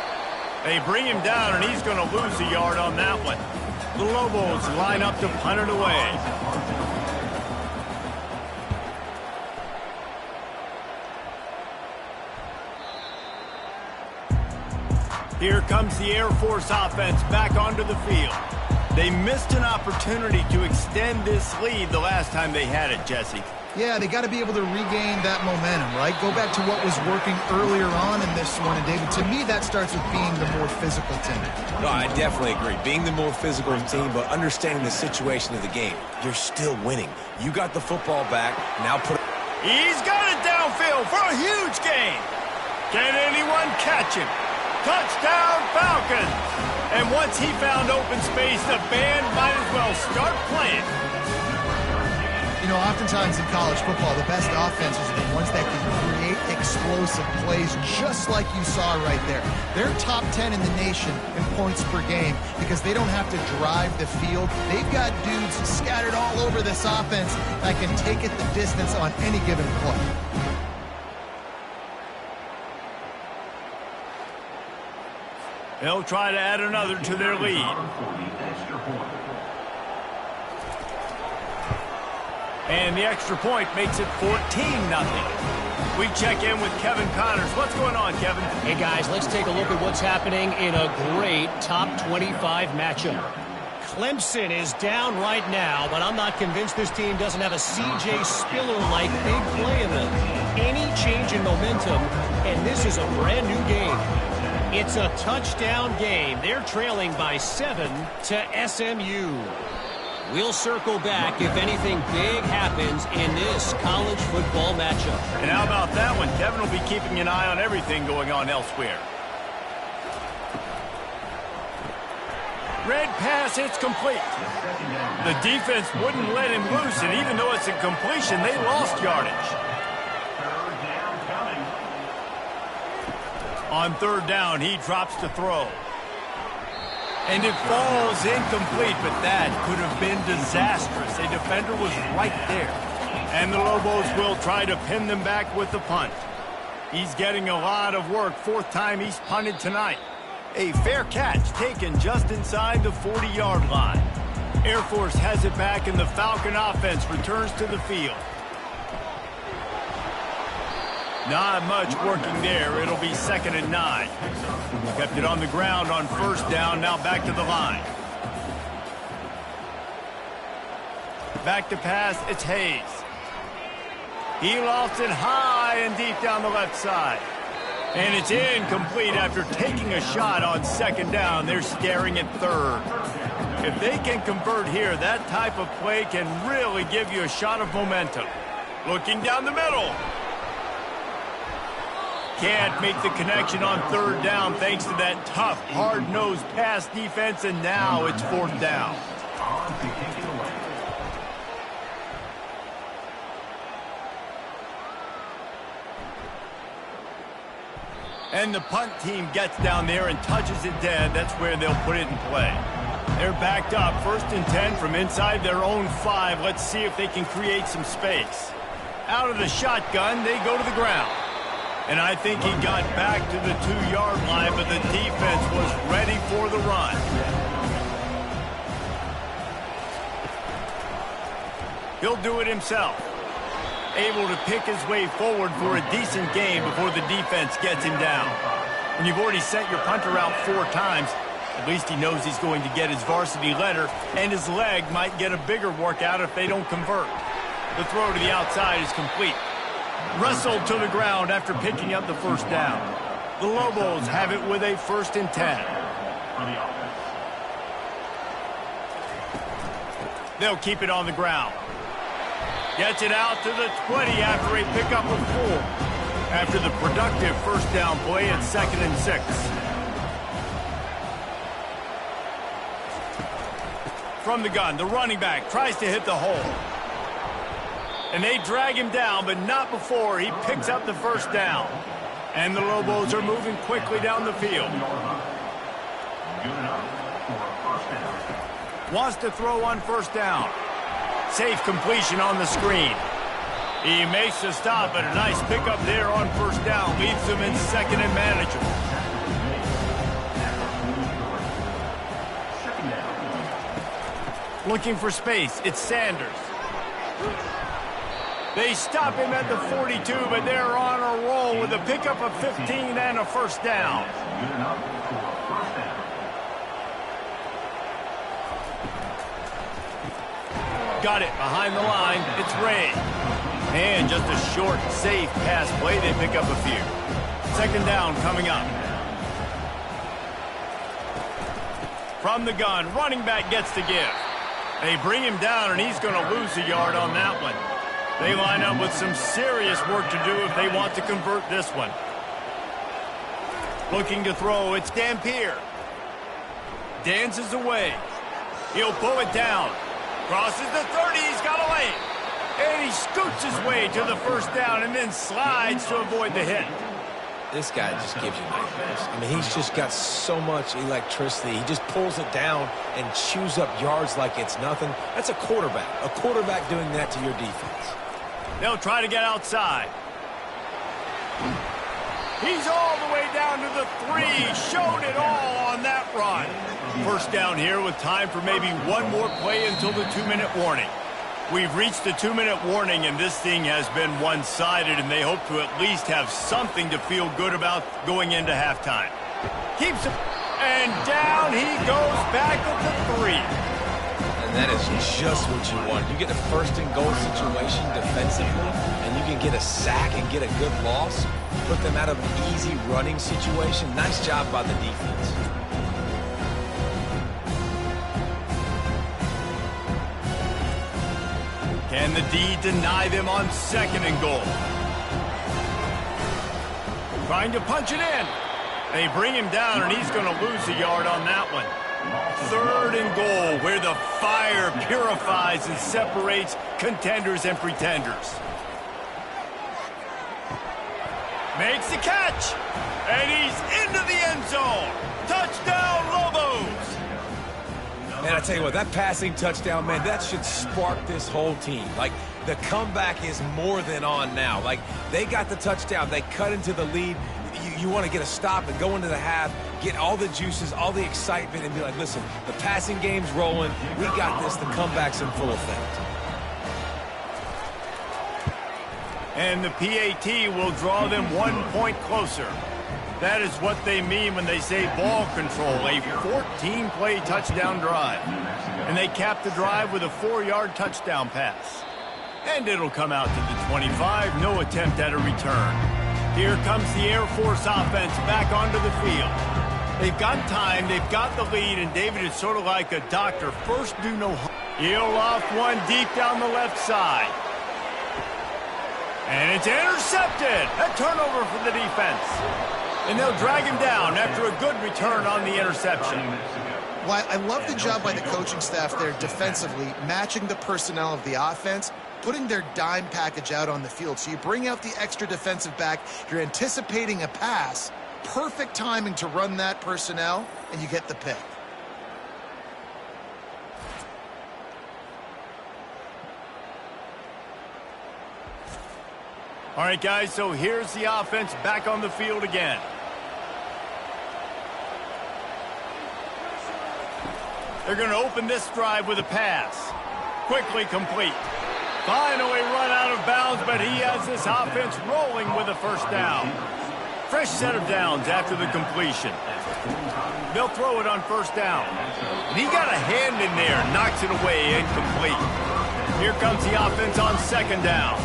They bring him down, and he's going to lose a yard on that one. The Lobos line up to punt it away. Here comes the Air Force offense back onto the field. They missed an opportunity to extend this lead the last time they had it, Jesse.
Yeah, they got to be able to regain that momentum, right? Go back to what was working earlier on in this one. And, David, to me, that starts with being the more physical team.
No, I definitely agree. Being the more physical team, but understanding the situation of the game. You're still winning. You got the football back. Now put it.
He's got it downfield for a huge gain. Can anyone catch him? Touchdown, Falcons! And once he found open space, the band might as well start playing.
You know, oftentimes in college football, the best offenses are the ones that can create explosive plays, just like you saw right there. They're top 10 in the nation in points per game because they don't have to drive the field. They've got dudes scattered all over this offense that can take it the distance on any given play.
They'll try to add another to their lead. And the extra point makes it 14-0. We check in with Kevin Connors. What's going on, Kevin?
Hey, guys, let's take a look at what's happening in a great top 25 matchup. Clemson is down right now, but I'm not convinced this team doesn't have a C.J. Spiller-like big play in them. Any change in momentum, and this is a brand-new game. It's a touchdown game. They're trailing by 7 to SMU. We'll circle back if anything big happens in this college football matchup.
And how about that one? Kevin will be keeping an eye on everything going on elsewhere. Red pass, it's complete. The defense wouldn't let him loose, and even though it's a completion, they lost yardage. On third down, he drops to throw. And it falls incomplete, but that could have been disastrous. A defender was right there. And the Lobos will try to pin them back with the punt. He's getting a lot of work. Fourth time he's punted tonight. A fair catch taken just inside the 40-yard line. Air Force has it back, and the Falcon offense returns to the field. Not much working there. It'll be 2nd and 9. Kept it on the ground on first down. Now back to the line. Back to pass. It's Hayes. He lost it high and deep down the left side. And it's incomplete after taking a shot on 2nd down. They're staring at 3rd. If they can convert here, that type of play can really give you a shot of momentum. Looking down the middle. Can't make the connection on 3rd down thanks to that tough, hard-nosed pass defense, and now it's 4th down. And the punt team gets down there and touches it dead. That's where they'll put it in play. They're backed up, 1st and 10 from inside their own 5. Let's see if they can create some space. Out of the shotgun, they go to the ground. And I think he got back to the 2-yard line, but the defense was ready for the run. He'll do it himself. Able to pick his way forward for a decent gain before the defense gets him down. When you've already sent your punter out 4 times, at least he knows he's going to get his varsity letter, and his leg might get a bigger workout if they don't convert. The throw to the outside is complete. Wrestled to the ground after picking up the 1st down. The Lobos have it with a 1st and 10. They'll keep it on the ground. Gets it out to the 20 after a pickup of 4. After the productive 1st down play at 2nd and 6. From the gun, the running back tries to hit the hole. And they drag him down, but not before he picks up the 1st down. And the Lobos are moving quickly down the field. Wants to throw on 1st down. Safe completion on the screen. He makes the stop, but a nice pickup there on 1st down. Leaves him in 2nd and manageable. Looking for space. It's Sanders. They stop him at the 42, but they're on a roll with a pickup of 15 and a first down.
Good enough for a first down.
Got it behind the line. It's Ray. And just a short, safe pass play. They pick up a few. Second down coming up. From the gun, running back gets to give. They bring him down, and he's going to lose a yard on that one. They line up with some serious work to do if they want to convert this one. Looking to throw, it's Dampier. Dances away. He'll pull it down. Crosses the 30, he's got a lane. And he scoots his way to the first down and then slides to avoid the hit.
This guy just gives you nightmares. I mean, he's just got so much electricity. He just pulls it down and chews up yards like it's nothing. That's a quarterback. A quarterback doing that to your defense.
They'll try to get outside. He's all the way down to the 3. Showed it all on that run. First down here with time for maybe one more play until the 2-minute warning. We've reached the 2-minute warning, and this thing has been one-sided, and they hope to at least have something to feel good about going into halftime. Keeps it, and down he goes back at the 3.
And that is just what you want. You get a first-and-goal situation defensively, and you can get a sack and get a good loss, put them out of an easy running situation. Nice job by the defense.
Can the D deny them on 2nd and goal? Trying to punch it in. They bring him down, and he's going to lose a yard on that one. 3rd and goal, where the fire purifies and separates contenders and pretenders. Makes the catch, and he's into the end zone. Touchdown, Lobos!
Man, I tell you what, that passing touchdown, man, that should spark this whole team. Like, the comeback is more than on now. Like, they got the touchdown. They cut into the lead. You want to get a stop and go into the half, get all the juices, all the excitement, and be like, listen, the passing game's rolling. We got this. The comeback's in full effect.
And the PAT will draw them 1 point closer. That is what they mean when they say ball control, a 14-play touchdown drive. And they cap the drive with a 4-yard touchdown pass. And it'll come out to the 25, no attempt at a return. Here comes the Air Force offense back onto the field. They've got time, they've got the lead, and David is sort of like a doctor. First, do no harm. He'll off one deep down the left side. And it's intercepted. A turnover for the defense. And they'll drag him down after a good return on the interception.
Well, I love the job by the coaching staff there defensively, matching the personnel of the offense, putting their dime package out on the field. So you bring out the extra defensive back, you're anticipating a pass, perfect timing to run that personnel, and you get the pick.
All right, guys, so here's the offense back on the field again. They're going to open this drive with a pass. Quickly complete. Finally run out of bounds, but he has this offense rolling with a first down. Fresh set of downs after the completion. They'll throw it on first down. And he got a hand in there, knocks it away, incomplete. Here comes the offense on 2nd down.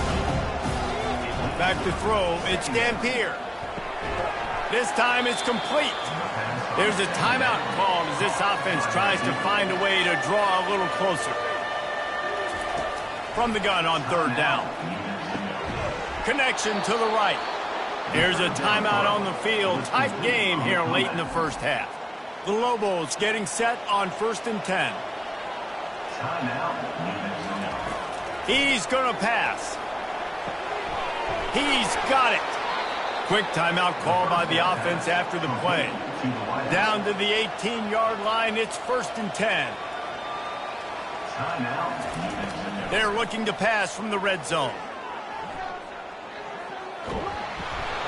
Back to throw, it's Dampier. This time it's complete. There's a timeout called as this offense tries to find a way to draw a little closer. From the gun on 3rd down. Connection to the right. There's a timeout on the field. Tight game here late in the first half. The Lobos getting set on 1st and 10. He's going to pass. He's got it. Quick timeout call by the offense after the play. Down to the 18-yard line, it's 1st and 10. They're looking to pass from the red zone.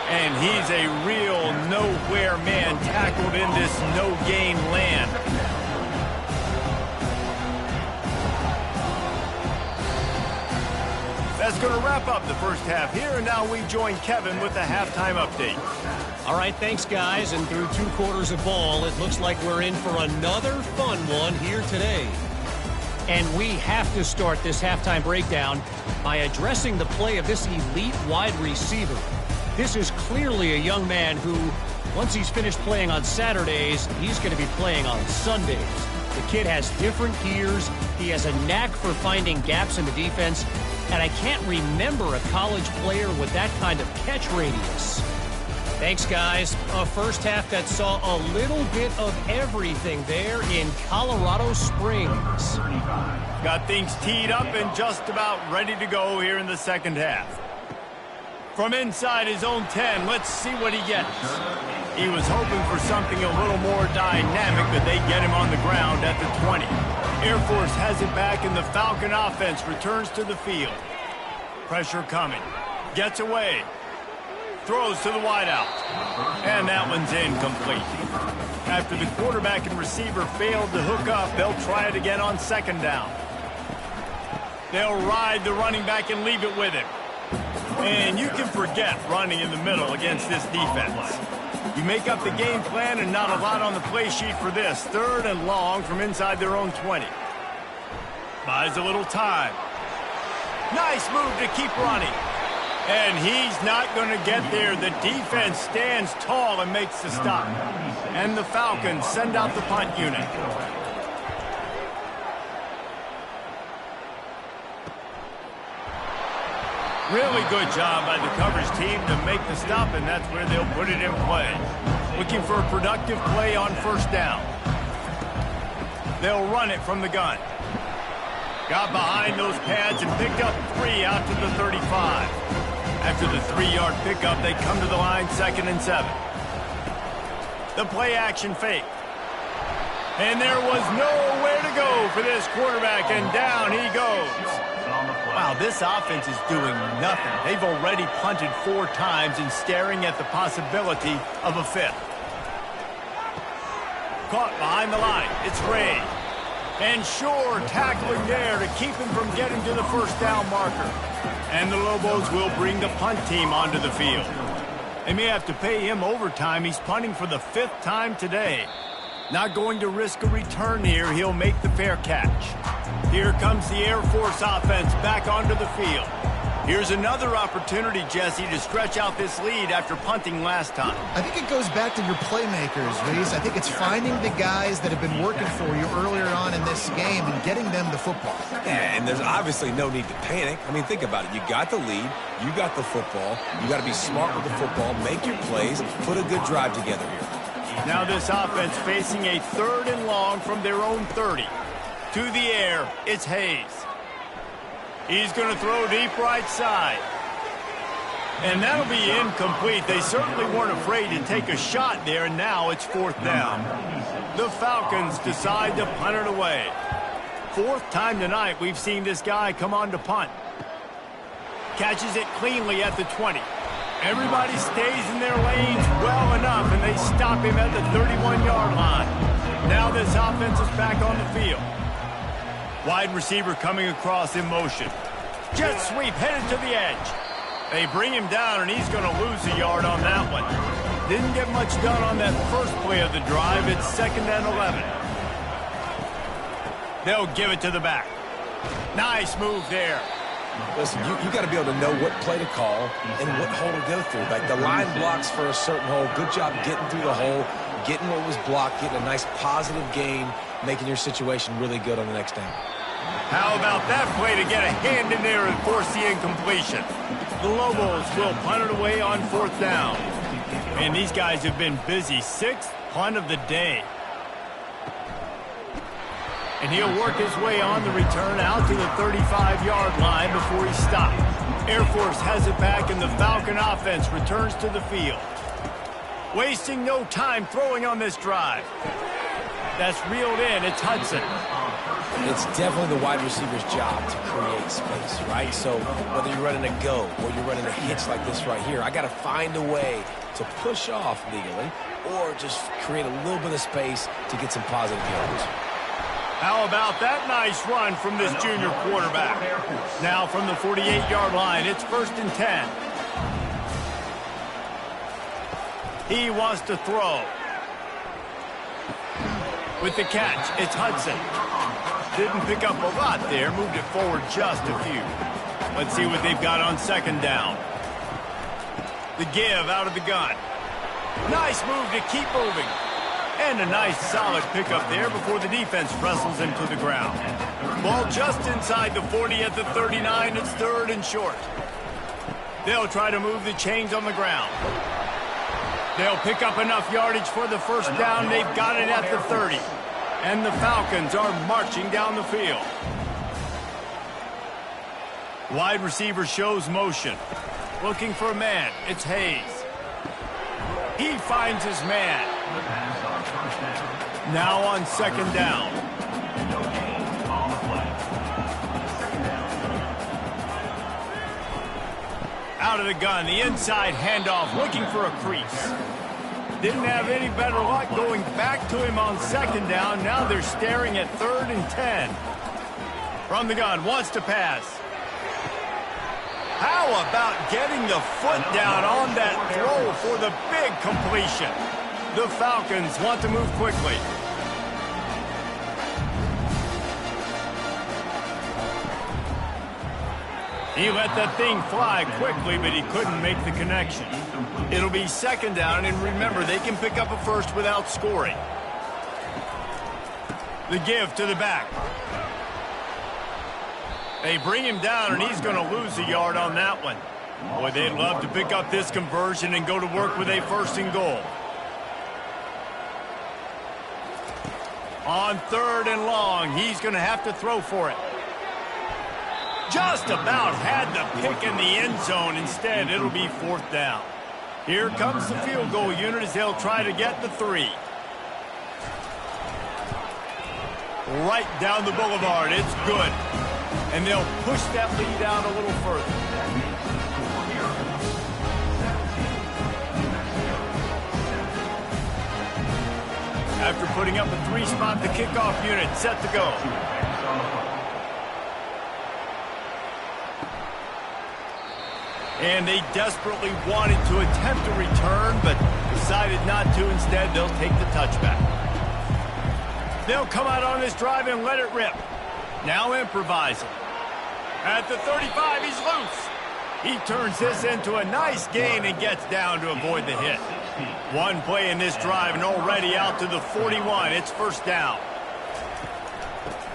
And he's a real nowhere man tackled in this no-gain land. That's going to wrap up the first half here, and now we join Kevin with the halftime update.
All right, thanks, guys. And through 2 quarters of ball, it looks like we're in for another fun one here today. And we have to start this halftime breakdown by addressing the play of this elite wide receiver. This is clearly a young man who, once he's finished playing on Saturdays, he's going to be playing on Sundays. The kid has different gears. He has a knack for finding gaps in the defense. And I can't remember a college player with that kind of catch radius. Thanks, guys. A first half that saw a little bit of everything there in Colorado Springs.
Got things teed up and just about ready to go here in the second half. From inside his own 10, let's see what he gets. He was hoping for something a little more dynamic, but they get him on the ground at the 20. Air Force has it back, and the Falcon offense returns to the field. Pressure coming. Gets away. Throws to the wideout. And that one's incomplete. After the quarterback and receiver failed to hook up, they'll try it again on second down. They'll ride the running back and leave it with him. And you can forget running in the middle against this defense. You make up the game plan and not a lot on the play sheet for this. 3rd and long from inside their own 20. Buys a little time. Nice move to keep running. And he's not going to get there. The defense stands tall and makes the stop. And the Falcons send out the punt unit. Really good job by the coverage team to make the stop, and that's where they'll put it in play. Looking for a productive play on first down. They'll run it from the gun. Got behind those pads and picked up 3 out to the 35. After the 3-yard pickup, they come to the line 2nd and 7. The play action fake. And there was nowhere to go for this quarterback, and down he goes. Wow, this offense is doing nothing. They've already punted 4 times and staring at the possibility of a 5th. Caught behind the line. It's Ray. And Shore tackling there to keep him from getting to the first down marker. And the Lobos will bring the punt team onto the field. They may have to pay him overtime. He's punting for the 5th time today. Not going to risk a return here. He'll make the fair catch. Here comes the Air Force offense back onto the field. Here's another opportunity, Jesse, to stretch out this lead after punting last time.
I think it goes back to your playmakers, Reese. I think it's finding the guys that have been working for you earlier on in this game and getting them the football.
Yeah, and there's obviously no need to panic. I mean, think about it. You got the lead. You got the football. You got to be smart with the football, make your plays, put a good drive together here.
Now this offense facing a 3rd and long from their own 30. To the air, it's Hayes. He's going to throw deep right side. And that'll be incomplete. They certainly weren't afraid to take a shot there, and now it's 4th down. The Falcons decide to punt it away. 4th time tonight we've seen this guy come on to punt. Catches it cleanly at the 20. Everybody stays in their lanes well enough, and they stop him at the 31-yard line. Now this offense is back on the field. Wide receiver coming across in motion. Jet sweep headed to the edge. They bring him down, and he's going to lose a yard on that one. Didn't get much done on that first play of the drive. It's 2nd and 11. They'll give it to the back. Nice move there.
Listen, you got to be able to know what play to call and what hole to go through. Like the line blocks for a certain hole. Good job getting through the hole, getting what was blocked, getting a nice positive gain, making your situation really good on the next down.
How about that play to get a hand in there and force the incompletion? The Lobos will punt it away on 4th down. And these guys have been busy. 6th punt of the day. And he'll work his way on the return out to the 35-yard line before he stopped. Air Force has it back, and the Falcon offense returns to the field. Wasting no time throwing on this drive. That's reeled in. It's Hudson.
It's definitely the wide receiver's job to create space, right? So whether you're running a go or you're running a hitch like this right here, I got to find a way to push off legally or just create a little bit of space to get some positive yards.
How about that nice run from this junior quarterback? Now from the 48-yard line, it's 1st and 10. He wants to throw. With the catch, it's Hudson. Didn't pick up a lot there, moved it forward just a few. Let's see what they've got on 2nd down. The give out of the gun. Nice move to keep moving. And a nice solid pickup there before the defense wrestles him to the ground. Ball just inside the 40 at the 39. It's 3rd and short. They'll try to move the chains on the ground. They'll pick up enough yardage for the 1st down. They've got it at the 30. And the Falcons are marching down the field. Wide receiver shows motion. Looking for a man. It's Hayes. He finds his man. Now on 2nd down. Out of the gun, the inside handoff, looking for a crease. Didn't have any better luck going back to him on 2nd down. Now they're staring at 3rd and 10. From the gun, wants to pass. How about getting the foot down on that throw for the big completion? The Falcons want to move quickly. He let that thing fly quickly, but he couldn't make the connection. It'll be 2nd down, and remember, they can pick up a first without scoring. The give to the back. They bring him down, and he's going to lose a yard on that one. Boy, they'd love to pick up this conversion and go to work with a 1st and goal. On 3rd and long, he's going to have to throw for it. Just about had the pick in the end zone. Instead, it'll be 4th down. Here comes the field goal unit as they'll try to get the 3. Right down the boulevard. It's good. And they'll push that lead out a little further. After putting up a 3-spot, the kickoff unit set to go. And they desperately wanted to attempt a return, but decided not to. Instead, they'll take the touchback. They'll come out on this drive and let it rip. Now improvising. At the 35, he's loose. He turns this into a nice gain and gets down to avoid the hit. One play in this drive and already out to the 41. It's 1st down.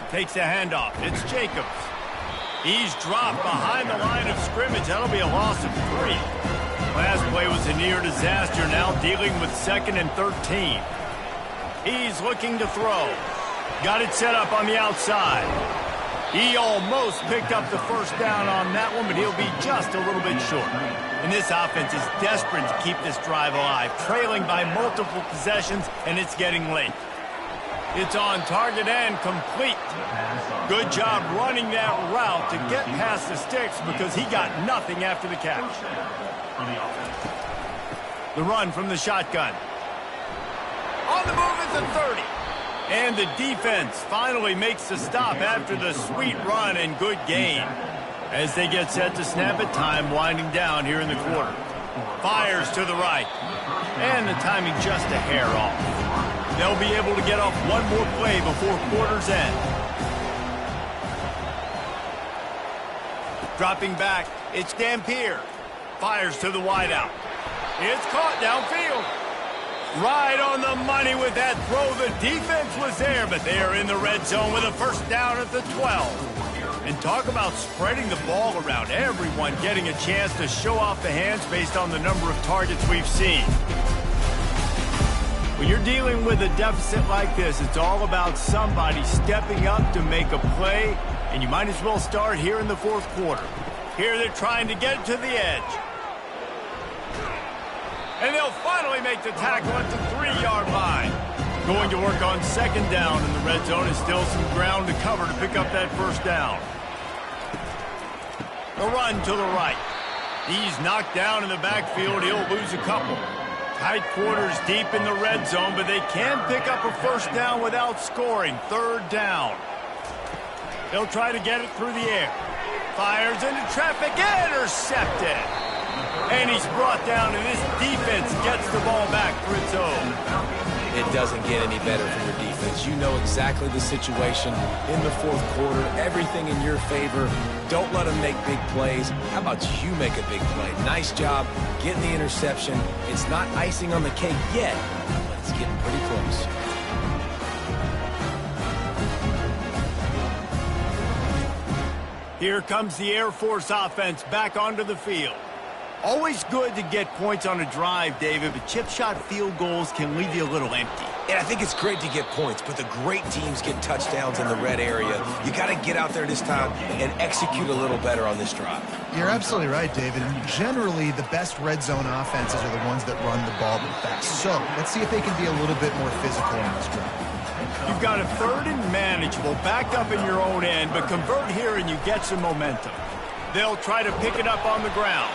Takes a handoff. It's Jacobs. He's dropped behind the line of scrimmage. That'll be a loss of 3. Last play was a near disaster. Now dealing with 2nd and 13. He's looking to throw. Got it set up on the outside. He almost picked up the 1st down on that one, but he'll be just a little bit short. And this offense is desperate to keep this drive alive, trailing by multiple possessions, and it's getting late. It's on target and complete. Good job running that route to get past the sticks because he got nothing after the catch. The run from the shotgun. On the move at the 30. And the defense finally makes the stop after the sweet run and good gain. As they get set to snap it, time winding down here in the quarter. Fires to the right. And the timing just a hair off. They'll be able to get off one more play before quarter's end. Dropping back, it's Dampier. Fires to the wideout. It's caught downfield. Right on the money with that throw. The defense was there, but they are in the red zone with a 1st down at the 12. And talk about spreading the ball around. Everyone getting a chance to show off the hands based on the number of targets we've seen. When you're dealing with a deficit like this, it's all about somebody stepping up to make a play, and you might as well start here in the 4th quarter. Here they're trying to get to the edge. And they'll finally make the tackle at the 3-yard line. Going to work on 2nd down in the red zone is still some ground to cover to pick up that 1st down. The run to the right. He's knocked down in the backfield. He'll lose a couple. Tight quarters deep in the red zone, but they can pick up a first down without scoring. Third down. They'll try to get it through the air. Fires into traffic, intercepted. And he's brought down, and this defense gets the ball back for its own.
It doesn't get any better for your defense. You know exactly the situation in the fourth quarter. Everything in your favor. Don't let them make big plays. How about you make a big play? Nice job getting the interception. It's not icing on the cake yet, but it's getting pretty close.
Here comes the Air Force offense back onto the field. Always good to get points on a drive, David, but chip shot field goals can leave you a little empty.
And I think it's great to get points, but the great teams get touchdowns in the red area. You got to get out there this time and execute a little better on this drive.
You're absolutely right, David. And generally, the best red zone offenses are the ones that run the ball the best. So let's see if they can be a little bit more physical on this drive.
You've got a third and manageable backed up in your own end, but convert here and you get some momentum. They'll try to pick it up on the ground.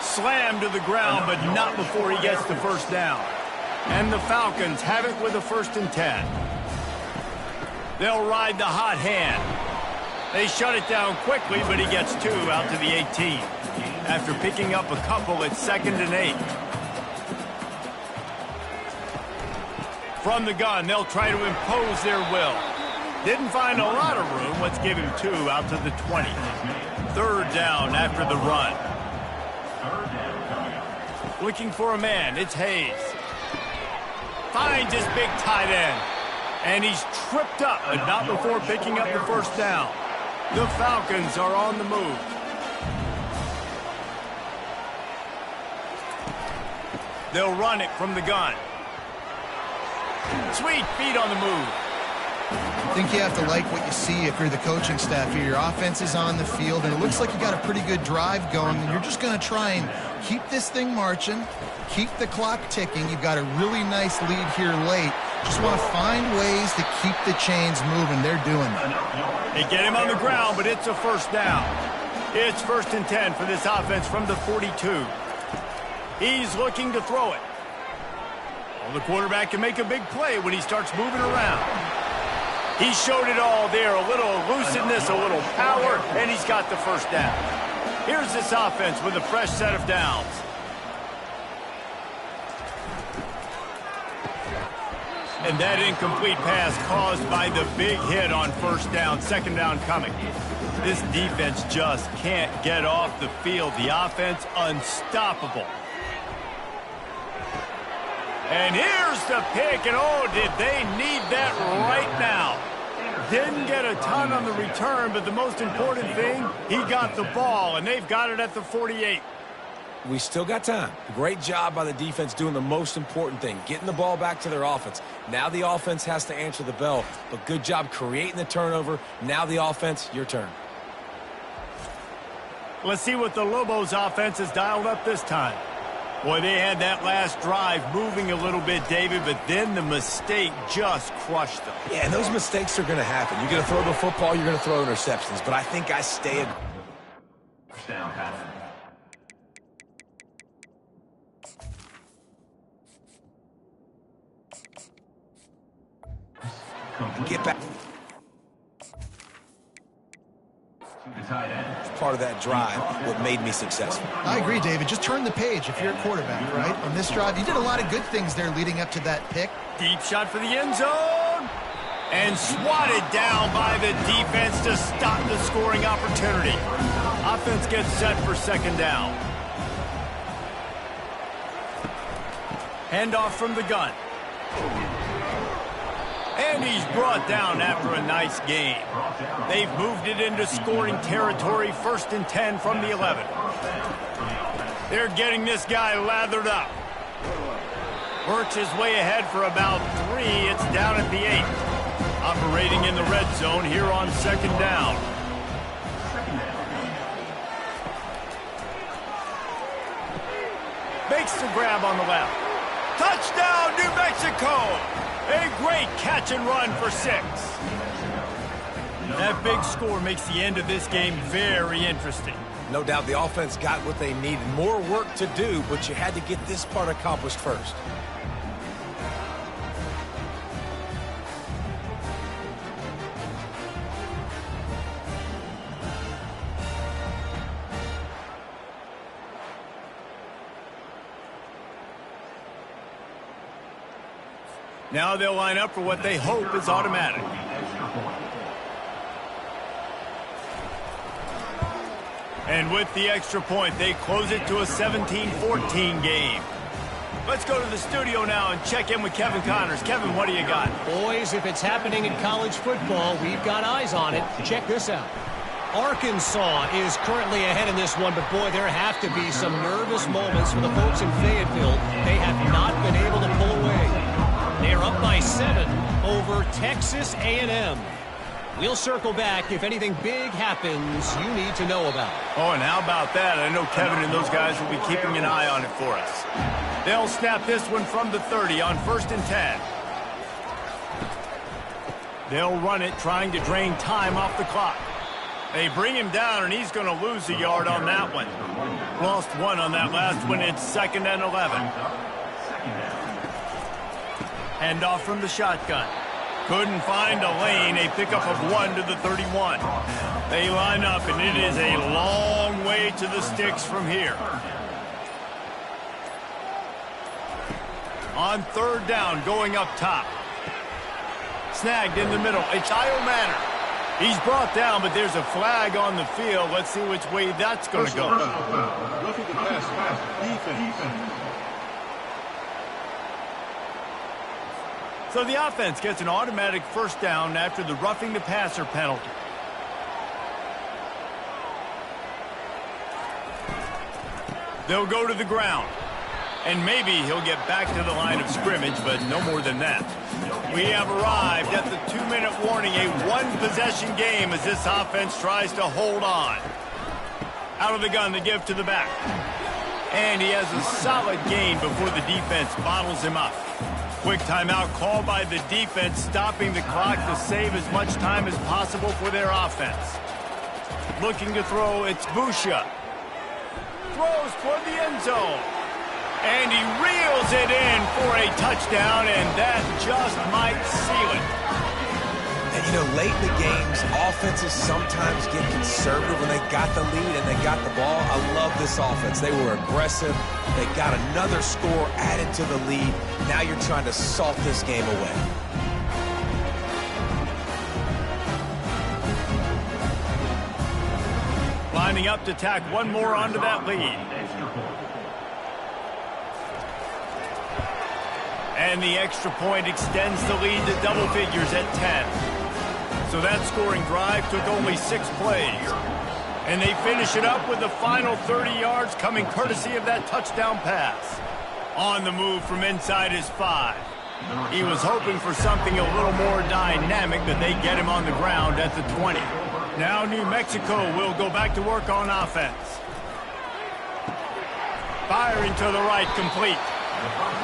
Slam to the ground, but not before he gets the first down. And the Falcons have it with a 1st and 10. They'll ride the hot hand. They shut it down quickly, but he gets 2 out to the 18. After picking up a couple, it's 2nd and 8. From the gun, they'll try to impose their will. Didn't find a lot of room. Let's give him 2 out to the 20. 3rd down after the run. Looking for a man, it's Hayes. Finds his big tight end. And he's tripped up, but not before picking up the first down. The Falcons are on the move. They'll run it from the gun. Sweet feet on the move.
I think you have to like what you see if you're the coaching staff here. Your offense is on the field, and it looks like you got a pretty good drive going, and you're just going to try and keep this thing marching, keep the clock ticking. You've got a really nice lead here late. Just want to find ways to keep the chains moving. They're doing that.
They get him on the ground, but it's a first down. It's 1st and 10 for this offense from the 42. He's looking to throw it. Well, the quarterback can make a big play when he starts moving around. He showed it all there, a little elusiveness, a little power, and he's got the first down. Here's this offense with a fresh set of downs. And that incomplete pass caused by the big hit on first down, 2nd down coming. This defense just can't get off the field. The offense unstoppable. And here's the pick, and oh, did they need that right now. Didn't get a ton on the return, but the most important thing, he got the ball, and they've got it at the 48.
We still got time. Great job by the defense doing the most important thing, getting the ball back to their offense. Now the offense has to answer the bell, but good job creating the turnover. Now the offense, your turn.
Let's see what the Lobos offense has dialed up this time. Boy, they had that last drive moving a little bit, David, but then the mistake just crushed them.
Yeah, and those mistakes are going to happen. You're going to throw the football, you're going to throw interceptions, but I think I stay.
Down pass.
Get back.
Tight end.
Part of that drive, what made me successful.
I agree, David. Just turn the page if you're a quarterback, right? On this drive, you did a lot of good things there leading up to that pick.
Deep shot for the end zone. And swatted down by the defense to stop the scoring opportunity. Offense gets set for 2nd down. Handoff from the gun. And he's brought down after a nice game. They've moved it into scoring territory, 1st and 10 from the 11. They're getting this guy lathered up. Works his way ahead for about 3. It's down at the 8. Operating in the red zone here on 2nd down. Makes the grab on the left. Touchdown, New Mexico! A great catch and run for 6. That big score makes the end of this game very interesting.
No doubt the offense got what they needed. More work to do, but you had to get this part accomplished first.
Now they'll line up for what they hope is automatic. And with the extra point, they close it to a 17-14 game. Let's go to the studio now and check in with Kevin Connors. Kevin, what do you got?
Boys, if it's happening in college football, we've got eyes on it. Check this out. Arkansas is currently ahead in this one, but boy, there have to be some nervous moments for the folks in Fayetteville. They have not been able to pull away. They're up by 7 over Texas A&M. We'll circle back if anything big happens you need to know about.
Oh, and how about that? I know Kevin and those guys will be keeping an eye on it for us. They'll snap this one from the 30 on 1st and 10. They'll run it, trying to drain time off the clock. They bring him down, and he's going to lose a yard on that one. Lost 1 on that last one. It's 2nd and 11. Handoff from the shotgun. Couldn't find a lane. A pickup of 1 to the 31. They line up, and it is a long way to the sticks from here. On 3rd down, going up top. Snagged in the middle. It's Io Manor. He's brought down, but there's a flag on the field. Let's see which way that's going to go.
Roughing the pass. Defense.
So the offense gets an automatic 1st down after the roughing the passer penalty. They'll go to the ground. And maybe he'll get back to the line of scrimmage, but no more than that. We have arrived at the 2-minute warning, a 1-possession game as this offense tries to hold on. Out of the gun, the give to the back. And he has a solid gain before the defense bottles him up. Quick timeout called by the defense, stopping the clock to save as much time as possible for their offense. Looking to throw, it's Busha. Throws toward the end zone. And he reels it in for a touchdown, and that just might seal it.
And, you know, late in the games, offenses sometimes get conservative when they got the lead and they got the ball. I love this offense. They were aggressive. They got another score added to the lead. Now you're trying to salt this game away.
Lining up to tack one more onto that lead. And the extra point extends the lead to double figures at 10. So that scoring drive took only 6 plays. And they finish it up with the final 30 yards coming courtesy of that touchdown pass. On the move from inside his 5. He was hoping for something a little more dynamic, but they get him on the ground at the 20. Now New Mexico will go back to work on offense. Firing to the right, complete.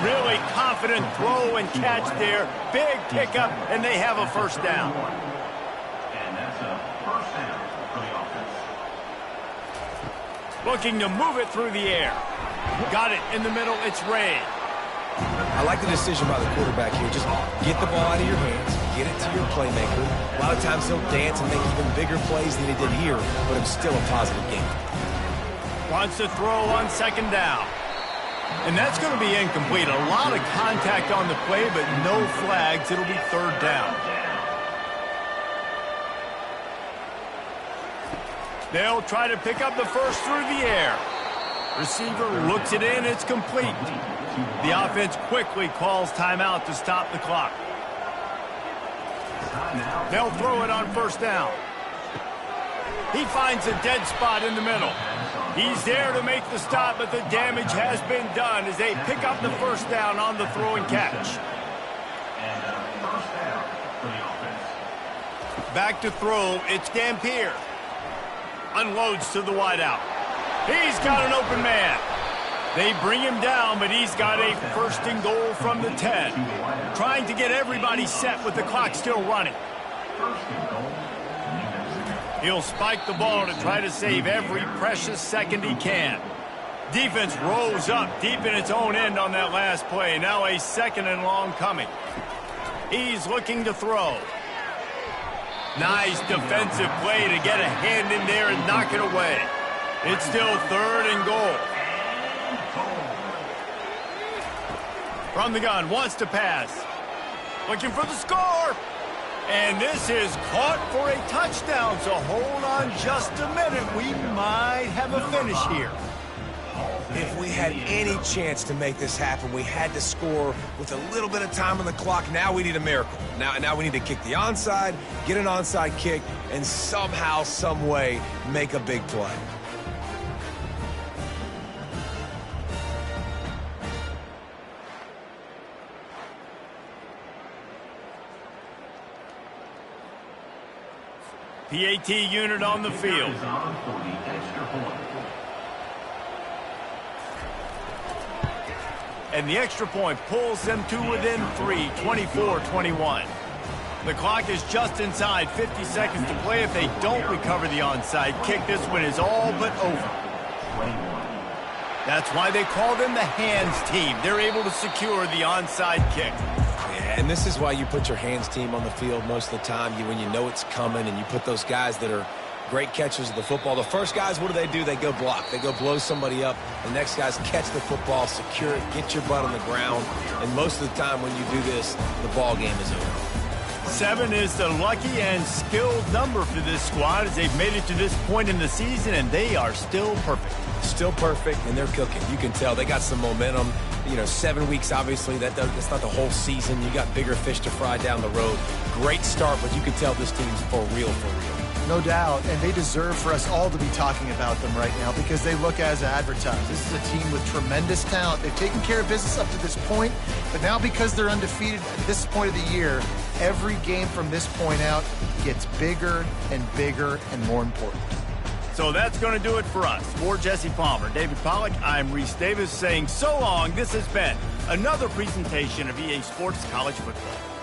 Really confident throw and catch there. Big pickup, and they have a 1st down.
And that's a 1st down for the offense.
Looking to move it through the air. Got it in the middle. It's Ray.
I like the decision by the quarterback here. Just get the ball out of your hands, get it to your playmaker. A lot of times he'll dance and make even bigger plays than he did here, but it's still a positive game.
Wants to throw on 2nd down. And that's going to be incomplete. A lot of contact on the play, but no flags. It'll be 3rd down. They'll try to pick up the first through the air. Receiver looks it in. It's complete. The offense quickly calls timeout to stop the clock. They'll throw it on 1st down. He finds a dead spot in the middle. He's there to make the stop, but the damage has been done as they pick up the 1st down on the throw and catch.
And 1st down for the offense.
Back to throw, it's Dampier. Unloads to the wideout. He's got an open man. They bring him down, but he's got a 1st and goal from the 10. Trying to get everybody set with the clock still running.
1st and goal.
He'll spike the ball to try to save every precious second he can. Defense rose up deep in its own end on that last play. Now a 2nd and long coming. He's looking to throw. Nice defensive play to get a hand in there and knock it away. It's still 3rd and goal. From the gun, wants to pass. Looking for the score. And this is caught for a touchdown, so hold on just a minute. We might have a finish here.
If we had any chance to make this happen, we had to score with a little bit of time on the clock. Now we need a miracle. Now we need to kick the onside, get an onside kick, and somehow, some way, make a big play.
PAT unit on the field. And the extra point pulls them to within 3, 24-21. The clock is just inside 50 seconds to play. If they don't recover the onside kick, this one is all but over. That's why they call them the hands team. They're able to secure the onside kick.
And this is why you put your hands team on the field most of the time, when you know it's coming, and you put those guys that are great catchers of the football. The first guys, what do? They go block. They go blow somebody up. The next guys catch the football, secure it, get your butt on the ground. And most of the time when you do this, the ball game is over.
7 is the lucky and skilled number for this squad as they've made it to this point in the season, and they are still perfect.
Still perfect, and they're cooking. You can tell they got some momentum. 7 weeks, obviously, that's not the whole season. You got bigger fish to fry down the road. Great start, but you can tell this team's for real, for real.
No doubt, and they deserve for us all to be talking about them right now because they look as advertised. This is a team with tremendous talent. They've taken care of business up to this point, but now because they're undefeated at this point of the year, every game from this point out gets bigger and bigger and more important.
So that's going to do it for us. For Jesse Palmer, David Pollack, I'm Reese Davis saying so long. This has been another presentation of EA Sports College Football.